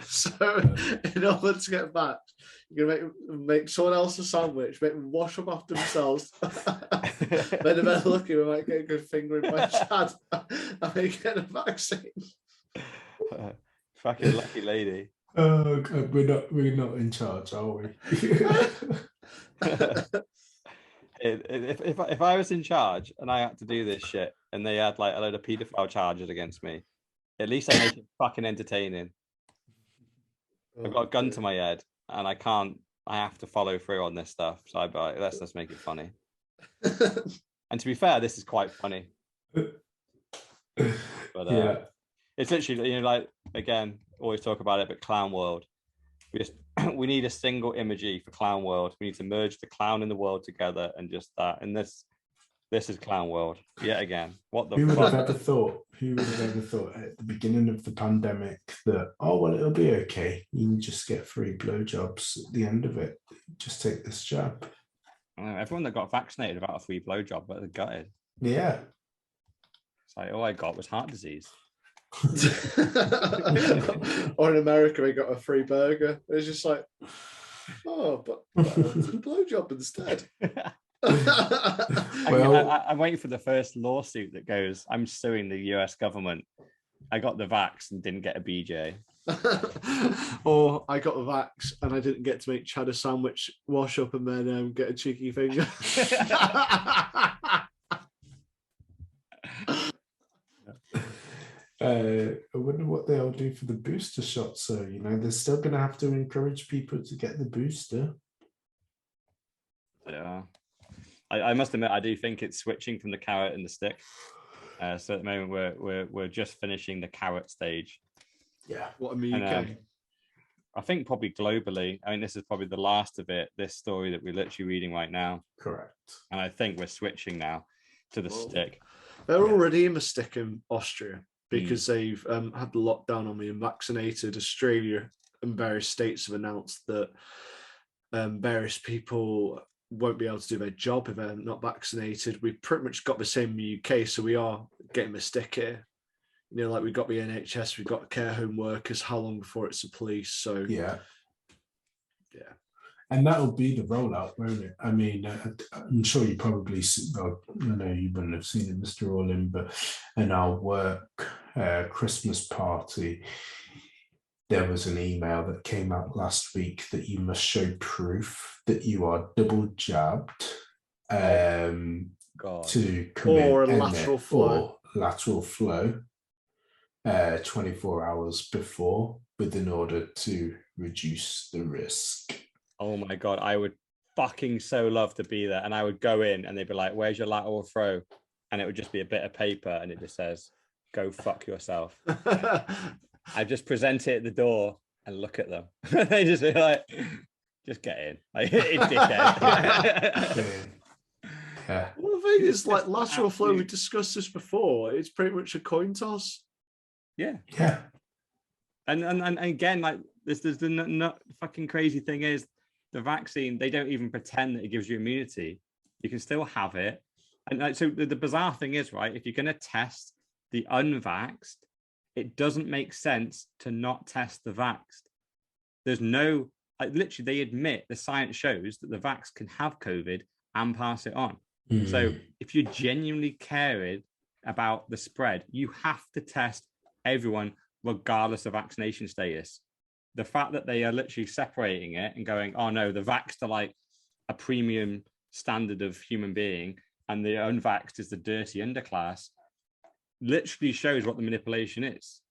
So, in order to get vaxxed, you're gonna make someone else a sandwich, make them wash up after themselves. Then they're lucky we might get a good fingering by Chad and they get a vaccine. Fucking lucky lady. Oh God, we're not in charge, are we? If I was in charge and I had to do this shit and they had like a load of paedophile charges against me, at least I make it fucking entertaining. I've got a gun to my head and I have to follow through on this stuff. So I'd be like, let's just make it funny. And to be fair, this is quite funny. But yeah. It's literally, you know, like, again, always talk about it, but clown world. We need a single imagery for clown world. We need to merge the clown and the world together and just that. And this is clown world yet again. What the Who would fuck? have ever thought? Who would have ever thought at the beginning of the pandemic that, oh well, it'll be okay. You can just get free blowjobs at the end of it. Just take this jab. Everyone that got vaccinated about a free blowjob, but they got it. Yeah. It's like all I got was heart disease. Or in America, we got a free burger. It's just like, oh, but I wanted a blowjob instead. I'm waiting for the first lawsuit that goes, I'm suing the US government. I got the vax and didn't get a BJ. Or I got the vax and I didn't get to make Chad a sandwich, wash up, and then get a cheeky finger. I wonder what they'll do for the booster shot. So, you know, they're still going to have to encourage people to get the booster. Yeah. I must admit, I do think it's switching from the carrot and the stick. So at the moment, we're just finishing the carrot stage. Yeah. What in the UK? I think probably globally. I mean, this is probably the last of it. This story that we're literally reading right now. Correct. And I think we're switching now to the stick. They're already in the stick in Austria because they've had the lockdown on the unvaccinated. Australia and various states have announced that various people won't be able to do their job if they're not vaccinated. We've pretty much got the same in the UK, so we are getting the stick here. You know, like we've got the NHS, we've got care home workers, how long before it's the police? So yeah. Yeah. And that'll be the rollout, won't it? I mean, I'm sure you probably, well, I know you wouldn't have seen it, Mr. Orlin, but in our work Christmas party, there was an email that came out last week that you must show proof that you are double jabbed to come or in, a lateral flow. or lateral flow 24 hours before, in order to reduce the risk. Oh my God, I would fucking so love to be there. And I would go in and they'd be like, where's your lateral flow? And it would just be a bit of paper and it just says, go fuck yourself. I just present it at the door and look at them. They just be like, just get in. Like, dickhead. Yeah. Well, the thing is, like lateral flow, we discussed this before. It's pretty much a coin toss. Yeah. Yeah. And again, like this the fucking crazy thing is the vaccine, they don't even pretend that it gives you immunity. You can still have it. And like, so the bizarre thing is, right, if you're going to test the unvaxxed, it doesn't make sense to not test the vaxxed. There's no, like, literally, they admit the science shows that the vax can have COVID and pass it on. So if you're genuinely caring about the spread, you have to test everyone regardless of vaccination status. The fact that they are literally separating it and going, oh no, the vaxxed are like a premium standard of human being and the unvaxxed is the dirty underclass, literally shows what the manipulation is.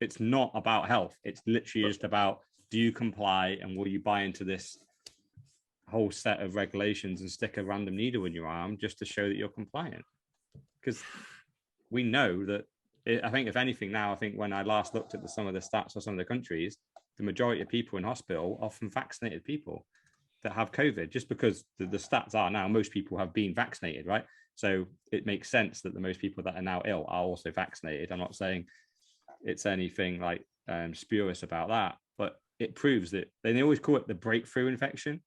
It's not about health. It's literally just about, do you comply and will you buy into this whole set of regulations and stick a random needle in your arm just to show that you're compliant. Because we know that, I think if anything now, I think when I last looked at some of the stats of some of the countries, the majority of people in hospital are from vaccinated people that have COVID, just because the stats are now most people have been vaccinated, right? So it makes sense that the most people that are now ill are also vaccinated. I'm not saying it's anything like spurious about that, but it proves that they always call it the breakthrough infection.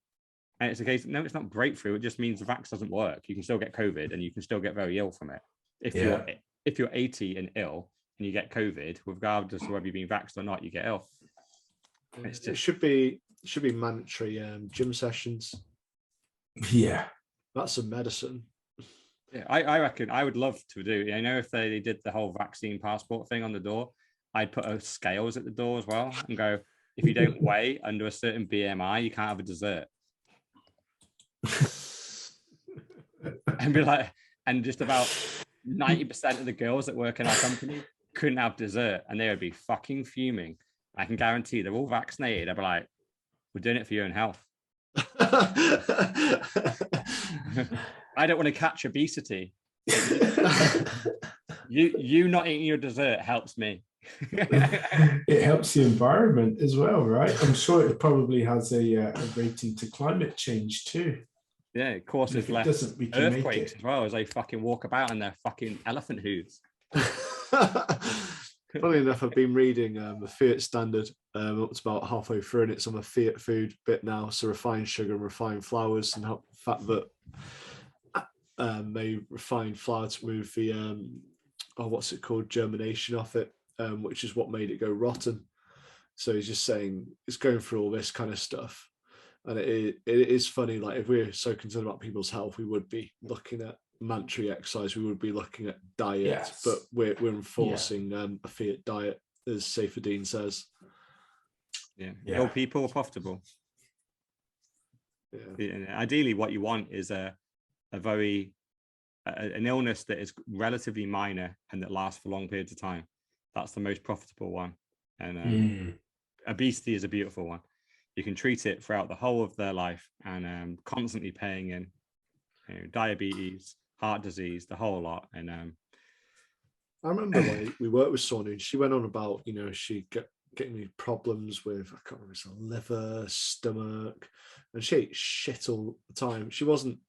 And it's a case, no, it's not breakthrough. It just means the vax doesn't work. You can still get COVID and you can still get very ill from it. If you're 80 and ill and you get COVID, regardless of whether you've been vaxxed or not, you get ill. It's just, it should be mandatory gym sessions. Yeah, that's a medicine. Yeah, I reckon I would love to do. I know if they did the whole vaccine passport thing on the door, I'd put scales at the door as well and go, if you don't weigh under a certain BMI, you can't have a dessert. And be like, and just about 90% of the girls that work in our company couldn't have dessert, and they would be fucking fuming. I can guarantee they're all vaccinated. I'd be like, we're doing it for your own health. I don't want to catch obesity. You not eating your dessert helps me. It helps the environment as well, right? I'm sure it probably has a rating to climate change too. Yeah, it causes less earthquakes as well as they fucking walk about in their fucking elephant hooves. Funny enough, I've been reading the Fiat Standard up to about halfway through, and it's on the Fiat food bit now. So refined sugar and refined flours, and the fact that they refined flour to move the what's it called, germination off it, which is what made it go rotten. So he's just saying it's going through all this kind of stuff. And it is funny, like if we're so concerned about people's health, we would be looking at mandatory exercise, we would be looking at diet, yes. But we're enforcing a Fiat diet, as Saifedean says. Yeah. All people are profitable. Yeah. Ideally, what you want is an illness that is relatively minor and that lasts for long periods of time. That's the most profitable one. And obesity is a beautiful one. You can treat it throughout the whole of their life and constantly paying in, diabetes, heart disease, the whole lot. And I remember like we worked with someone and she went on about, she getting these problems with, I can't remember, it's a liver, stomach, and she ate shit all the time. She wasn't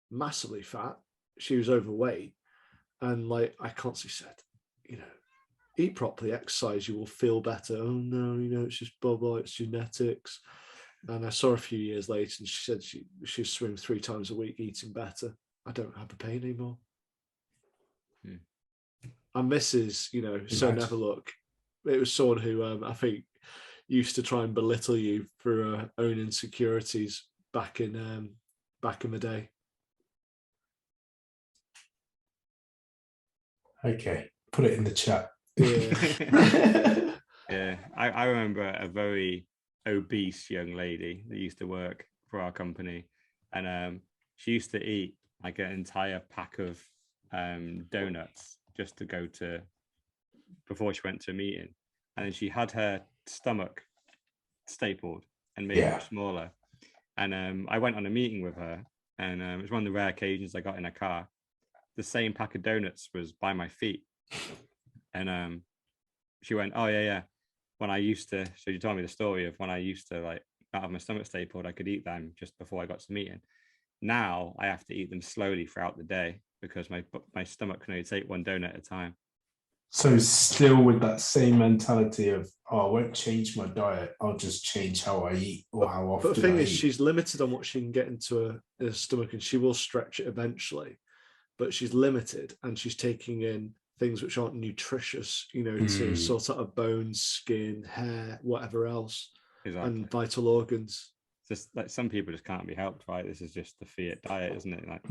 massively fat, she was overweight, and like I constantly said, eat properly, exercise, you will feel better. Oh no, it's just blah blah, it's genetics. And I saw her a few years later and she said she swims 3 times a week, eating better. I don't have the pain anymore. And Mrs. So never look. It was someone who I think used to try and belittle you for her own insecurities back in the day. Okay, put it in the chat. Yeah. Yeah, I remember a very obese young lady that used to work for our company, and she used to eat like an entire pack of donuts just to go to before she went to a meeting, and then she had her stomach stapled and made much smaller. And I went on a meeting with her, and it was one of the rare occasions I got in a car. The same pack of donuts was by my feet. And she went, oh yeah, when I used to, so she told me the story of when I used to like not have my stomach stapled, I could eat them just before I got to the meeting. Now I have to eat them slowly throughout the day because my stomach can only take 1 donut at a time. So still with that same mentality of, I won't change my diet, I'll just change how I eat or how often I eat. But the thing is, she's limited on what she can get into her stomach, and she will stretch it eventually, but she's limited and she's taking in things which aren't nutritious, to sort out her bones, skin, hair, whatever else, and vital organs. Just like some people just can't be helped, right? This is just the Fiat diet, isn't it? Like,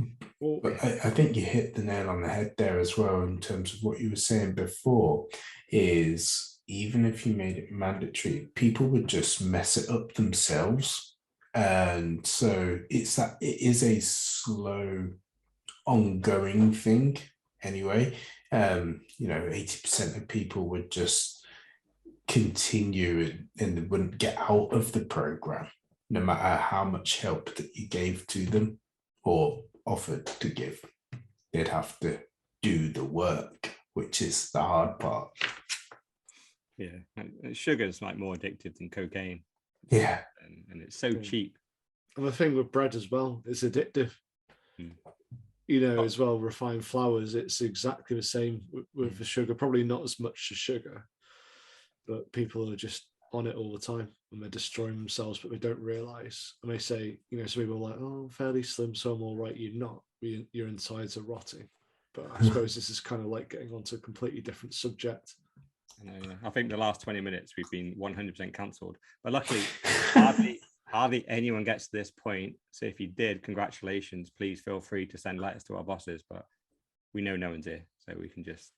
but I think you hit the nail on the head there as well in terms of what you were saying before, is even if you made it mandatory, people would just mess it up themselves. And so it is a slow, ongoing thing anyway. 80% of people would just continue and wouldn't get out of the program. no matter how much help that you gave to them or offered to give, they'd have to do the work, which is the hard part. Yeah, sugar's like more addictive than cocaine. Yeah. And it's so cheap. And the thing with bread as well, it's addictive. You know, as well, refined flours, it's exactly the same with the sugar, probably not as much as sugar, but people are just on it all the time and they're destroying themselves, but they don't realize. And they say, you know, some people are like, oh, I'm fairly slim, so I'm all right. You're not. Your insides are rotting. But I suppose this is kind of like getting onto a completely different subject. I think the last 20 minutes we've been 100% cancelled. But luckily, hardly anyone gets to this point. So if you did, congratulations. Please feel free to send letters to our bosses. But we know no one's here, so we can just...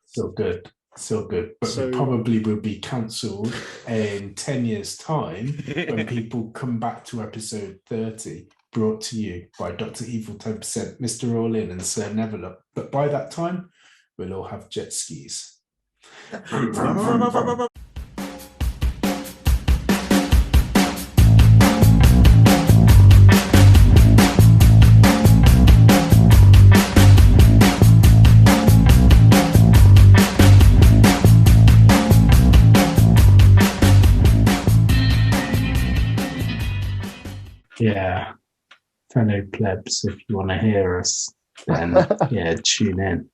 So good. But we probably will be cancelled in 10 years' time when people come back to episode 30, brought to you by Dr. Evil 10%, Mr. All In and Sir Neverlook. But by that time, we'll all have jet skis. Yeah, fellow plebs, if you want to hear us, then yeah, tune in.